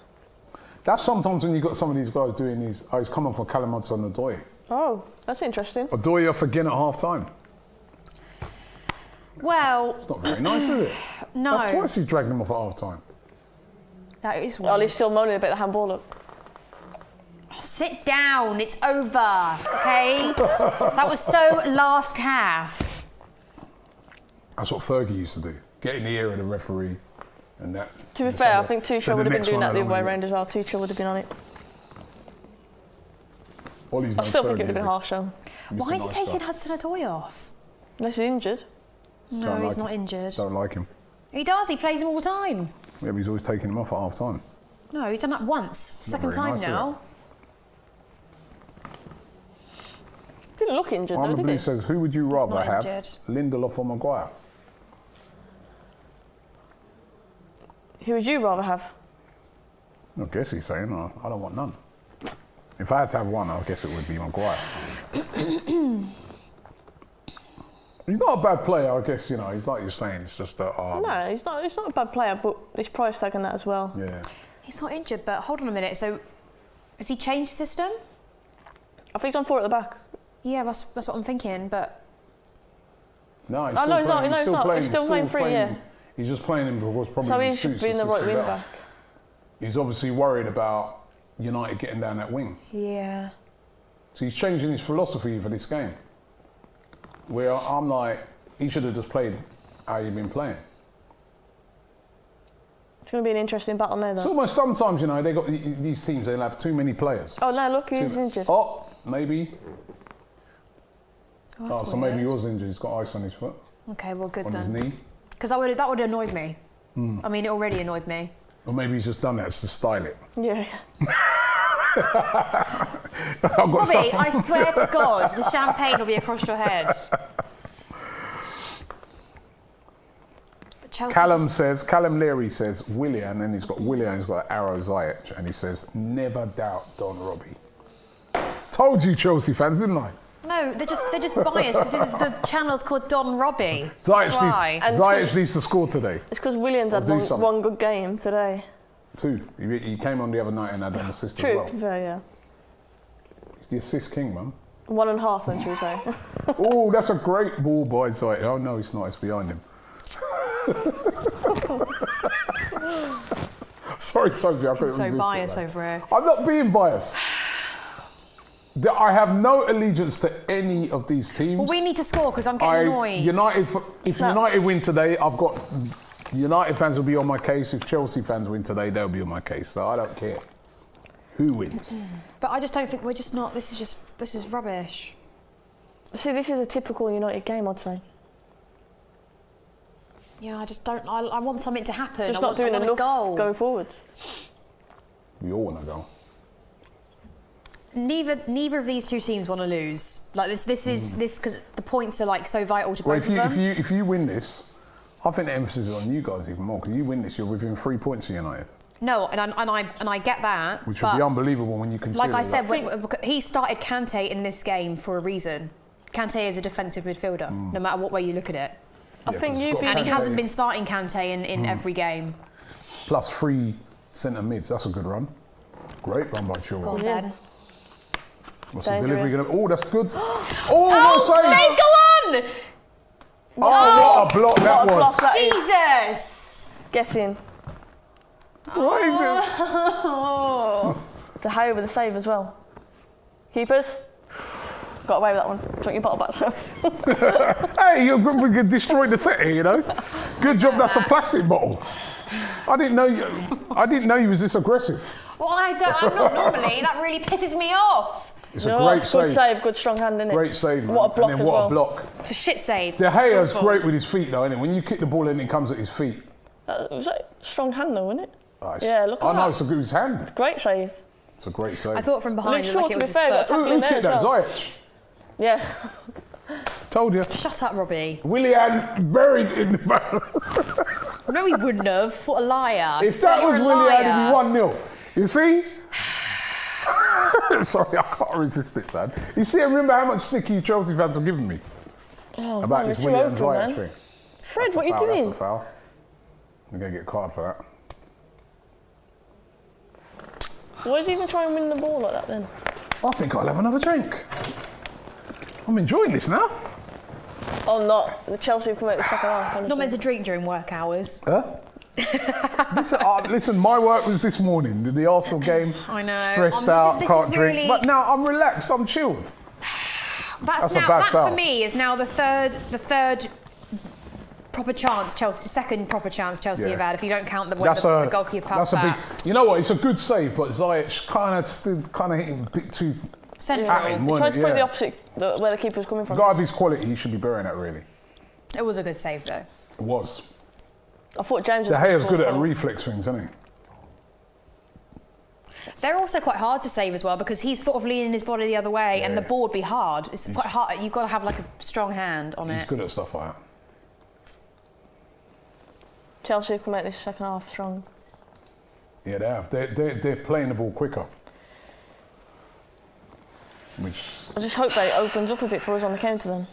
That's sometimes when you've got some of these guys doing these, he's coming for Callum Hudson-Odoi. Oh, that's interesting. Odoi off again at half time. Well... It's not very nice, is it? No. That's twice he's dragged him off at half time. That is weird. Ollie's still moaning about the handball up. Oh, sit down, it's over, okay? That was so last half. That's what Fergie used to do. Get in the ear of the referee and that. To be fair, I think Tuchel would have been doing that the other way around as well. Tuchel would have been on it. I still think it would have been harsh though. Why is he taking Hudson-Odoi off? Unless he's injured. No, he's not injured. Don't like him. He does, he plays him all the time. Yeah, but he's always taking him off at half time. No, he's done that once. Second time now. To didn't look injured, Arnold though, Blue did he? says, who would you rather not have, injured. Lindelof or Maguire? Who would you rather have? I guess he's saying, I don't want none. If I had to have one, I guess it would be Maguire. He's not a bad player, I guess, you know, he's like you're saying, it's just that... No, he's not a bad player, but his price tag and that as well. Yeah. He's not injured, but hold on a minute. So, has he changed system? I think he's on 4 at the back. Yeah, that's what I'm thinking, but... No, he's Oh, still no, he's not. playing. No, he's not. He's still playing free, yeah. He's just playing him because probably So he he should suits be in the right system wing better. back. He's obviously worried about United getting down that wing. Yeah. So he's changing his philosophy for this game. Where I'm like, he should have just played how you've been playing. It's going to be an interesting battle now, though. It's almost sometimes, you know, they got these teams, they'll have too many players. Oh, no, look, he's injured. Oh, maybe. Oh, that's So maybe he weird. was injured. He's got ice on his foot, Okay, well, good on his then. knee. Because that would have annoyed me. I mean, it already annoyed me. Or maybe he's just done that to style it. Yeah. I've got Bobby, some- I swear to God, the champagne will be across your head. But Chelsea Callum Leary says, Willian, and he's got Arrow Ziyech, and he says, never doubt Don Robbie. Told you, Chelsea fans, didn't I? No, they're just biased because this is the channel's called Don Robbie. That's why. Ziyech needs to score today. It's because Williams had do something. one good game today. 2. He came on the other night and had an assist True, as to be well. fair, yeah. He's the assist king, man. 1.5 then, should we say? Oh, that's a great ball by Ziyech. Oh, no, it's not. It's behind him. Sorry, Sophie, I couldn't resist So it, biased man. over here. I'm not being biased. I have no allegiance to any of these teams. Well, we need to score because I'm getting annoyed. If United win today, I've got United fans will be on my case. If Chelsea fans win today, they'll be on my case. So I don't care who wins. But I just don't think we're just not. This is rubbish. See, this is a typical United game, I'd say. Yeah, I just don't. I want something to happen. Just I not want, doing I want enough a goal. going forward. We all want to go. Neither of these two teams want to lose. Like this is because the points are like so vital to Well, both of them. if you win this, I think the emphasis is on you guys even more. Because you win this, you're within 3 points of United, No, and I get that. which but would be unbelievable when you consider. like I said, that. he started Kante in this game for a reason. Kante is a defensive midfielder, no matter what way you look at it. I think because you he's got beat And he Kante. hasn't been starting Kante in every game. Plus 3 centre mids. That's a good run. Great run by Go Chilwell. on, Yeah. Ben. What's the Danger. delivery going to... Oh, that's good. Oh, Oh, no save! mate, go on! Oh, what a block that What a was. block that is. Jesus! Get in. Oh. To Harry with the save as well. Keepers. Got away with that one. Drink your bottle back, so. Hey, we destroyed the set here, you know. Good job. That's a plastic bottle. I didn't know you was this aggressive. Well, I'm not normally. That really pisses me off. It's You a know great what? Good save. save, good strong hand, innit? Great save. Man. What a block and then as what well. a block. It's a shit save. De Gea's So great with his feet, though, isn't it? When you kick the ball in, it comes at his feet. Was that strong hand though, wasn't it? Oh, Yeah, look at I know that. it's a good his hand. Great save. It's a great save. I thought from behind Luke it Shaw, like to it be was his fair, foot. got Who there kicked that? as well. Ziyech. Yeah. Told you. Shut up, Robbie. Willian buried in the... No, he wouldn't have. What a liar. If that You're was a Willian, liar. it'd be 1-0. You see? Sorry, I can't resist it, man. You see, remember how much stick you Chelsea fans are giving me Oh, about man, this you're too Willian open, Ziyech man. thing? Fred, That's what a are you foul, doing? That's a foul. I'm going to get a card for that. Why is he even trying to win the ball like that then? I think I'll have another drink. I'm enjoying this now. Oh, not. The Chelsea have come out the second half. honestly. Not meant to drink during work hours. Huh? Listen, my work was this morning. The Arsenal game. I know. Stressed This out, is can't drink. really- But now I'm relaxed, I'm chilled. That's a now bad that foul. for me is now the third proper chance Chelsea, second proper chance Chelsea Yeah. have had. If you don't count the when the goalkeeper passed that's a back. big. You know what? It's a good save, but Ziyech kind of hit him a bit too. Central. At him, He wasn't tried to it? play the Yeah. opposite, where the keeper was coming from. Guy of his quality, he should be burying that. Really, It was a good save though. it was. I thought James De was Gea's good at foul. reflex things, isn't he? They're also quite hard to save as well because he's sort of leaning his body the other way and the ball would be hard. It's quite hard. You've got to have like a strong hand on it. He's good at stuff like that. Chelsea can make this second half strong. Yeah, they have. They're playing the ball quicker. Which I just hope that it opens up a bit for us on the counter then.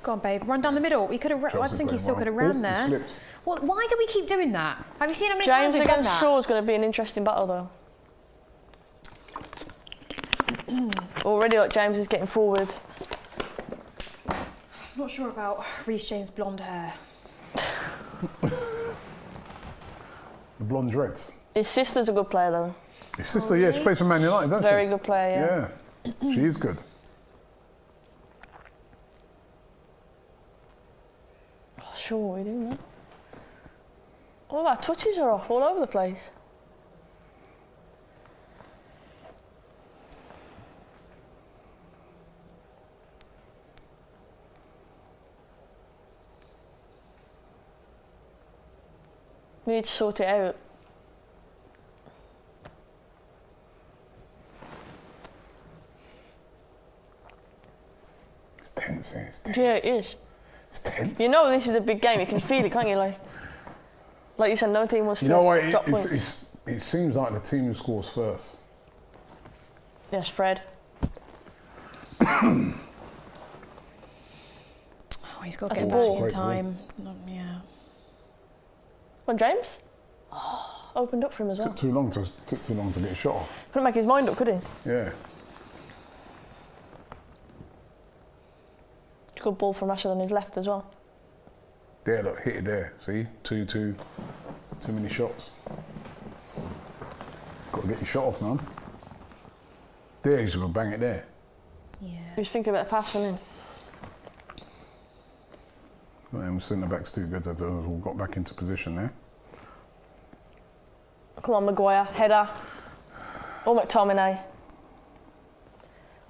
Go on, babe. Run down the middle. He could have. I think he still could have ran there. Well, why do we keep doing that? Have you seen how many times we've done James that? against Shaw's going to be an interesting battle though. Already, like James is getting forward. I'm not sure about Reece James' blonde hair. The blonde dreads. His sister's a good player though. His sister, yeah, she plays for Man United, doesn't she? Very good player, Yeah, she is good. Oh, sure, what are we doing now? All our touches are off all over the place. We need to sort it out. It's tense, it's tense. Yeah, it is. It's tense. You know this is a big game. You can feel it, can't you? Like you said, no team wants to drop points. It seems like the team who scores first. Yes, Fred. Oh, he's got to get back in Great time. Yeah. Well, James? Oh, opened up for him as well. Took too long to get a shot off. Couldn't make his mind up, could he? Yeah. Good ball from Rashford on his left as well. There, look, hit it there. See? Too many shots. Got to get your shot off, man. There, he's going to bang it there. Yeah. He was thinking about a pass from him. And centre back's too good. All got back into position there. Come on, Maguire, header. Or McTominay.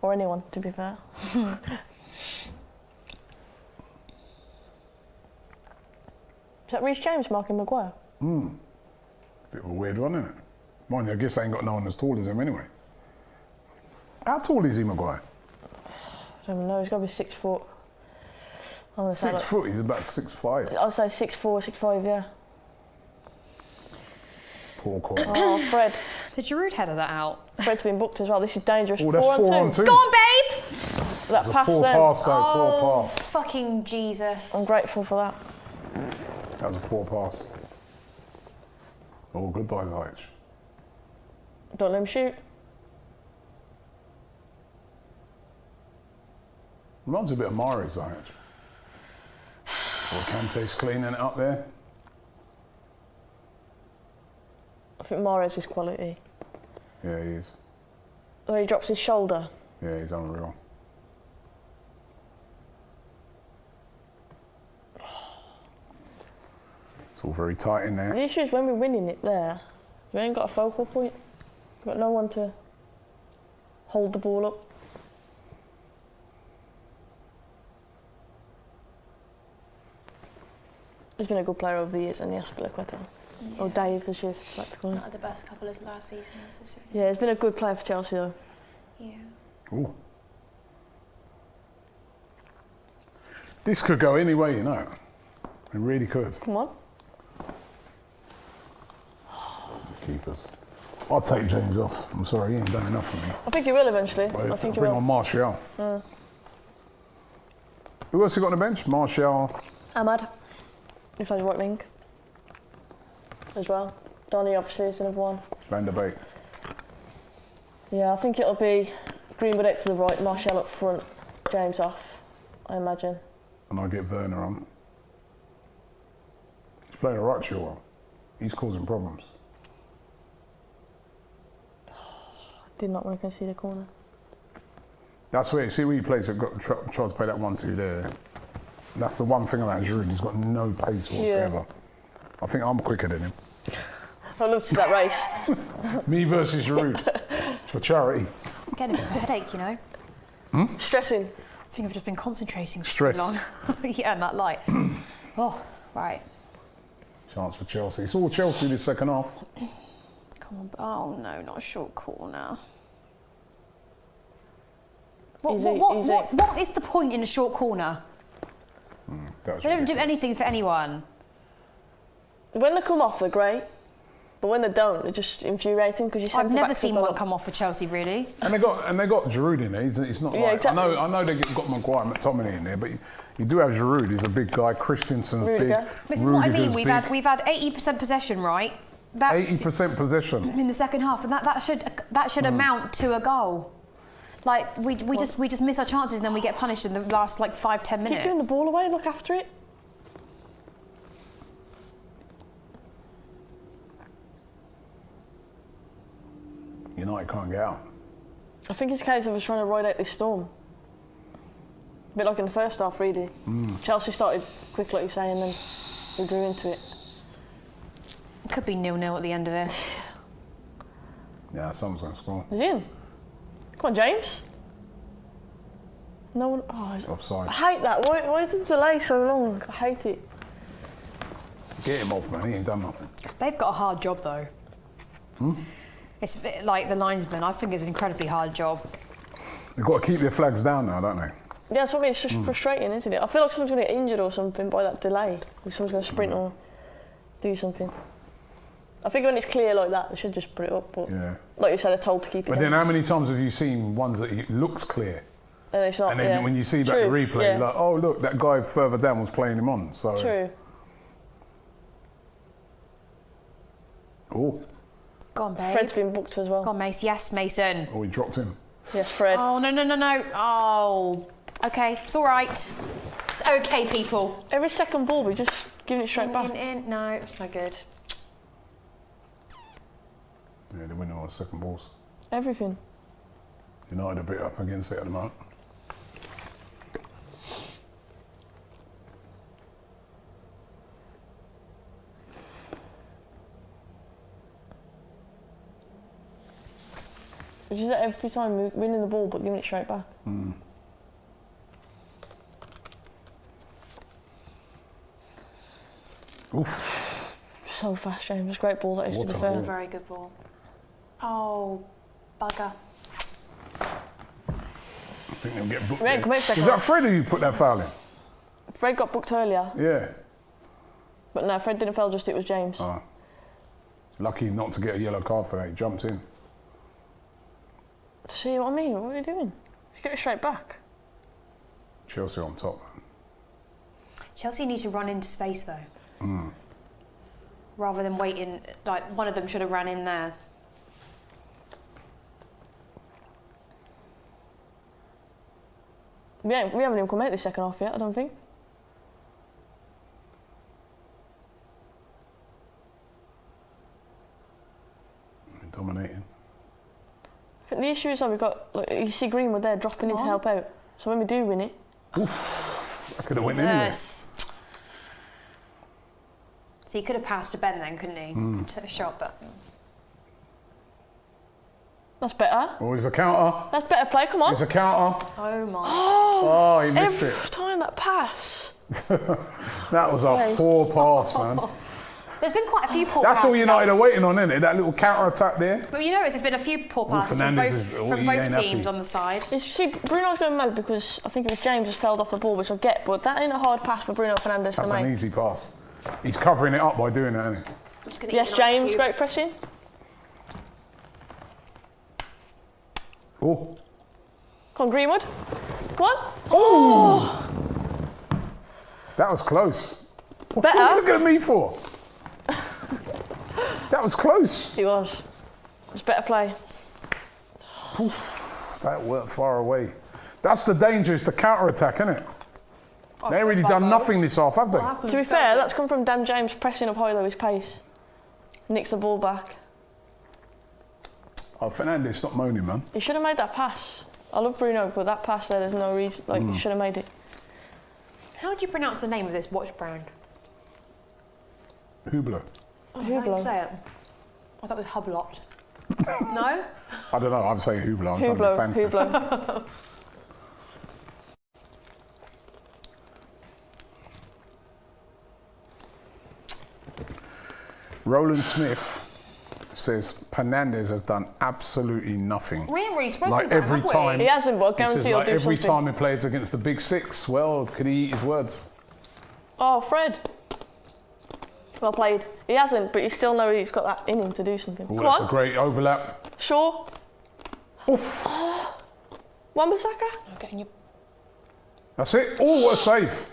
Or anyone, to be fair. Is that Reece James marking Maguire? Bit of a weird one, isn't it? Mind you, I guess I ain't got no one as tall as him anyway. How tall is he, Maguire? I don't know, he's got to be 6 foot. I'm gonna say 6 foot, he's about 6'5". I'll say 6'4", 6'5", yeah. Poor call. Oh, Fred. Did Giroud header that out? Fred's been booked as well. This is dangerous. Oh, that's 4 on 2. Go on, babe! That pass Poor then. pass, though. Poor pass. Fucking Jesus. I'm grateful for that. That was a poor pass. Oh, goodbye, Ziyech. Don't let him shoot. Reminds me a bit of Mahrez, Ziyech. Or Kante's cleaning it up there. I think Mahrez is quality. Yeah, he is. Where he drops his shoulder. Yeah, he's unreal. It's all very tight in there. The issue is when we're winning it there, we ain't got a focal point. We've got no one to hold the ball up. He's been a good player over the years, and Aspilicueta. Or Dave, as you like to call him. Not the best couple of last seasons. Yeah, he's been a good player for Chelsea, though. Yeah. Ooh. This could go any way, you know. It really could. Come on. Keepers. I'll take James off. I'm sorry, he ain't done enough for me. I think he will eventually. I think he bring will. on Martial. Who else you got on the bench? Martial. Ahmad, he plays right wing as well. Donny obviously is another one. Van der Beek. Yeah, I think it'll be Greenwood to the right, Martial up front, James off, I imagine. And I'll get Werner on. He's playing all right, Chilwell. He's causing problems. Did not want to concede a corner. That's where, see where he plays, tries to play that 1-2 there. That's the one thing about Giroud, he's got no pace whatsoever. Yeah. I think I'm quicker than him. I'd love to see that race. Me versus Giroud. It's for charity. I'm getting a bit of a headache, you know. Stressing. I think I've just been concentrating for Stress. too long. Yeah, and that light. Oh, right. Chance for Chelsea. It's all Chelsea this second half. Come on. Oh, no, not a short corner. What is the point in a short corner? They don't do anything for anyone. When they come off, they're great. But when they don't, they're just infuriating because you send I've never seen one come off for Chelsea, really. And they got Giroud in there. He's not like exactly. I know they got Maguire, McTominay in there, but you do have Giroud. He's a big guy. Christensen's big. This is what I mean. We've had 80% possession, right? 80% possession in the second half, and that should amount to a goal. Like we just miss our chances, and then we get punished in the last 5-10 minutes. Keep giving the ball away. Look after it. United can't get out. I think it's a case of us trying to ride out this storm. A bit like in the first half, really. Chelsea started quick, like you say, and then we grew into it. It could be 0-0 at the end of this. Yeah, someone's going to score. He's in. Come on, James. No one. Oh, It's offside. I hate that. Why did the delay so long? I hate it. Get him off, man. He ain't done nothing. They've got a hard job, though. It's a bit like the linesman. I think it's an incredibly hard job. They've got to keep their flags down now, don't they? Yeah, that's what I mean. It's just frustrating, isn't it? I feel like someone's going to get injured or something by that delay. Like someone's going to sprint or do something. I think when it's clear like that, they should just put it up. But like you said, they're told to keep it But down. then how many times have you seen ones that it looks clear? And it's not, And then when you see back the replay, you're like, oh, look, that guy further down was playing him on. So. True. Oh. Go on, babe. Fred's been booked as well. Go on, Mace. Yes, Mason. Oh, he dropped him. Yes, Fred. Oh, no. Oh, okay. It's all right. It's okay, people. Every second ball, we're just giving it straight back. In. No, it's no good. Yeah, they're winning all the second balls. Everything. United a bit up against it at the moment. Which is that every time we're winning the ball but giving it straight back. Oof. So fast, James. Great ball that is to be What a fair. It's a very good ball. Oh, bugger. I think they'll get booked. Yeah, there. come here, second Was that half. Fred who put that foul in? Fred got booked earlier, Yeah. but no, Fred didn't foul, just it was James. Oh. Lucky not to get a yellow card for that. He jumped in. See what I mean? What are you doing? Just get it straight back. Chelsea on top, man. Chelsea need to run into space, though. Rather than waiting, one of them should have ran in there. We haven't even come out this second half yet, I don't think. They're dominating. I think the issue is that we've got, you see Greenwood there dropping in to help out. So when we do win it, Oof. I could have went in there. Yes. So he could have passed to Ben then, couldn't he? To a shot, but that's better. Oh, he's a counter. That's better play, come on. He's a counter. oh my. Oh, he missed Every it. time that pass. That was a poor pass, man. There's been quite a few poor That's passes. all United are waiting on, isn't it? That little counter attack there. But you notice there's been a few poor passes from Fernandes both, he ain't teams happy. on the side. See, Bruno's going mad because I think it was James just fell off the ball, which I get, but that ain't a hard pass for Bruno Fernandes to That's an make. easy pass. He's covering it up by doing that, isn't he? I'm just gonna Yes, eat an ice James, cube. great pressing. Oh. Come on, Greenwood. Come on. Oh! That was close. What Better. are you looking at me for? That was close. He was. It's better play. Oof, that worked far away. That's the danger, it's the counter-attack, isn't it? They ain't really done nothing this half, have they? To be fair, that's come from Dan James pressing up high though his pace. Nicks the ball back. Oh, Fernandes, stop moaning, man. He should have made that pass. I love Bruno, but that pass there's no reason. He should have made it. How do you pronounce the name of this watch brand? Hubler. How do you Hublot. say it? I thought it was Hublot. No? I don't know, I'm saying Hubler. I'm trying to be Hublot. fancy. Hublot. Roland Smith says Fernandes has done absolutely nothing. We haven't really spoken Like about every him, have time, we? He hasn't, but I he guarantee says he'll like do every something. time he plays against the big six, well, could he eat his words? Oh, Fred. Well played. He hasn't, but you still know he's got that in him to do something. Oh, Come that's on. a great overlap. Sure. Oof. Wan-Bissaka. I'm getting you. That's it. Oh, what a save.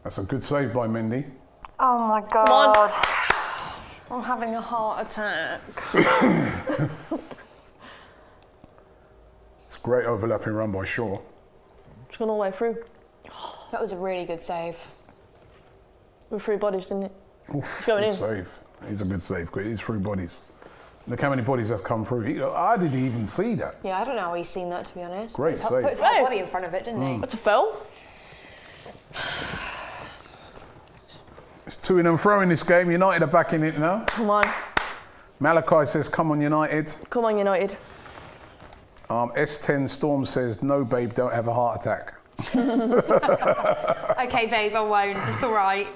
That's a good save by Mendy. Oh my God. Come on. I'm having a heart attack. It's a great overlapping run by Shaw. It's gone all the way through. That was a really good save. With 3 bodies, didn't it? Oof, It's going good in. save. It's a good save. It is 3 bodies. Look how many bodies have come through. How did he even see that? Yeah, I don't know how he's seen that, to be honest. Great Put save. his whole Hey. body in front of it, didn't he? That's a foul. It's 2 in and throw in this game. United are back in it now. Come on. Malachi says, come on, United. Come on, United. S10 Storm says, no, babe, don't have a heart attack. Okay, babe, I won't. It's all right.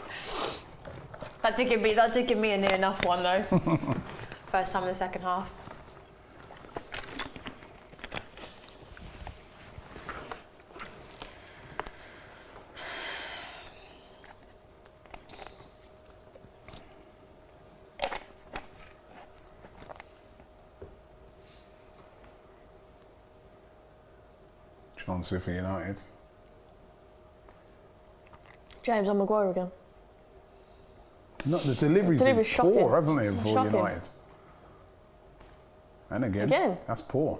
That did give me a near enough one though. First time in the second half. Chance for United. James and Maguire again. Not the delivery's been Delivery's shocking. poor, hasn't it, for Shocking. United? And again. That's poor.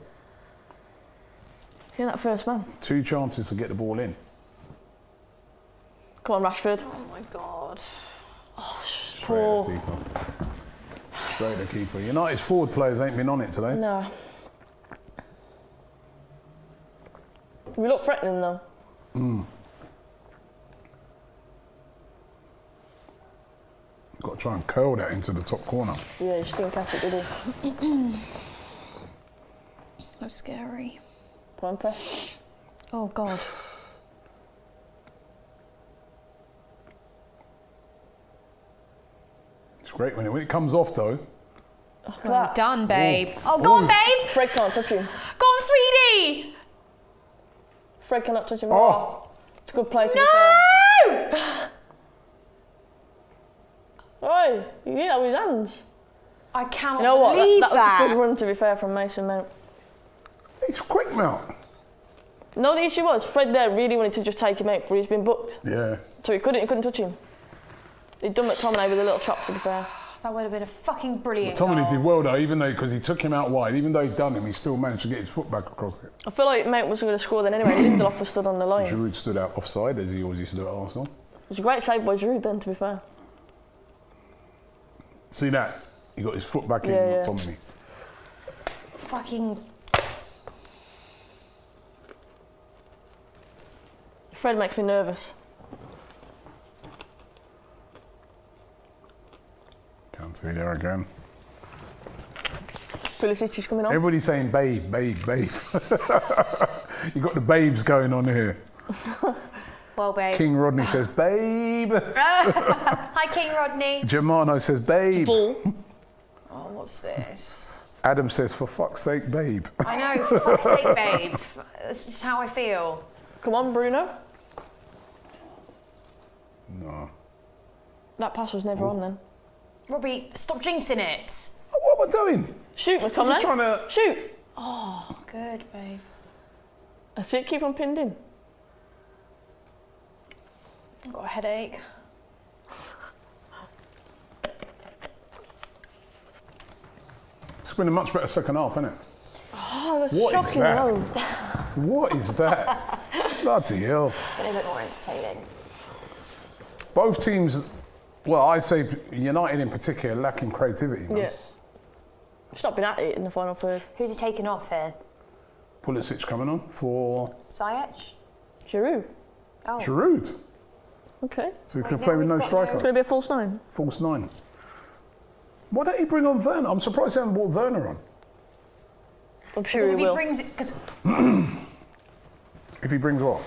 You're that first man. 2 chances to get the ball in. Come on, Rashford. Oh my God. Straight Poor. at the keeper. Straight at the keeper. United's forward players ain't been on it today. No. We look threatening though. Got to try and curl that into the top corner. Yeah, you just didn't catch it, did he? That's scary. Come on, press. Oh God. It's great when it comes off though. Well done, babe. Oh, go on, babe. Fred can't touch him. Go on, sweetie. Fred cannot touch him. Oh. It's a good play to No! be fair. Oi, you get that with his hands. I cannot You know what? believe That was a good run to be fair from Mason Mount. It's quick, Mount. No, the issue was Fred there really wanted to just take him out, but he's been booked, Yeah. so he couldn't touch him. He'd done McTominay with a little chop to be fair. That would have been a fucking brilliant Tommy goal. did well though, even though, because he took him out wide, even though he'd done him, he still managed to get his foot back across it. I feel like Mount wasn't going to score then anyway. Lindelof was stood on the line. It Giroud stood out offside as he always used to do at Arsenal. was a great save by Giroud then, to be fair. See that? He got his foot back in, Yeah, yeah. Tommy. Fucking. Fred makes me nervous. Can't see there again. Pulisic is coming on. Everybody's saying babe, babe, babe. You got the babes going on here. Well, babe. King Rodney says babe. Hi, King Rodney. Germano says babe. Ball. Oh, what's this? Adam says for fuck's sake babe. I know, for fuck's sake, babe. That's just how I feel. Come on, Bruno. No. That pass was never on then. Robbie, stop jinxing it. What am I doing? Shoot, I'm McTominay. trying to... Shoot. Good, babe. That's it, keep on pinned in. I've got a headache. It's been a much better second half, isn't it? Oh, that's What is shocking that? though. What is that? Bloody hell. Been a bit more entertaining. Both teams, well, I'd say United in particular, lacking creativity. Man. Yeah. It's not been at it in the final third. Who's he taking off here? Pulisic coming on for Ziyech? Giroud. Oh. Giroud. Okay. So he Right, can now play with we've no got striker. It's going to be a false 9. False 9. Why don't he bring on Werner? I'm surprised he hasn't brought Werner on. I'm sure Because he if he will. brings it, because If he brings what?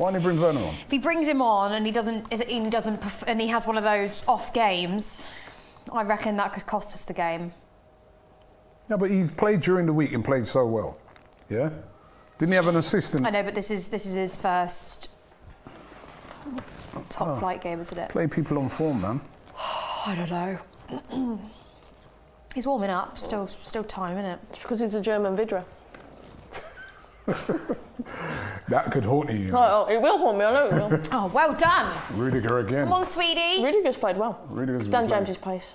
Why didn't he bring Werner on? If he brings him on and he and he has one of those off games, I reckon that could cost us the game. No, but he played during the week and played so well. Yeah? Didn't he have an assistant? I know, but this is his first top flight game, isn't it? Play people on form, man. I don't know. He's warming up. Still time, isn't it? It's because he's a German Vidra. That could haunt you. Oh, it will haunt me, I know it will. Oh, well done. Rudiger again. Come on, sweetie. Rudiger's played well. Rudiger's Dan played. James's pace.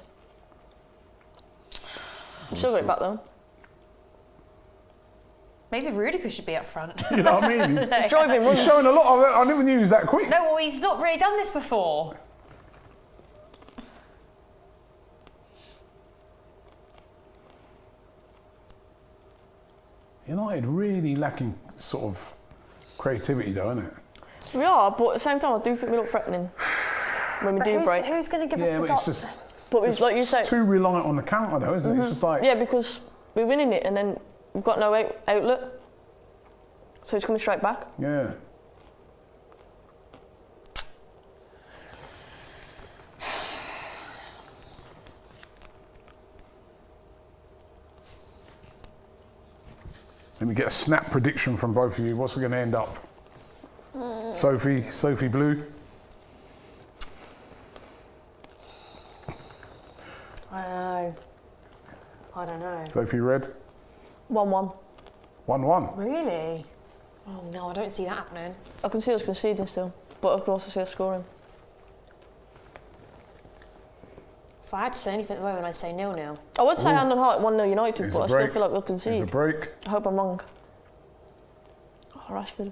Still got it back though. Maybe Rudiger should be up front. You know what I mean? He's Driving runs. showing a lot of it. I never knew he was that quick. No, well, he's not really done this before. United really lacking sort of creativity though, isn't it? We are, but at the same time, I do think we look threatening when we do break. Who's going to give us Yeah, the but goal? it's just But it's like you say, too reliant on the counter though, isn't it? It's just like, yeah, because we're winning it and then we've got no outlet, so it's coming straight back. yeah. Let me get a snap prediction from both of you. What's it going to end up? Sophie Blue. I don't know. Sophie Red. 1-1. 1-1. Really? Oh no, I don't see that happening. I can see us conceding still, but of course I see us scoring. If I had to say anything at the moment, I'd say 0-0. I would say hand on heart 1-0 United, Here's but a I still break. feel like we'll Here's concede. a break. I hope I'm wrong. Oh, Rashford.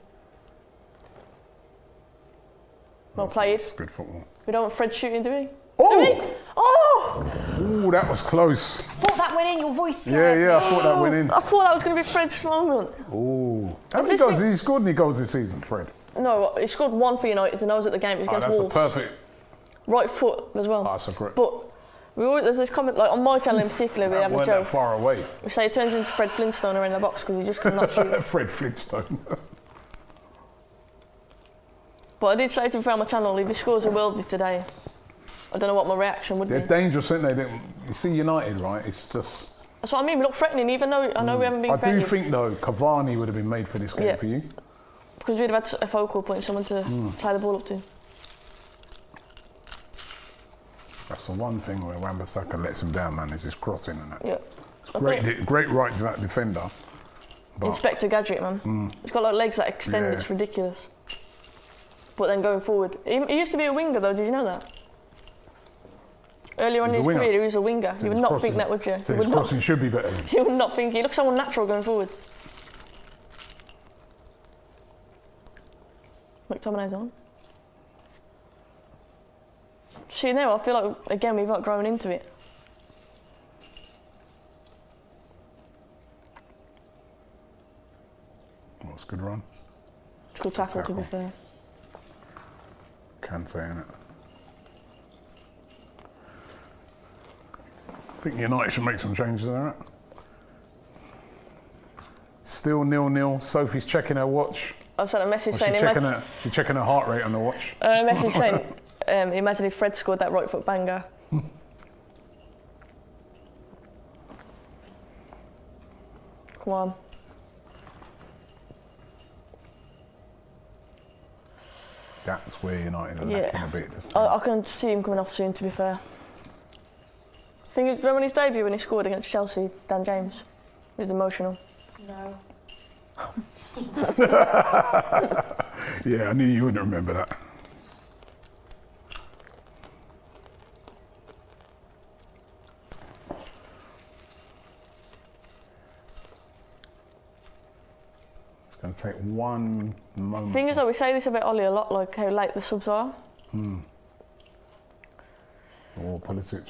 Well played. It's good football. We don't want Fred shooting, do we? Oh! Oh! Ooh, that was close. Thought that went in, your voice. Yeah, I thought that went in. I thought that was going to be Fred's moment. Ooh. How Is many this goals? thing- Has he scored any goals this season, Fred? No, he scored 1 for United and I was at the game. It was Oh, against that's a Wolves. perfect. Right foot as well. Oh, that's a great. But we always, there's this comment, like on my channel in particular, we That have a weren't that joke. far away. We say he turns into Fred Flintstone around the box because he just cannot shoot. Fred Flintstone. But I did say to him on my channel, if he scores a worldie today, I don't know what my reaction would They're be. dangerous, aren't they? You see United, right? It's just. That's what I mean, we look threatening, even though I know we haven't been I do creative. think though, Cavani would have been made for this game Yeah. for you. Because we'd have had a focal point, someone to play the ball up to. That's the one thing where Wan-Bissaka lets him down, man, is his crossing and that. Yeah. It's great right to that defender. But Inspector Gadget, man. He's got like legs that extend, Yeah. it's ridiculous. But then going forward, he used to be a winger though, did you know that? Earlier on in He's a his winger. career, he was a winger. so You would his not crossing- think that, would you? So You his would not, crossing should be better. you would not think. He looks someone natural going forward. McTominay's on. See now, I feel like again we've not grown into it. Well, it's a good run. It's a good tackle, to be fair. Can't say, innit? I think United should make some changes there, right? Still 0-0. Sophie's checking her watch. I've sent a message Or saying, she's checking her heart rate on the watch. a message saying, imagine if Fred scored that right foot banger. Come on. That's where United are Yeah. lacking a bit. This I can see him coming off soon, to be fair. Remember when his debut when he scored against Chelsea, Dan James? He was emotional. No. Yeah, I knew you wouldn't remember that. It's going to take one moment. Thing is, though, we say this about Ollie a lot, like how late the subs are. Or Pulisic.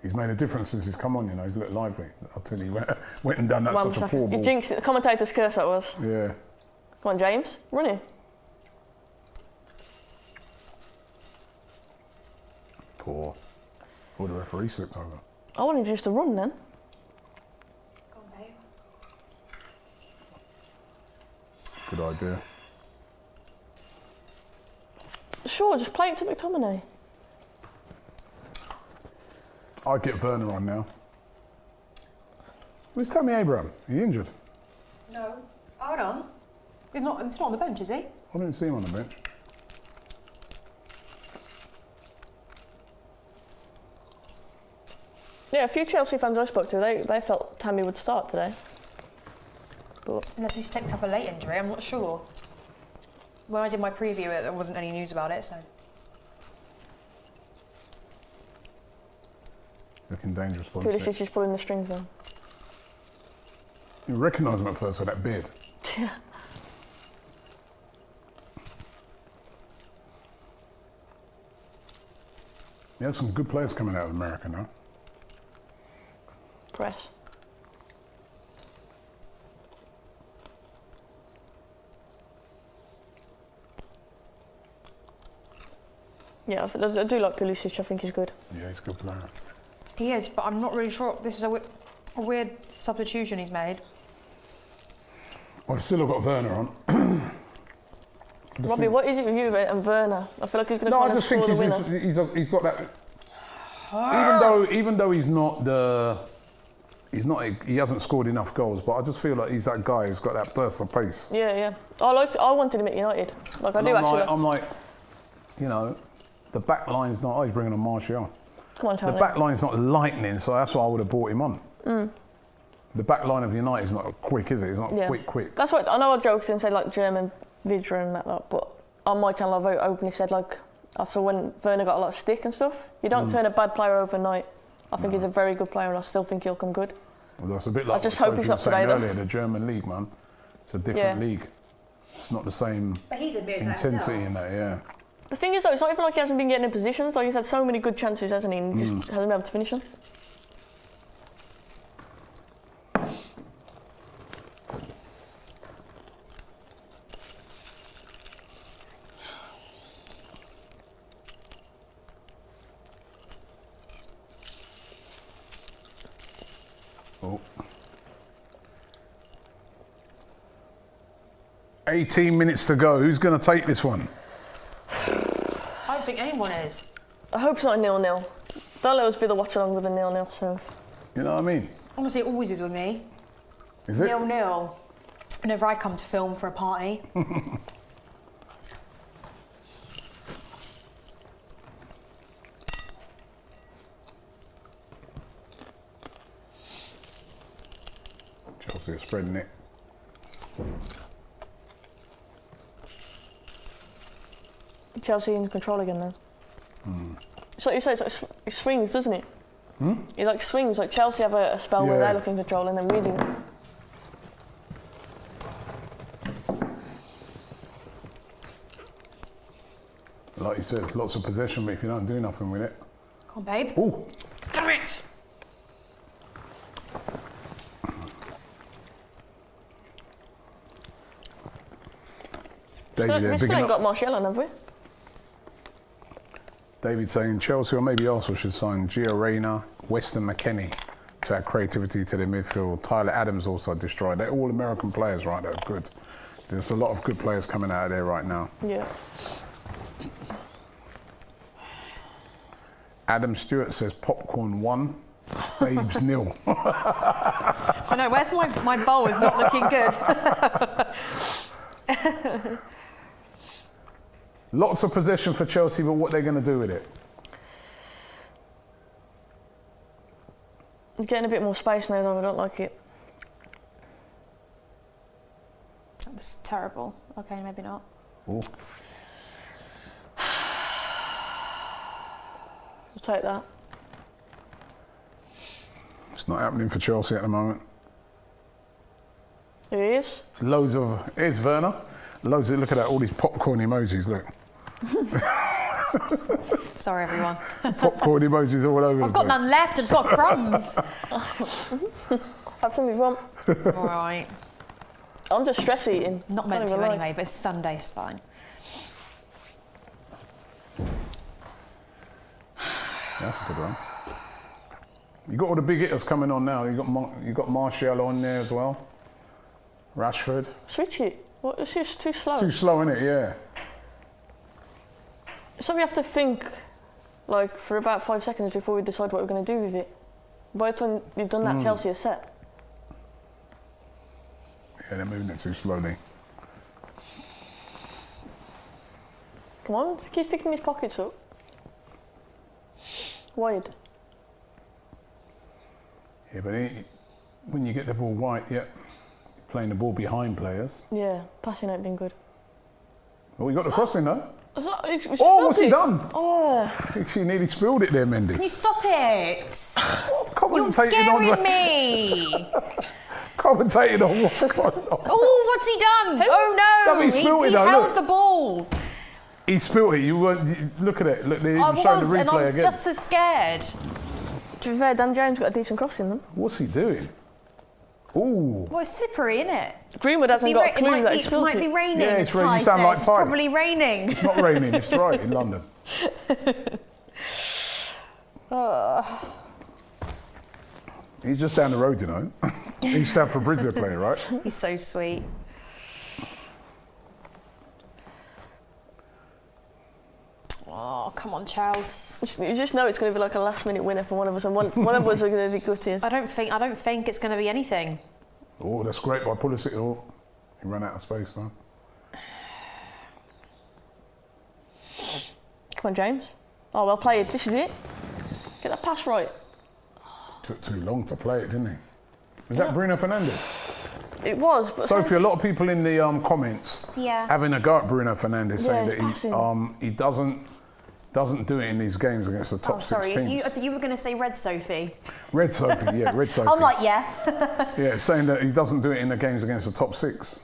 He's made a difference since he's come on, you know. He's looked lively. I'll tell you, he went and done that such a poor He ball. jinxed it. The commentator's curse that was. Yeah. Come on, James. Run it. Poor. Oh, the referee slipped over. I want him just to run then. Go on, babe. Good idea. sure. Just play it to McTominay. I'd get Werner on now. Where's Tammy Abraham? Are you injured? No. Hold on. He's not on the bench, is he? I didn't see him on the bench. Yeah, a few Chelsea fans I spoke to, they felt Tammy would start today. But Unless he's picked up a late injury, I'm not sure. When I did my preview, there wasn't any news about it, so. Looking dangerous. Pulisic is pulling the strings on. You recognise him at first with that beard. Yeah. You have some good players coming out of America now. Press. Yeah, I do like Pulisic. I think he's good. Yeah, he's a good player. He is, but I'm not really sure. This is a weird substitution he's made. I've still got Werner on. Robbie, what is it with you and Werner? I feel like he's going to No, I just think score the winner. he's got that. Even though he hasn't scored enough goals, but I just feel like he's that guy who's got that burst of pace. Yeah. I wanted him at United. Like I And do I'm actually. like, I'm like, you know, the back line's not. Oh, he's bringing on Martial. Come on, The Tony. back line's not lightning, so that's why I would have brought him on. The back line of United is not quick, is it? It's not quick. That's what I know. I joked and said like German Vidra and that, but on my channel I've openly said like after when Werner got a lot of stick and stuff, you don't turn a bad player overnight. I think he's a very good player, and I still think he'll come good. Well, that's a bit like I just what hope he's Sophie up was to saying date, though. earlier. The German league, man, it's a different league. It's not the same But he's admitted intensity in that. Yeah. The thing is though, it's not even like he hasn't been getting in positions. Like he's had so many good chances, hasn't he? And just hasn't been able to finish them. Oh. 18 minutes to go. Who's going to take this one? I don't think anyone is. I hope it's not a 0-0. Don't let us be the watch along with a 0-0. So You know what I mean? Honestly, it always is with me. Is it? 0-0. Whenever I come to film for a party. Chelsea are spreading it. Chelsea in control again then. So you say it's like it swings, doesn't it? It like swings. Like Chelsea have a spell where Yeah. they're looking control, and then really. Like you said, it's lots of possession, but if you don't do nothing with it. Come on, babe. Oh, Damn it! David, We they're still bigging ain't up. got Martial on, have we? David saying Chelsea or maybe Arsenal should sign Gio Reyna, Weston McKennie to add creativity to their midfield. Tyler Adams also destroyed. They're all American players, right? They're good. There's a lot of good players coming out of there right now. Yeah. Adam Stewart says popcorn 1, babes 0. So no, where's my bowl? Is not looking good. Lots of possession for Chelsea, but what they're going to do with it? Getting a bit more space now, though. I don't like it. That was terrible. Okay, maybe not. Oh, I'll take that. it's not happening for Chelsea at the moment. It is. Loads of, here's Werner. Loads of, look at that, all these popcorn emojis, look. Sorry, everyone. Popcorn emojis all over I've the got place. none left. I've just got crumbs. Have something you want. All right. I'm just stress eating. Not meant to anyway, but it's Sunday, it's fine. That's a good one. You got all the big hitters coming on now. You got Martial on there as well. Rashford. Switch it. What? It's just too slow. Too slow, innit? Yeah. So we have to think, like, for about 5 seconds before we decide what we're going to do with it. By the time you've done that, Chelsea is set. Yeah, they're moving it too slowly. Come on, keep picking his pockets up. Wide. Yeah, but when you get the ball wide, you're playing the ball behind players. Yeah, passing ain't been good. Well, we got the crossing though. Oh, what's he done? Oh, She nearly spilled it there, Mendy. Can you stop it? You're scaring me. Commentating on what's going on. Oh, what's he done? Oh no! No, he spilled it, he though, held look. the ball. He spilled it. You weren't. Look at it. Look, they're I even showing was, the and I replay was again. just as scared. to be fair, Dan James got a decent cross in them. What's he doing? Ooh. Well, it's slippery, isn't it? Greenwood hasn't got a clue that he's It might be filthy. raining. Yeah, as it's raining. Ty You sound like says. It's Ty. probably raining. It's not raining. It's dry in London. He's just down the road, you know. He's Stamford Bridge they play, right? He's so sweet. Oh, come on, Charles. You just know it's going to be like a last-minute winner for one of us, and one of us are going to be gutted. I don't think it's going to be anything. Oh, that's great by Pulisic. Oh, he ran out of space though. Come on, James. Oh, well played. This is it. Get that pass right. Took too long to play it, didn't he? Was that Bruno Fernandes? It was, but Sophie, a lot of people in the comments having a go at Bruno Fernandes, saying that he doesn't do it in these games against the top six teams. You were going to say Red Sophie. Red Sophie, yeah, Red Sophie. I'm like, yeah. Yeah, saying that he doesn't do it in the games against the top six.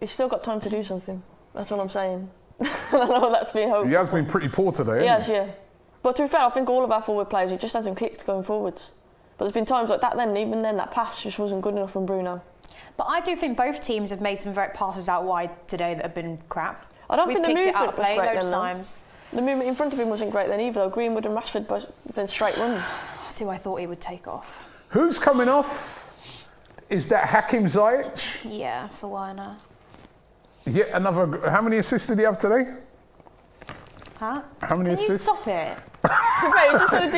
he's still got time to do something. That's all I'm saying. I know that's being hopeful. He has been pretty poor today, He hasn't has, yeah. But to be fair, I think all of our forward players, it just hasn't clicked going forwards. But there's been times like that then, even then, that pass just wasn't good enough from Bruno. But I do think both teams have made some passes out wide today that have been crap. I don't We've think the kicked it movement out of play was great loads of then, times. The movement in front of him wasn't great then either, though. Greenwood and Rashford both been straight runs. That's who I thought he would take off. Who's coming off? Is that Hakim Ziyech? Yeah, for Werner. Yet another. How many assists did he have today? Huh? How many Can you assists? stop it?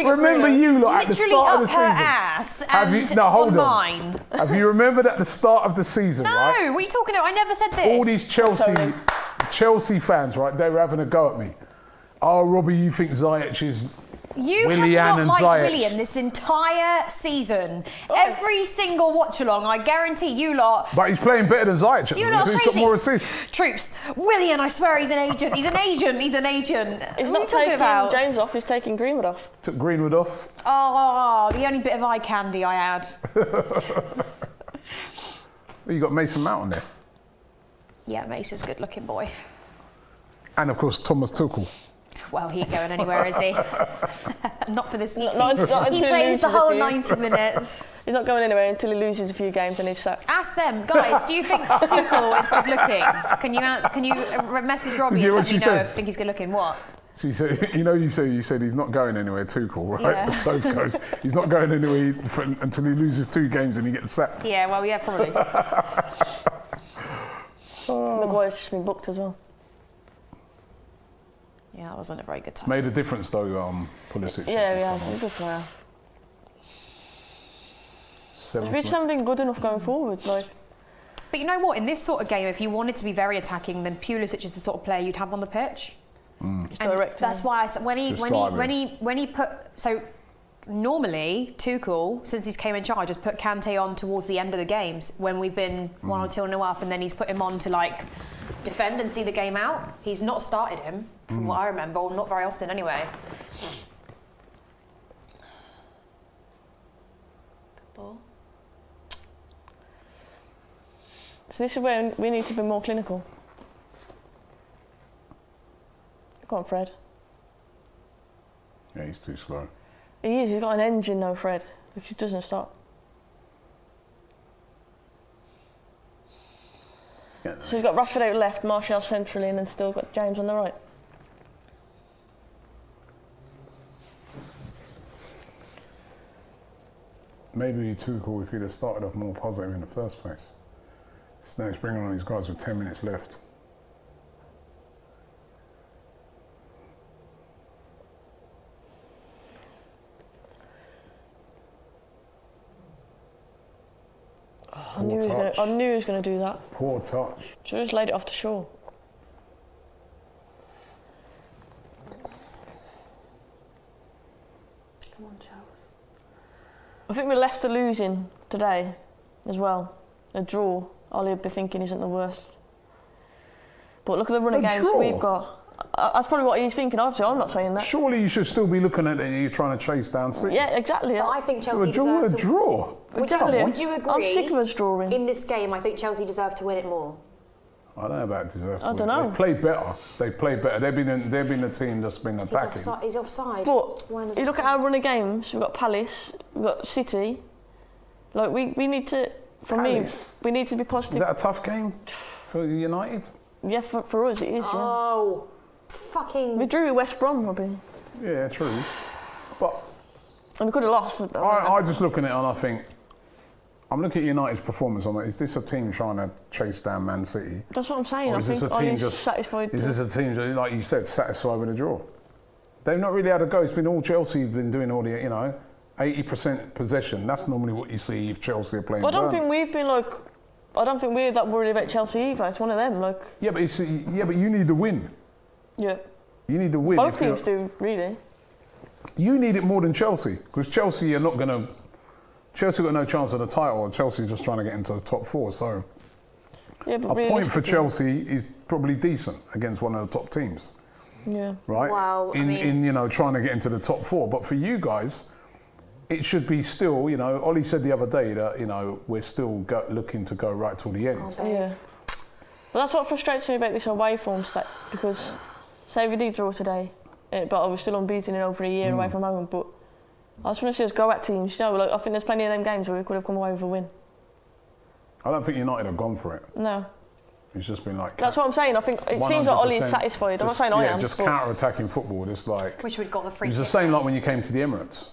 Remember you lot at the Literally start up of the season. her ass Have and you, no, hold on mine. Have you remembered at the start of the season, right? No, what are you talking about? I never said this. All these Chelsea fans, right? They were having a go at me. Oh, Robbie, you think Ziyech is You Willian have and not liked Ziyech. Willian this entire season. Every single watch-along, I guarantee you lot... But he's playing better than Ziyech. At the You minute, lot are so he's got crazy. more assists. Troops, Willian, I swear he's an agent. He's an agent. He's an agent. He's What are not you talking taking about? James off, he's taking Greenwood off. Took Greenwood off. Oh, the only bit of eye candy I had. Well, you got Mason Mount on there. Yeah, Mace is a good-looking boy. And of course, Thomas Tuchel. Well, he ain't going anywhere, is he? Not for this. Not He until he plays the loses a whole few. 90 minutes. He's not going anywhere until he loses a few games and he's sacked. Ask them, guys. Do you think Tuchel is good looking? Can you message Robbie Yeah, and what let me she know said? if you think he's good looking? What? So you said, you said he's not going anywhere, Tuchel, right? Yeah. So goes, he's not going anywhere until he loses 2 games and he gets sacked. Yeah, well, yeah, probably. Maguire's just been booked as well. Yeah, that wasn't a very good time. Made a difference though, Pulisic. Yeah, he's a good player. We just haven't been good enough going forwards, like. But you know what? In this sort of game, if you wanted to be very attacking, then Pulisic is the sort of player you'd have on the pitch. And direct that's him. why I said when he put so normally Tuchel, since he's came in charge, has put Kante on towards the end of the games when we've been 1 or 2-0 up, and then he's put him on to like defend and see the game out. He's not started him from what I remember, or not very often anyway. Good ball. So this is where we need to be more clinical. Go on, Fred. Yeah, he's too slow. He is, he's got an engine though, Fred, which doesn't stop. Yeah. So he's got Rashford out left, Martial centrally, and then still got James on the right. Maybe Tuchel, if he'd have started off more positive in the first place. So now he's bringing on these guys with 10 minutes left. I knew he was going to do that. Poor touch. Should have just laid it off to Shaw. Come on, Charles. I think with Leicester losing today as well, a draw, Ollie'd be thinking isn't the worst. But look at the run of games we've got. That's probably what he's thinking. Obviously, I'm not saying that. Surely you should still be looking at it and you're trying to chase down City. Yeah, exactly. But I think So Chelsea a draw, deserved to... draw. Exactly. Would you agree? I'm sick of us drawing. In this game, I think Chelsea deserved to win it more. I don't know about deserve to I win. don't know. They've played better. They've played better. They've been the team that's been attacking. He's offside. But Why is you look at offside? our run of games. We've got Palace. We've got City. Like we need to. For Palace? me, we need to be Is positive. that a tough game for United? Yeah, for us it is. Yeah. Oh, fucking... We drew with West Brom, Robbie, Yeah, true. But and we could have lost. I just look at it and I think, I'm looking at United's performance. I'm like, is this a team trying to chase down Man City? That's what I'm saying. Or I is this think a team Ollie's just satisfied. Is this a team, just, like you said, satisfied with a draw? They've not really had a go. It's been all Chelsea been doing all the, 80% possession. That's normally what you see if Chelsea are playing. But I don't Burnley. think we've been like. I don't think we're that worried about Chelsea either. It's one of them. Like. Yeah, but you need the win. Yeah. You need the win. Both if you're- teams do really. You need it more than Chelsea, because Chelsea are not going to. Chelsea got no chance of the title. Chelsea's just trying to get into the top four. So Yeah, but a point for realistically- Chelsea is probably decent against one of the top teams, Yeah. right? Well, I in mean- trying to get into the top four. But for you guys, it should be still. Ollie said the other day that we're still looking to go right till the end. Yeah. But that's what frustrates me about this away form stat, because say we did draw today, but I was still unbeaten in over a year away from home. But I just want to see us go at teams. Like, I think there's plenty of them games where we could have come away with a win. I don't think United have gone for it. No. It's just been like. That's what I'm saying. I think it seems like Ollie is 100%. satisfied. I'm not saying I am. Just but counter-attacking football. Just like. Wish we'd got the free It's the kick. same like when you came to the Emirates.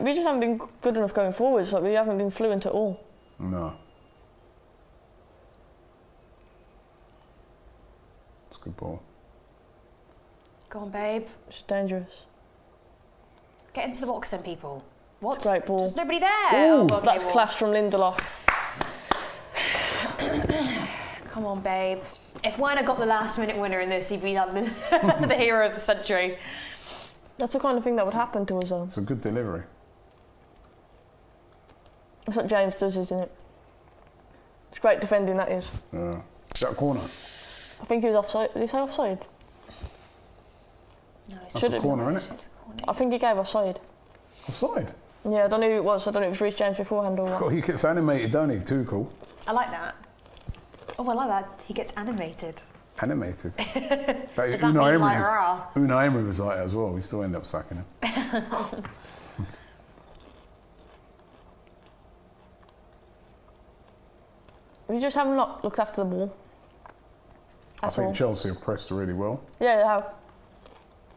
we just haven't been good enough going forwards. Like, we haven't been fluent at all. No. It's a good ball. Go on, babe. It's dangerous. Get into the box then, people. What? It's a great ball. There's nobody there. Ooh, okay, that's well, class from Lindelof. Come on, babe. If Werner got the last-minute winner in this, he'd be like the hero of the century. That's the kind of thing that would happen to us, though. It's a good delivery. That's what James does, isn't it? It's great defending, that is. Is that a corner? I think he was offside. Did he say offside? No, it's That's a corner, isn't it? It's a corner. I think he gave offside. Offside. Yeah, I don't know who it was. I don't know if it was Reece James beforehand or what. God, he gets animated, don't he? Too cool. I like that. Oh, I like that. He gets animated. Animated. Does that mean like rah? Unai Emery was like that as well. We still end up sacking him. We just haven't looked after the ball. I At think all. Chelsea have pressed really well. Yeah, they have.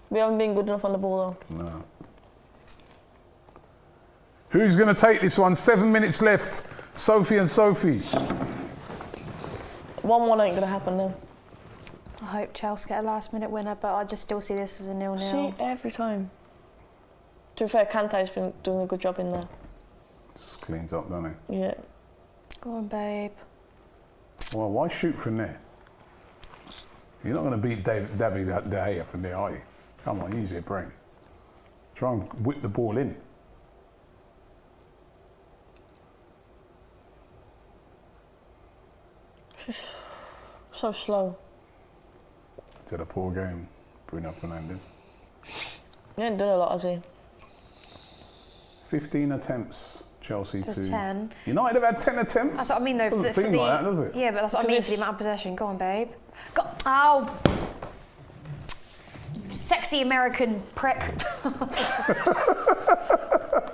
We haven't been good enough on the ball, though. No. Who's going to take this one? 7 minutes left. Sophie and Sophie. 1-1 ain't going to happen now. I hope Chelsea get a last-minute winner, but I just still see this as a 0-0. See, every time. To be fair, Kante's been doing a good job in there. Just cleans up, doesn't he? Yeah. Go on, babe. Well, why shoot from there? You're not going to beat David De Gea from there, are you? Come on, use your brain. Try and whip the ball in. So slow. Did a poor game, Bruno Fernandes. He ain't done a lot, has he? 15 attempts, Chelsea To to 10. United have had 10 attempts. That's what I mean, though. Doesn't seem like that, does it? Yeah, but that's what I mean for the amount of possession. Go on, babe. Go. Oh. You sexy American prick.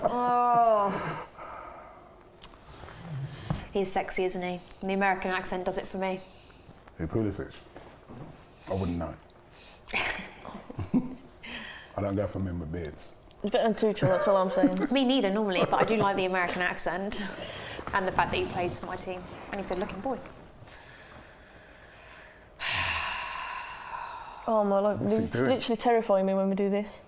Oh. He's sexy, isn't he? And the American accent does it for me. Who, Pulisic? I wouldn't know. I don't go for men with beards. He's better than Tuchel, that's all I'm saying. Me neither, normally, but I do like the American accent and the fact that he plays for my team. And he's a good-looking boy. Oh my, like, What's he it's doing? literally terrifying me when we do this.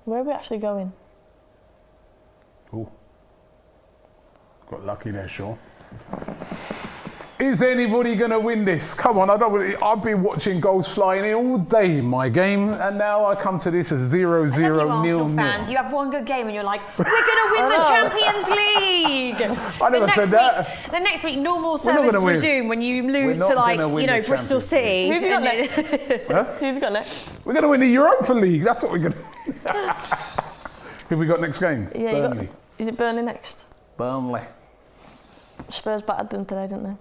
Where are we actually going? Ooh. Got lucky there, Shaw. Is anybody going to win this? Come on, I've been watching goals flying in all day in my game, and now I come to this as 0-0, I love you Arsenal 0-0. fans. You have one good game and you're like, we're going to win the Champions League. I never said that. The next week, normal not service gonna win. resume when you lose We're to not like, gonna win the Bristol Champions City. Who have you got And next? Who have you got next? We're going to win the Europa League. That's what we're going to. Who we got next game? Yeah, Burnley. Is it Burnley next? Burnley. Spurs battered them today, didn't they?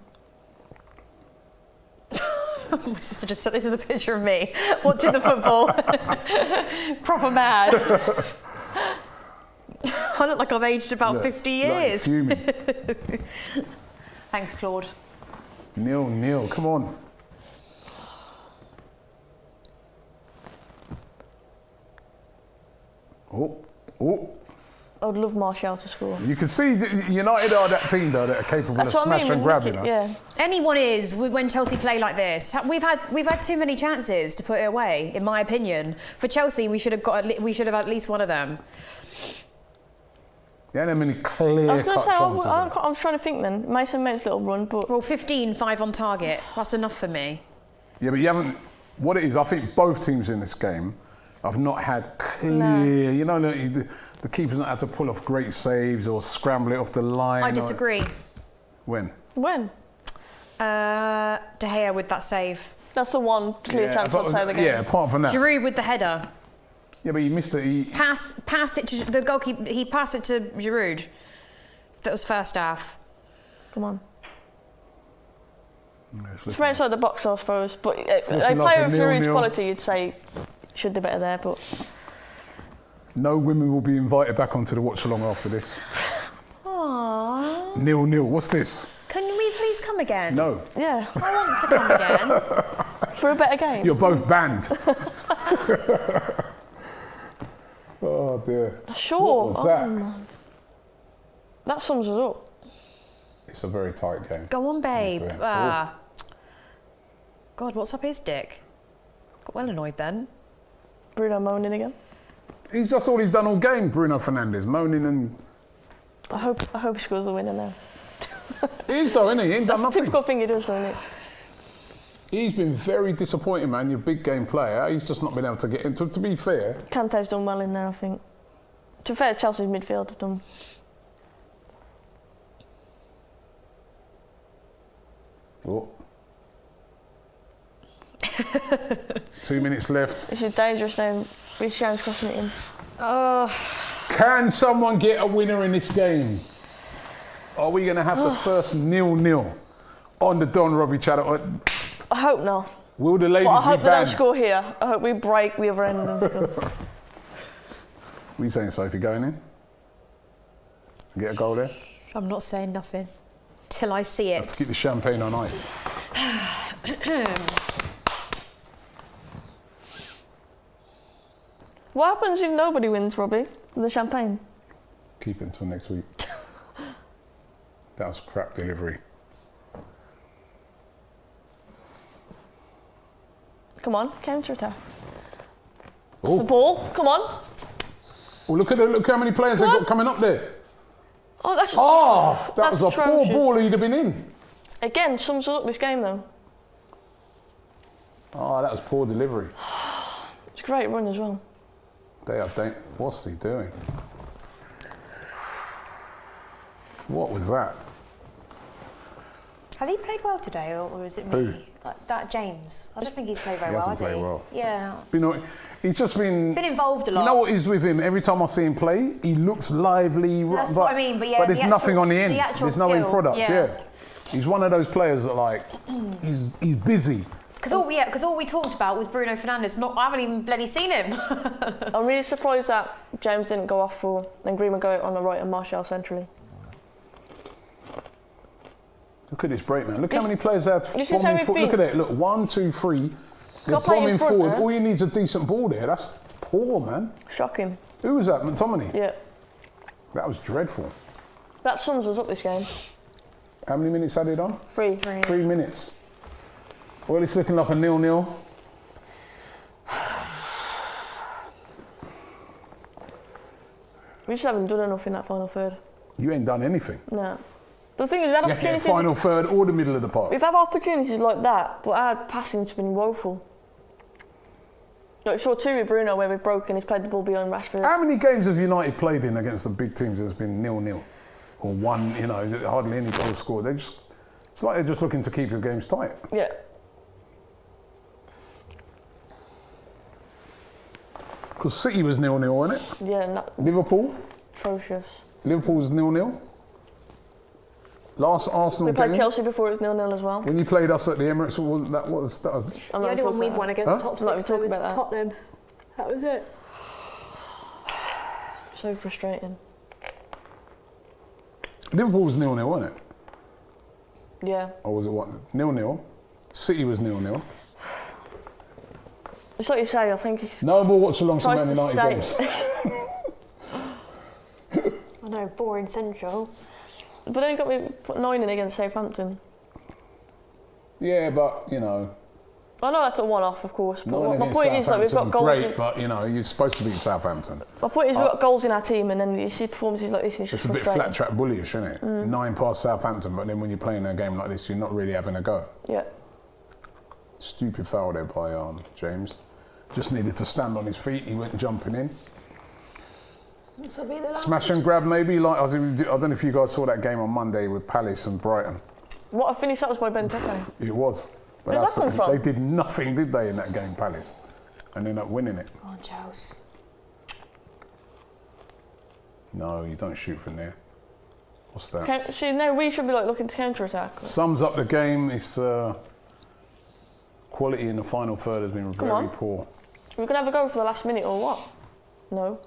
My sister just said, this is a picture of me watching the football. Proper mad. I look like I've aged about 50 years. Fuming. Thanks, Claude. 0-0. Come on. Oh. I would love Martial to score. You can see United are that team though that are capable That's of what I smash mean. and grab, you know. Yeah. Anyone is when Chelsea play like this. We've had too many chances to put it away, in my opinion. For Chelsea, we should have at least one of them. Yeah, there are many clear I was going to cut say, chances. I was trying to think then. Mason Mount's little run, but Well, 15, 5 on target. That's enough for me. Yeah, but you haven't. What it is, I think both teams in this game have not had clear. You know, the keeper's not had to pull off great saves or scramble it off the line. I disagree. When? when? De Gea with that save. That's the one clear chance I'd say the game. Yeah, apart from that. Giroud with the header. Yeah, but he missed it. He Passed it to the goalkeeper. He passed it to Giroud. That was first half. Come on. it's It's right inside the box, I suppose. But a looking like player a of Giroud's 0-0. quality, you'd say, should do better there. But no women will be invited back onto the watch along after this. Aww. 0-0. What's this? Can we please come again? No. yeah, I want to come again. for a better game. You're both banned. Oh dear. Sure. What was that? man. That sums us up. It's a very tight game. Go on, babe. Okay. God, what's up his dick? Got well annoyed then. Bruno moaning again. He's just all he's done all game, Bruno Fernandes, moaning and. I hope he scores the winner now. He's though, isn't he? He ain't That's done the nothing. typical thing he does, isn't it? He's been very disappointing, man. You're a big game player. He's just not been able to get into. To be fair, Kante's done well in there, I think. To be fair, Chelsea's midfield have done. oh. 2 minutes left. This is dangerous now. Reece James crossing it in. Can someone get a winner in this game? Are we going to have the first 0-0 on the Don Robbie channel? I hope not. Will the ladies But I be hope they don't banned? score here. I hope we break the other end. What are you saying, Sophie? Going in? Get a goal there? I'm not saying nothing till I see Have to keep it. the champagne on ice. What happens if nobody wins, Robbie? The champagne? Keep it until next week. That was crap delivery. Come on, counter attack. That's the Oh, ball. Come on. look how many players they've got coming up there. Oh, that's Oh, that That's was a poor atrocious. ball. He'd have been in. again sums up this game though. Oh, that was poor delivery. It's a great run as well. What's he doing? What was that? Has he played well today, or is it me? Who? Like that James. I don't think he's played very He well, hasn't has he? played well. Yeah. You know, he's just been. Been involved a lot. You know what is with him? Every time I see him play, he looks lively. That's what I mean, but yeah, there's the nothing actual- on the end. the actual There's no end skill, product. yeah. Yeah. He's one of those players that like he's busy. Because all we talked about was Bruno Fernandes. I haven't even bloody seen him. I'm really surprised that James didn't go off for then Greenwood go on the right and Martial centrally. Look at this break, man. Look how This- many players they had this is how bombing we've forward. Look been. at it. Look, 1, 2, 3. They're Got play in bombing front, forward. eh? All you need is a decent ball there. That's poor, man. Shocking. Who was that? McTominay? Yeah. That was dreadful. That sums us up this game. How many minutes added on? 3. 3 minutes. Well, it's looking like a 0-0. We just haven't done enough in that final third. You ain't done anything. No. But the thing is, we've had Yeah, opportunities. final third or the middle of the park. We've had opportunities like that, but our passing's been woeful. Like, saw 2 with Bruno where we've broken, he's played the ball behind Rashford. How many games have United played in against the big teams that's been 0-0? Or 1, you know, hardly any goals scored. It's like they're just looking to keep your games tight. Yeah. Because City was 0-0, wasn't it? Yeah, Liverpool? atrocious. Liverpool was 0-0. Last Arsenal We played game. Chelsea before it was 0-0 as well. When you played us at the Emirates, that was I'm The not only one talking we've about won that. against Huh? top I'm not 6 talking was about that. Tottenham. That was it. So frustrating. Liverpool was 0-0, wasn't it? Yeah. Or was it what? 0-0. City was 0-0. It's like you say, I think he's No more watch along some tries Man to United games. stay. I know, boring central. But then you got me put 9 in against Southampton. Yeah, but you know. I know that's a one-off, of course, but Not my against point is that we've got Southampton, goals. great, but you know, you're supposed to beat Southampton. My point is we've got goals in our team, and then you see performances like this, and it's It's just a bit frustrating. flat track bullyish, isn't it? 9 past Southampton, but then when you're playing a game like this, you're not really having a go. Yeah. Stupid foul there by James. Just needed to stand on his feet. He went jumping in. This will be the last. Smash and grab, maybe. Like I don't know if you guys saw that game on Monday with Palace and Brighton. What a finish that was by Benteke. It was. But Where's that come from? They did nothing, did they, in that game, Palace? And ended up winning it. Oh, Joes. No, you don't shoot from there. What's that? See, no, we should be like looking to counter-attack. Sums up the game. It's quality in the final third has been very on. poor. We're going to have a go for the last minute or what? No.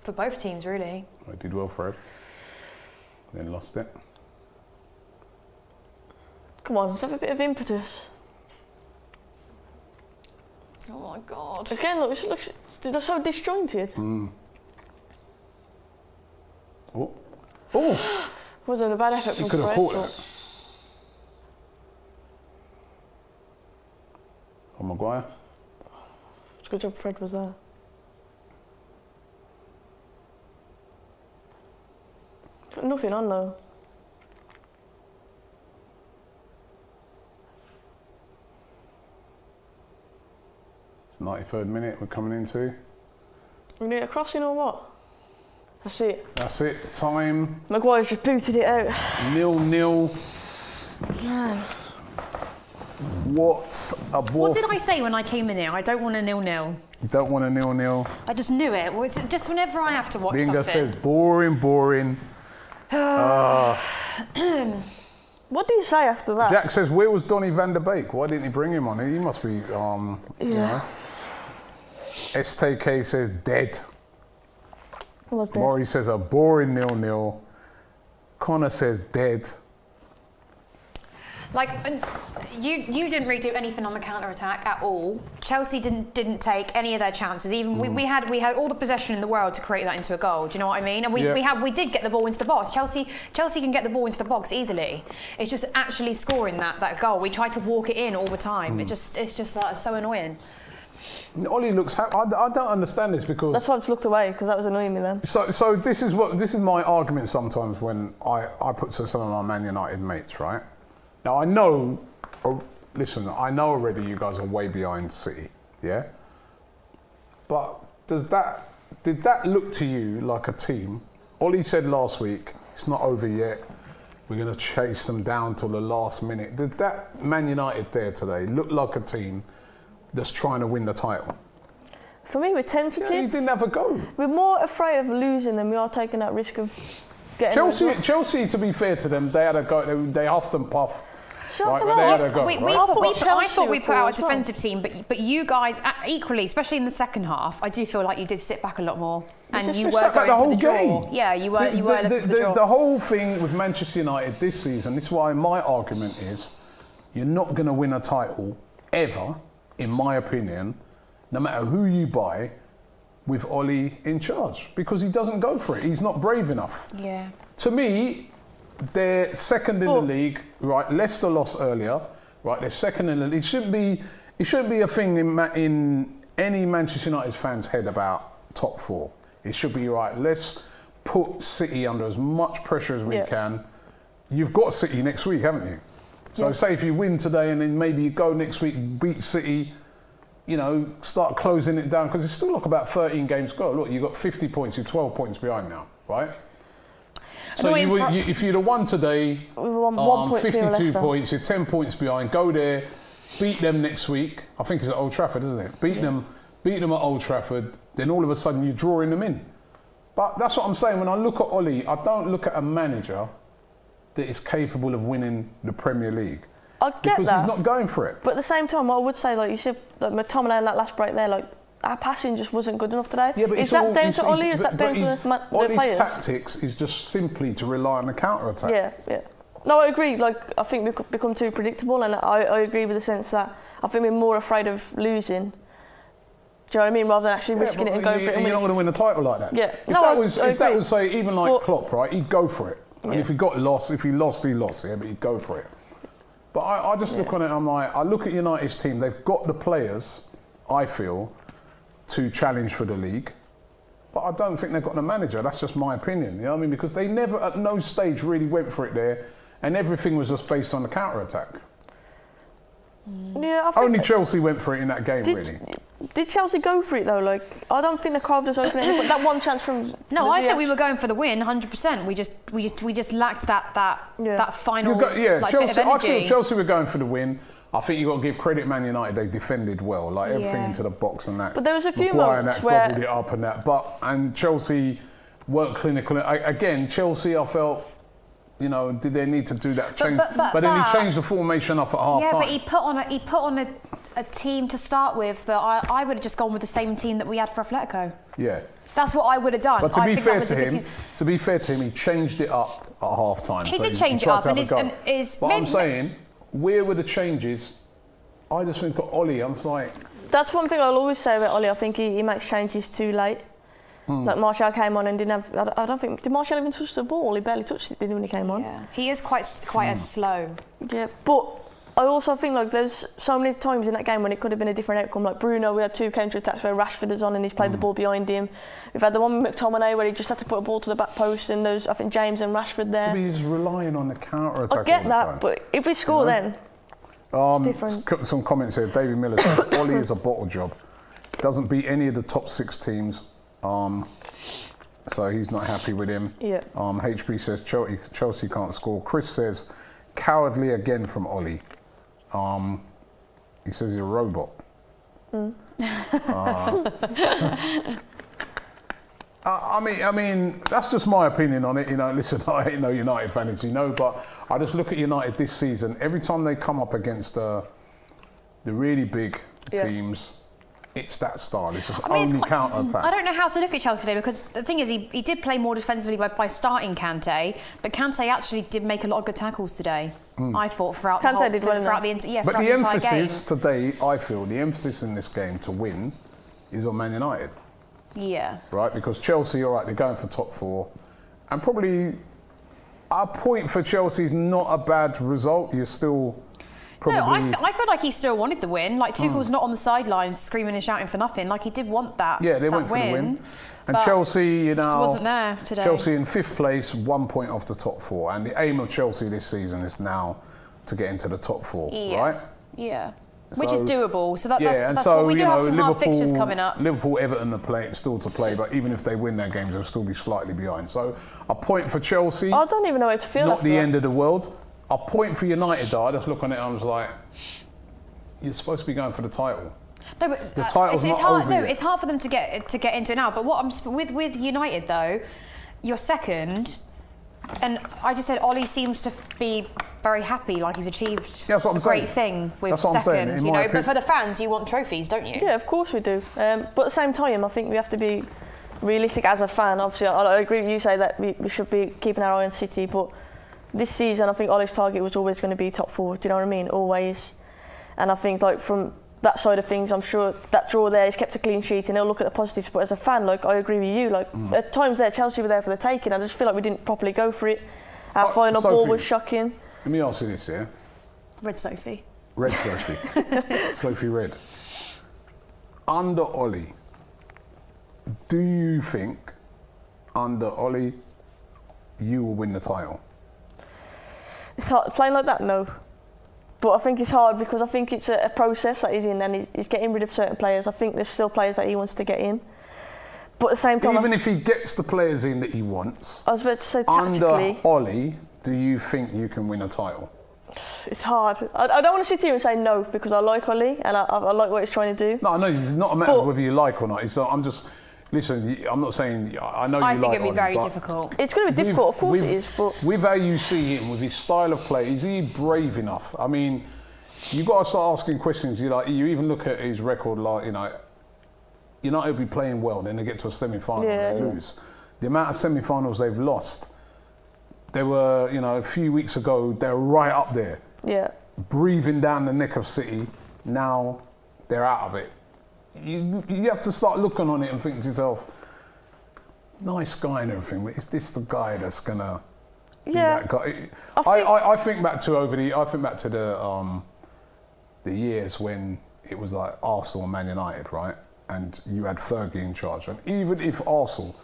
For both teams, really. I did well, Fred. Then lost it. Come on, let's have a bit of impetus. Oh my God. Again, look, they're so disjointed. Oh. Oh! Wasn't a bad effort You from could have Fred, caught but- that. Oh, Maguire. It's a good job Fred was there. Got nothing on though. It's 93rd minute we're coming into. We need a crossing or what? That's it. That's it. Time. Maguire's just booted it out. 0-0. No. What a ball. What did I say when I came in here? I don't want a 0-0. You don't want a 0-0. I just knew it. Well, it's just whenever I have to watch Bingo something. says boring. What do you say after that? Jack says, where was Donny van der Beek? Why didn't he bring him on? He must be, you know. STK says dead. It was dead. Maury says a boring 0-0. Connor says dead. Like, you didn't really do anything on the counter-attack at all. Chelsea didn't take any of their chances. Even we had all the possession in the world to create that into a goal. Do you know what I mean? And we did get the ball into the box. Chelsea can get the ball into the box easily. It's just actually scoring that goal. We try to walk it in all the time. It's just like so annoying. Ollie looks. I don't understand this because. That's why I just looked away, because that was annoying me then. So this is my argument sometimes when I put to some of my Man United mates, right? Now I know, listen, I know already you guys are way behind City, yeah? But did that look to you like a team? Ollie said last week, it's not over yet, we're going to chase them down till the last minute. Did that Man United there today look like a team that's trying to win the title? For me, we're tentative. Yeah, you didn't have a go. We're more afraid of losing than we are taking that risk of getting Chelsea, to be fair to them, they had a go, they huffed and puffed. Shut Right, them they up. had a go, I right? thought we put out a as well. defensive team, but you guys equally, especially in the second half, I do feel like you did sit back a lot more, and just you sit were back going the for whole the draw. game. Yeah, you were looking for the draw. The whole thing with Manchester United this season, this is why my argument is, you're not going to win a title ever, in my opinion, no matter who you buy, with Ollie in charge because he doesn't go for it. He's not brave enough. Yeah. To me, they're second in the league, right? Leicester lost earlier, right? They're second in the league. It shouldn't be a thing in any Manchester United fan's head about top 4. It should be, right, let's put City under as much pressure as we can. You've got City next week, haven't you? So say if you win today and then maybe you go next week, beat City, you know, start closing it down because it's still like about 13 games to go. Look, you've got 50 points, you're 12 points behind now, right? So if you'd have won today, we won 1 point 52 points, you're 10 points behind, go there, beat them next week. I think it's at Old Trafford, isn't it? Beat them at Old Trafford, then all of a sudden you're drawing them in. But that's what I'm saying. When I look at Ollie, I don't look at a manager that is capable of winning the Premier League. I get because that. He's not going for it. But at the same time, I would say, like you said, like McTominay in that last break there, like our passing just wasn't good enough today. Yeah, but is that down to Ollie? Is that down to the Ollie's players? tactics is just simply to rely on the counter attack. Yeah. No, I agree. Like I think we've become too predictable, and I agree with the sense that I think we're more afraid of losing. Do you know what I mean? Rather than actually risking it and going for it. You're not going to win a title like that. Yeah. If that was say even like Klopp, right? He'd go for it. And if he lost, he lost. Yeah, but he'd go for it. But I just look on it. I'm like, I look at United's team. They've got the players, I feel, to challenge for the league. But I don't think they've got the manager. That's just my opinion. You know what I mean? Because they never, at no stage, really went for it there, and everything was just based on the counter attack. Yeah, I think only Chelsea went for it in that game, really. Did Chelsea go for it though? Like, I don't think they carved us open. But that one chance from I think we were going for the win, 100%. We just lacked that final Chelsea, bit of energy. I feel Chelsea were going for the win. I think you got to give credit Man United. They defended well, like everything into the box and that. But there was a few Maguire moments and that where gobbled it up and that. And Chelsea weren't clinical. Again, Chelsea, I felt. You know, did they need to do that change? But then he changed the formation up at half time. Yeah, but he put on a team to start with that I would have just gone with the same team that we had for Atletico. Yeah. That's what I would have done. But to be fair to him, he changed it up at half time. He did change it up, But I'm saying, where were the changes? I just think of Ollie. I'm like. That's one thing I'll always say about Ollie. I think he makes changes too late. Like Martial came on and didn't have. I don't think did Martial even touch the ball? He barely touched it, didn't he, when he came on? Yeah, he is quite as slow. Yeah, but I also think like there's so many times in that game when it could have been a different outcome. Like Bruno, we had 2 counter attacks where Rashford is on and he's played the ball behind him. We've had the one with McTominay where he just had to put a ball to the back post, and there's I think James and Rashford there. But he's relying on the counter attack. I get all the that, time. but if we score then. Different. Some comments here. David Miller said Ollie is a bottle job. Doesn't beat any of the top 6 teams. So he's not happy with him. Yeah. HB says Chelsea can't score. Chris says cowardly again from Ollie. He says he's a robot. I mean, that's just my opinion on it. You know, listen, I ain't no United fan, as you know, but I just look at United this season. Every time they come up against the really big teams. It's that style. It's just only counter-attack. I don't know how to look at Chelsea today because the thing is he did play more defensively by starting Kante, but Kante actually did make a lot of good tackles today. I thought throughout the entire game. Today, I feel the emphasis in this game to win is on Man United. Yeah. Right, because Chelsea, all right, they're going for top 4, and probably a point for Chelsea is not a bad result. You're still. Probably. No, I feel like he still wanted the win. Like Tuchel's not on the sidelines screaming and shouting for nothing. Like he did want that. Yeah, they went for the win. And Chelsea, you know, just wasn't there today. Chelsea in 5th place, 1 point off the top 4, and the aim of Chelsea this season is now to get into the top 4, right? Yeah. Which is doable. So that's what we do. Have some hard fixtures coming up. Liverpool, Everton are still to play, but even if they win their games, they'll still be slightly behind. So a point for Chelsea. I don't even know how to feel. Not the end of the world. A point for United, though. I just look on it and I was like, you're supposed to be going for the title. No, but the title's it's not hard. over No, yet. it's hard for them to get into it now. But what I'm with United though, you're second, and I just said Ollie seems to be very happy, like he's achieved a great thing with second. You know, but for the fans, you want trophies, don't you? Yeah, of course we do. But at the same time, I think we have to be realistic as a fan. Obviously, I agree with you say that we should be keeping our eye on City, but this season, I think Ollie's target was always going to be top 4. Do you know what I mean? Always. And I think, like, from that side of things, I'm sure that draw there, he's kept a clean sheet and he'll look at the positives. But as a fan, like, I agree with you. Like, at times there, Chelsea were there for the taking. I just feel like we didn't properly go for it. Our final ball was shocking. Let me ask you this, yeah? Red Sophie. Red Sophie. Sophie Red. Under Ollie, do you think under Ollie you will win the title? It's hard playing like that, no. But I think it's hard because I think it's a process that he's in, and he's getting rid of certain players. I think there's still players that he wants to get in. But at the same time, even if he gets the players in that he wants, I was about to say tactically, under Ollie, do you think you can win a title? It's hard. I don't want to sit here and say no because I like Ollie and I like what he's trying to do. No, I know it's not a matter of whether you like or not. I'm just. Listen, I'm not saying I know you like. I think it'd be Ollie, very difficult. It's going to be difficult, of course it is. But with how you see him, with his style of play, is he brave enough? I mean, you got to start asking questions. You even look at his record, like United will be playing well, then they get to a semi-final and they lose. The amount of semi-finals they've lost, they were, a few weeks ago, they were right up there. Yeah. Breathing down the neck of City. Now they're out of it. You have to start looking on it and think to yourself, nice guy and everything, but is this the guy that's gonna be that guy? I think back to the years when it was like Arsenal and Man United, right? And you had Fergie in charge. And even if Arsenal,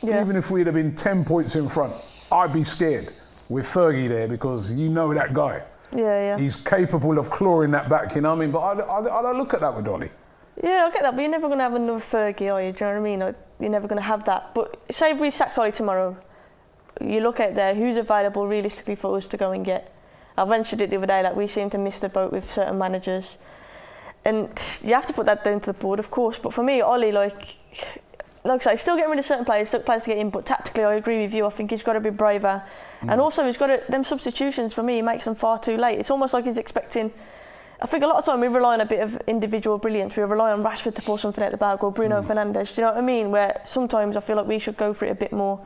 even if we'd have been 10 points in front, I'd be scared with Fergie there because you know that guy. Yeah. He's capable of clawing that back, you know what I mean? But I don't look at that with Ollie. Yeah, I get that, but you're never going to have another Fergie, are you? Do you know what I mean? Like, you're never going to have that. But say if we sacked Ollie tomorrow, you look at there, who's available realistically for us to go and get? I mentioned it the other day, like we seem to miss the boat with certain managers. And you have to put that down to the board, of course. But for me, Ollie, like I say, still getting rid of certain players to get in, but tactically I agree with you. I think he's got to be braver. And also he's got to, them substitutions for me, he makes them far too late. It's almost like he's expecting, I think a lot of time we rely on a bit of individual brilliance. We rely on Rashford to pull something out the bag or Bruno Fernandes. Do you know what I mean? Where sometimes I feel like we should go for it a bit more.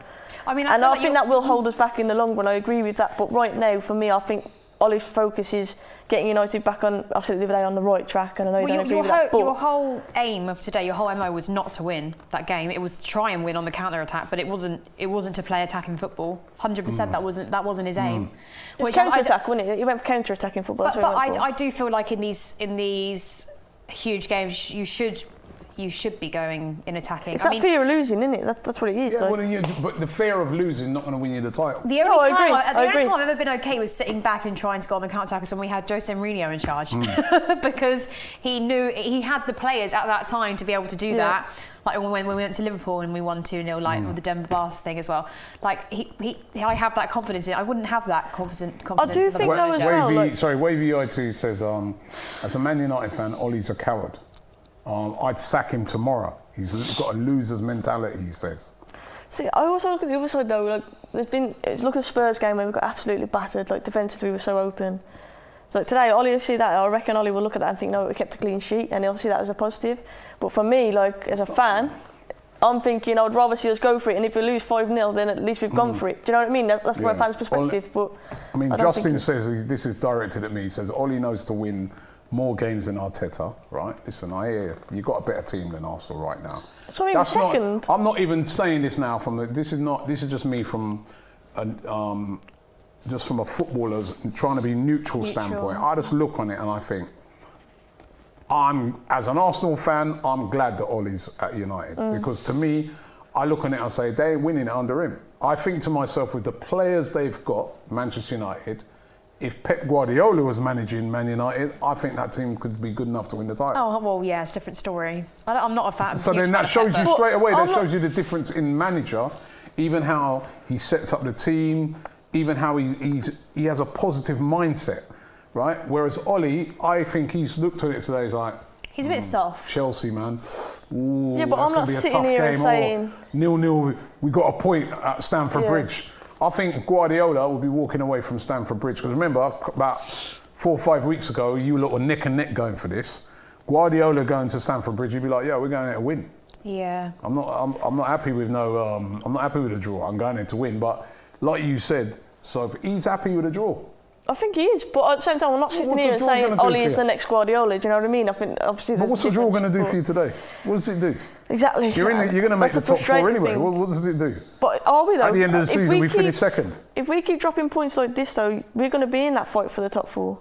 I think that will hold us back in the long run. I agree with that. But right now, for me, I think Ollie's focus is getting United back on, I said the other day, on the right track, and I know you don't agree with that. Your whole aim of today, your whole MO was not to win that game. It was to try and win on the counter-attack, but it wasn't to play attacking football. 100% that wasn't his aim. It's counter-attack, wasn't it? He went for counter-attacking football. But I do feel like in these huge games, you should be going in attacking. It's that fear of losing, isn't it? That's what it is. Yeah, but the fear of losing is not going to win you the title. The only time I've ever been okay was sitting back and trying to go on the counter-attack is when we had Jose Mourinho in charge. Because he knew he had the players at that time to be able to do that. Like when we went to Liverpool and we won 2-0, like with the Denver Bath thing as well. Like I have that confidence in it. I wouldn't have that confidence. I do think though as well. Wavy IT says, as a Man United fan, Ollie's a coward. I'd sack him tomorrow. He's got a loser's mentality, he says. See, I also look at the other side though. Like, look at the Spurs game where we got absolutely battered. Like defensively, we were so open. So today, Ollie will see that. I reckon Ollie will look at that and think, no, we kept a clean sheet, and he'll see that as a positive. But for me, like as a fan, I'm thinking I'd rather see us go for it. And if we lose 5-0, then at least we've gone for it. Do you know what I mean? That's from a fan's perspective. But I mean, Justin says this is directed at me. He says Ollie knows to win more games than Arteta, right? Listen, I hear you. You've got a better team than Arsenal right now. So maybe second. I'm not even saying this now this is just me from a footballer's trying to be neutral standpoint. I just look on it and I think, as an Arsenal fan, I'm glad that Ollie's at United because to me, I look on it and say they ain't winning it under him. I think to myself, with the players they've got, Manchester United, if Pep Guardiola was managing Man United, I think that team could be good enough to win the title. Oh, well, yeah, it's a different story. I'm not a fan. So then that shows you straight away, that shows you the difference in manager, even how he sets up the team, even how he has a positive mindset, right? Whereas Ollie, I think he's looked at it today, he's like, he's a bit soft. Chelsea, man. Ooh, yeah, but I'm not sitting here and saying 0-0, we got a point at Stamford Bridge. I think Guardiola will be walking away from Stamford Bridge because remember, about 4 or 5 weeks ago, you lot were neck and neck going for this. Guardiola going to Stamford Bridge, you'd be like, yeah, we're going there to win. Yeah. I'm not happy with I'm not happy with a draw. I'm going there to win. But like you said, so he's happy with a draw. I think he is, but at the same time, I'm not sitting What's here the and draw saying gonna do Ollie for is you? the next Guardiola. Do you know what I mean? I think obviously. But what's the draw going to do for you today? What does it do? Exactly. You're going to make the That's top 4 frustrating anyway. thing. What does it do? But are we though? At the end of the If season, we keep- finish second. If we keep dropping points like this, though, we're going to be in that fight for the top 4.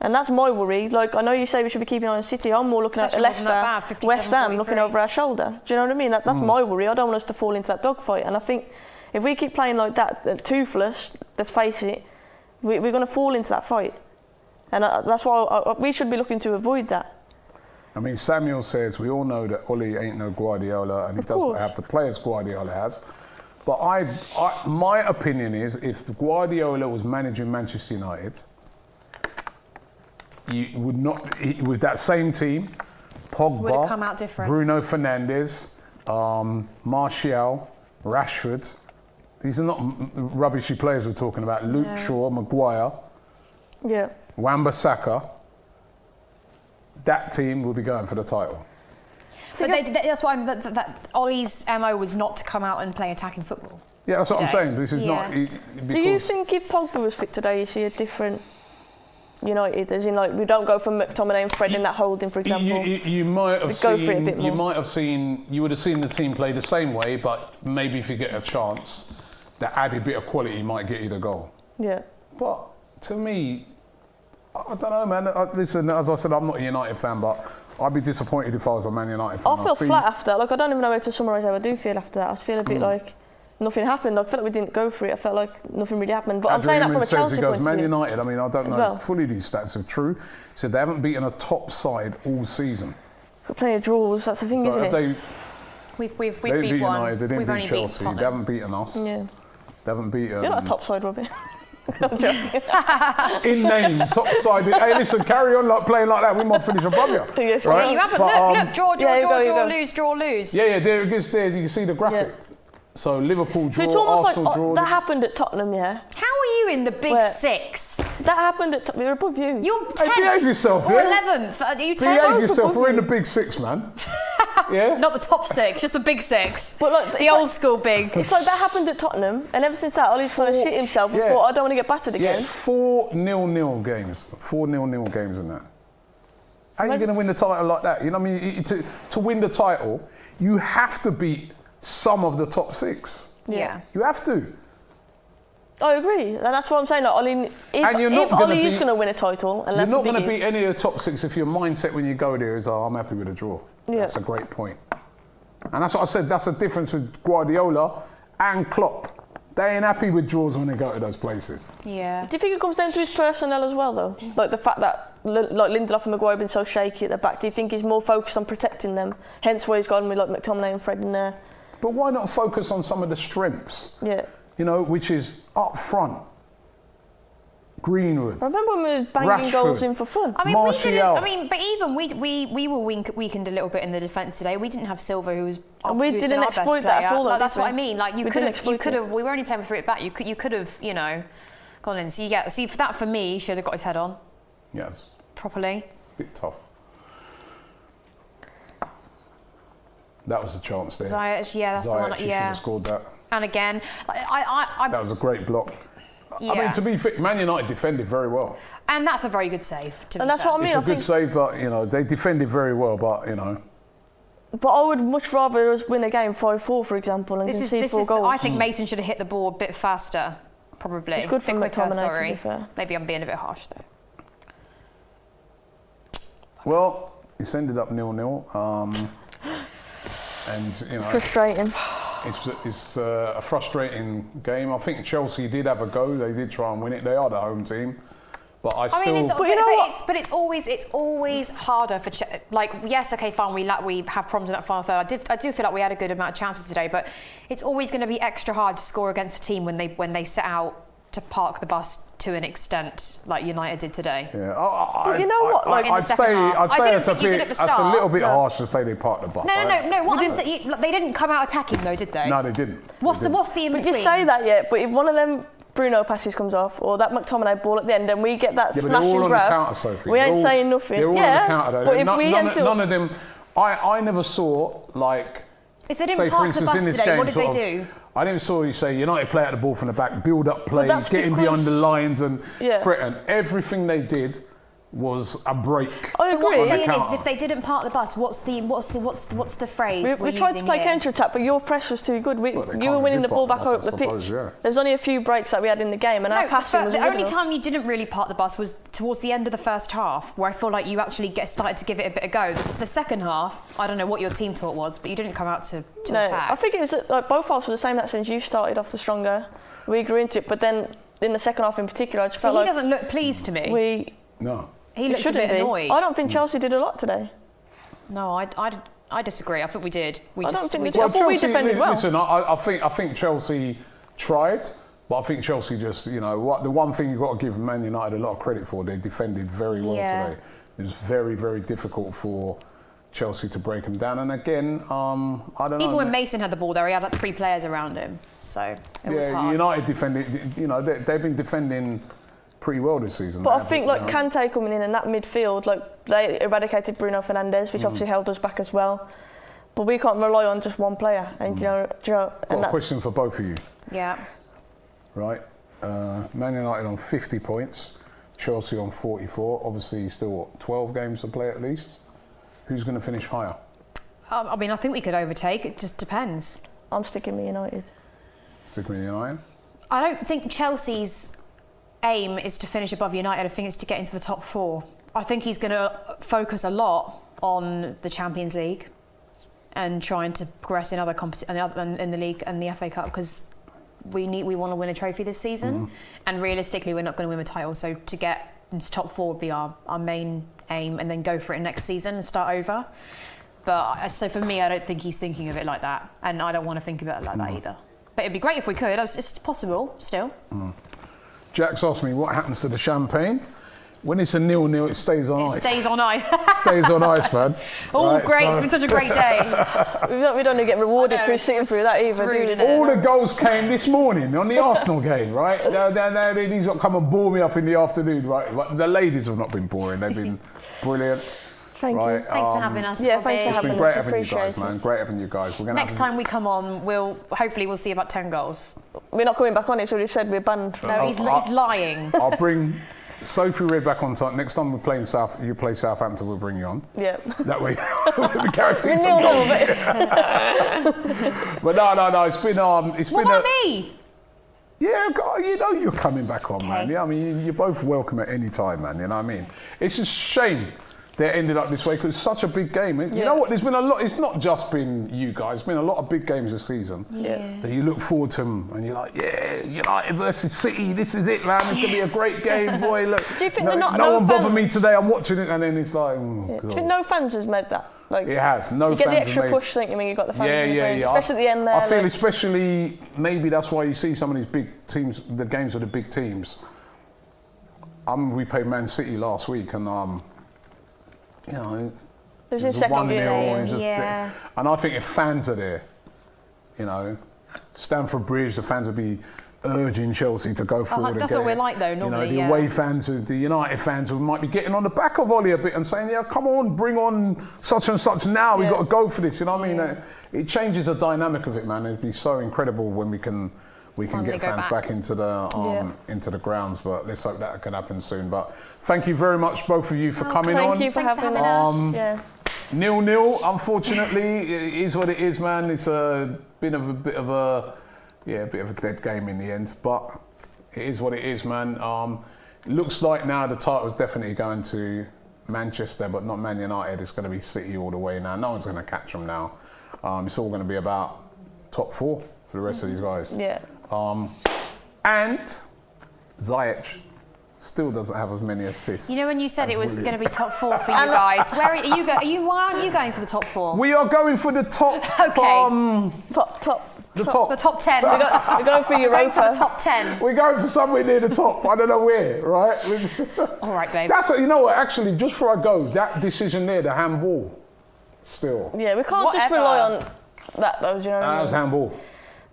And that's my worry. Like, I know you say we should be keeping an eye on City. I'm more looking at Session wasn't that Leicester, bad, West Ham, 57-43. looking over our shoulder. Do you know what I mean? That's my worry. I don't want us to fall into that dogfight. And I think if we keep playing like that, toothless, let's face it, we're going to fall into that fight. And that's why we should be looking to avoid that. I mean, Samuel says we all know that Ollie ain't no Guardiola and he doesn't course. have the players Guardiola has. But my opinion is if Guardiola was managing Manchester United, you would not, with that same team, Would have come Pogba, out different. Bruno Fernandes, Martial, Rashford. These are not rubbishy players we're talking about. Luke Shaw, Maguire, Yeah. Wan-Bissaka. That team will be going for the title. But that's why that Ollie's MO was not to come out and play attacking football. Yeah, that's what I'm Today. saying. This is not. Yeah. Do you think if Pogba was fit today, you see a different United? As in, like, we don't go from McTominay and Fred in that holding, for example. You might have Go for it a seen. bit You more. might have seen. You would have seen the team play the same way, but maybe if you get a chance, that added bit of quality might get you the goal. Yeah. But to me, I don't know, man. Listen, as I said, I'm not a United fan, but I'd be disappointed if I was a Man United fan. I feel flat after. Like, I don't even know how to summarise how I do feel after that. I feel a bit like nothing happened. I felt like we didn't go for it. I felt like nothing really happened. But I'm saying that from a says Chelsea he goes, point Man of view. United, I mean, I don't know well. fully these stats are true. He said they haven't beaten a top side all season. Got plenty of draws. That's the thing, So isn't if it? We've they beat beat one. United, they didn't We've beat only Chelsea, beat they Tottenham. haven't beaten us. Yeah. They haven't beaten. You're not a top side, Robbie. In name, top side. Hey, listen, carry on like playing like that. We might finish above you. Yeah, sure. Right? Yeah, you haven't. But, Look, draw, yeah, you go, draw, lose. Yeah, there it is. There you can see the graphic. Yeah. So Liverpool So it's draw, almost Arsenal like draw. that happened at Tottenham, yeah. How are you in the big Where? 6? That happened at Tottenham. We're above you. You're Hey, 10th behave yourself, or yeah? 11th. Are you 10th? Behave yourself. above We're in the you. big 6, man. Yeah. Not the top 6, just the big 6. But like, The old school big. It's like that happened at Tottenham, and ever since that, Ollie's kind of shit himself and Yeah. thought, I don't want to get battered Yeah, again. 4-0-0 games. 4-0-0 games in that. How are you going to win the title like that? You know what I mean? To win the title, you have to beat some of the top 6. Yeah. You have to. I agree, and that's what I'm saying. Like, Ollie, And you're not if gonna Ollie is beat- going to win a title, and You're that's not the going to biggie. beat any of the top 6 if your mindset when you go there is, oh, I'm happy with a draw. Yeah. That's a great point. And that's what I said, that's the difference with Guardiola and Klopp. They ain't happy with draws when they go to those places. Yeah. Do you think it comes down to his personnel as well, though? Like the fact that like Lindelof and Maguire have been so shaky at the back. Do you think he's more focused on protecting them? Hence why he's gone with like McTominay and Fred in there. But why not focus on some of the strengths? Yeah. You know, which is up front. Greenwood. I remember when we were banging Rashford. goals in for fun. I mean, Martial. we didn't. I mean, but even we were weakened a little bit in the defence today. We didn't have Silva, who was And we who's been didn't our best exploit that at player. all, though, Like, that's did what we? I mean. Like We you didn't could have. exploit it. We were only playing with 3 at back. You could have. You know, gone in. So you get. See, for that for me, he should have got his head on Yes. properly. Bit tough. That was a chance there. Ziyech, yeah, that's the Ziyech one. should Yeah. have scored that. And again, I That was a great block. yeah. I mean, to be fair, Man United defended very well. And that's a very good save. To be And that's fair. what I mean. It's a I good think, save, but, you know, they defended very well, but, you know. but I would much rather us win a game 5-4, for example, and concede 4 goals. I think Mason should have hit the ball a bit faster, probably. It's good a bit from quicker, McTominay, to sorry. be fair. Maybe I'm being a bit harsh though. Well, it's ended up 0-0. And, you know, Frustrating. it's a frustrating game. I think Chelsea did have a go. They did try and win it. They are the home team. But I still... mean, But you know what? it's always harder for like, yes, okay, fine, we have problems in that final third. I do feel like we had a good amount of chances today, but it's always going to be extra hard to score against a team when they set out to park the bus to an extent like United did today. Yeah, But you know what, like, in the I'd second say half. I it's didn't a think you did bit, at the that's a start. little bit harsh to say they parked the bus. No. What I'm saying, they didn't come out attacking though, did they? No, they didn't. What's They the didn't. in But between? you say that, yeah, but if one of them Bruno passes comes off, or that McTominay ball at the end, and we get that Yeah, but smash they're all and on grab, the counter, Sophie. we They're ain't all- saying nothing. They're all yeah, on the counter, though. but if we none, ain't do none of them... I never saw, like... If they didn't say, for park instance, the in bus this today, game, what did they sort do? I never saw you say United play out the ball from the back, build up play, that's getting beyond the lines and Yeah. threaten. Everything they did was a break. I But what I'm agree. saying is, counter. if they didn't park the bus, what's the phrase We tried to using play here? counter-attack, but your press was too good. Well, they You can't were winning do the ball park back the up bus, the I pitch. suppose, yeah. There was only a few breaks that we had in the game, and our passing was the good only enough. time you didn't really park the bus was towards the end of the first half, where I feel like you actually started to give it a bit of go. The second half, I don't know what your team thought was, but you didn't come out to No, attack. I think it was like both halves were the same. That since you started off the stronger, we grew into it. But then in the second half in particular, I just so felt he like doesn't look pleased to me. we No. He we looks a shouldn't bit be. annoyed. I don't think Chelsea did a lot today. No, I disagree. I think we did. We I don't just think we we did. just I thought we defended well. Listen, I think Chelsea tried, but I think Chelsea just, the one thing you've got to give Man United a lot of credit for, they defended very well Yeah. today. It was very, very difficult for Chelsea to break them down. And again, I don't know. Even when Mason had the ball there, he had like 3 players around him, so it was hard. United defended, they've been defending pretty well this season. But I think like Kante coming in and that midfield, like they eradicated Bruno Fernandes, which obviously held us back as well. But we can't rely on just one player. And Got and a question for both of you, Yeah. right? Man United on 50 points, Chelsea on 44. Obviously, still 12 games to play at least. Who's going to finish higher? I mean, I think we could overtake. It just depends. I'm sticking with United. Stick with United. I don't think Chelsea's aim is to finish above United. I think it's to get into the top 4. I think he's going to focus a lot on the Champions League and trying to progress in other in the league and the FA Cup, because we want to win a trophy this season, and realistically we're not going to win a title. So to get into top 4 would be our main aim, and then go for it next season and start over. But so for me, I don't think he's thinking of it like that, and I don't want to think about it like that either. But it'd be great if we could. It's possible still. Jack's asked me what happens to the champagne. When it's a 0-0, it stays on ice. It stays on ice. Stays on ice, man. Oh, Right, great. so- It's been such a great day. We don't get rewarded I know, for sitting through that it's either, rude, do isn't we? it? All the goals came this morning on the Arsenal game, right? These got come and bore me up in the afternoon, right? But the ladies have not been boring. They've been brilliant. Thank Right, you. Thanks for having us. Yeah, Robbie. thanks for It's having been us. great having you Appreciate guys, it. man. Great having you guys. We're gonna Next time we come on, we'll see about 10 goals. We're not coming back on it, so we said we're banned. No, he's lying. I'll bring Sophie Red back on time. Next time we play you play Southampton, we'll bring you on. Yeah. That way we guarantee We're some goals. 0-0, But no, it's been What about me? Yeah, you're coming back on, man. Okay. Yeah, I mean, you're both welcome at any time, man. You know what I mean? It's just a shame that it ended up this way, because it's such a big game. You know what? There's been a lot. It's not just been you guys. There's been a lot of big games this season. Yeah. That you look forward to them, and you're like, yeah, United versus City. This is it, man. It's gonna be a great game, boy. Look, Do you think no, they're not- no no one bothered fans- me today. I'm watching it, and then it's like, Do oh, you God. think no fans has made that? Like, It has. No you get fans the have extra made- push, don't you, when you got the fans in the Yeah. ground, especially at the end there. I feel like- especially, maybe that's why you see some of these big teams, the games of the big teams. We played Man City last week, and It was it in was second 1-0, gear. it's just- Yeah. And I think if fans are there, Stamford Bridge, the fans would be urging Chelsea to go forward. That's and what get we're it. like, though, normally, the yeah. away fans, the United fans, who might be getting on the back of Ollie a bit and saying, "Yeah, come on, bring on such and such now. We've Yeah. got to go for this." You know what I mean? It changes the dynamic of it, man. It'd be so incredible when we can Finally get go fans back. back into the grounds. But let's hope that can happen soon. But thank you very much, both of you, for coming on. Thank you for Thanks for having having us. us. Yeah. 0-0, unfortunately, it is what it is, man. It's been a bit of a dead game in the end, but it is what it is, man. Looks like now the title's definitely going to Manchester, but not Man United. It's going to be City all the way now. No one's going to catch them now. It's all going to be about top 4 for the rest of these guys. Yeah. And Ziyech still doesn't have as many assists. You know when you said That's it was really- going to be top 4 for you guys? Where are you going? Why aren't you going for the top 4? We are going for the top. Okay. The top. The top 10. We're going for We're going Europa. for the top 10. We're going for somewhere near the top. I don't know where, right? All right, babe. You know what? Actually, just before I go, that decision there, the handball, still. Yeah, we can't just Whatever. rely on that though, do you know what I That was mean? handball.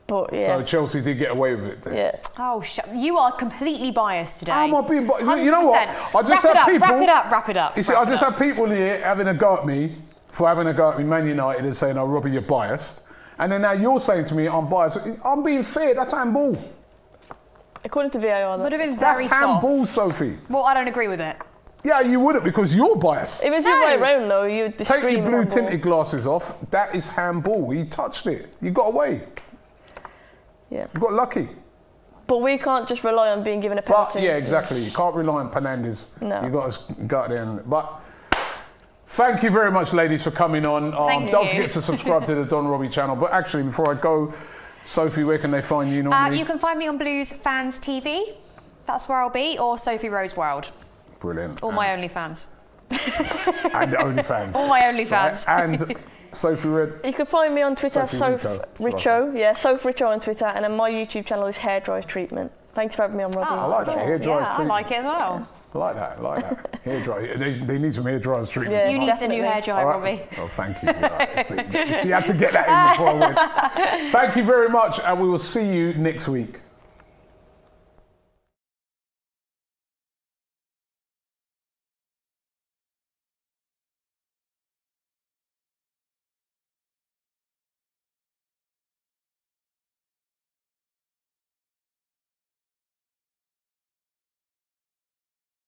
But So yeah. Chelsea did get away with it. Then. Yeah. Oh, you are completely biased today. How am I being biased? You know what? 100%. I just have people. Wrap it up. You see, I just have people here having a go at me for having a go at me, Man United, and saying, "Oh, Robbie, you're biased." And then now you're saying to me, I'm biased. I'm being fair, that's handball. According to VAR, Would have been very That's handball, soft. Sophie. Well, I don't agree with it. Yeah, you wouldn't because you're biased. if it's the other way around though, you'd be Take your screaming blue handball. tinted glasses off. That is handball. He touched it. You got away. Yeah. You got lucky. But we can't just rely on being given a But penalty. yeah, exactly. You can't rely on Penandes. No. You got to go out there. But thank you very much, ladies, for coming on. Thank Don't you. forget to subscribe to the Don Robbie channel. But actually, before I go, Sophie, where can they find you normally? You can find me on Blues Fans TV. That's where I'll be, or Sophie Rose World. Brilliant. All my OnlyFans. And OnlyFans. All my OnlyFans. Right. And Sophie Red. You can find me on Twitter, Sophie Sophie Richo. Richo. Yeah, Sophie Richo on Twitter, and then my YouTube channel is Hair Dry Treatment. Thanks for having me on, Robbie. I like that. Hair dryers Yeah, I treatment. like it as well. I like that. I like that. Hair dry. They need some hair dryers treatment. Yeah. You need a new Definitely. hair dryer, All right. Robbie. Oh, thank you. Right. See, she had to get that in before I went. Thank you very much, and we will see you next week.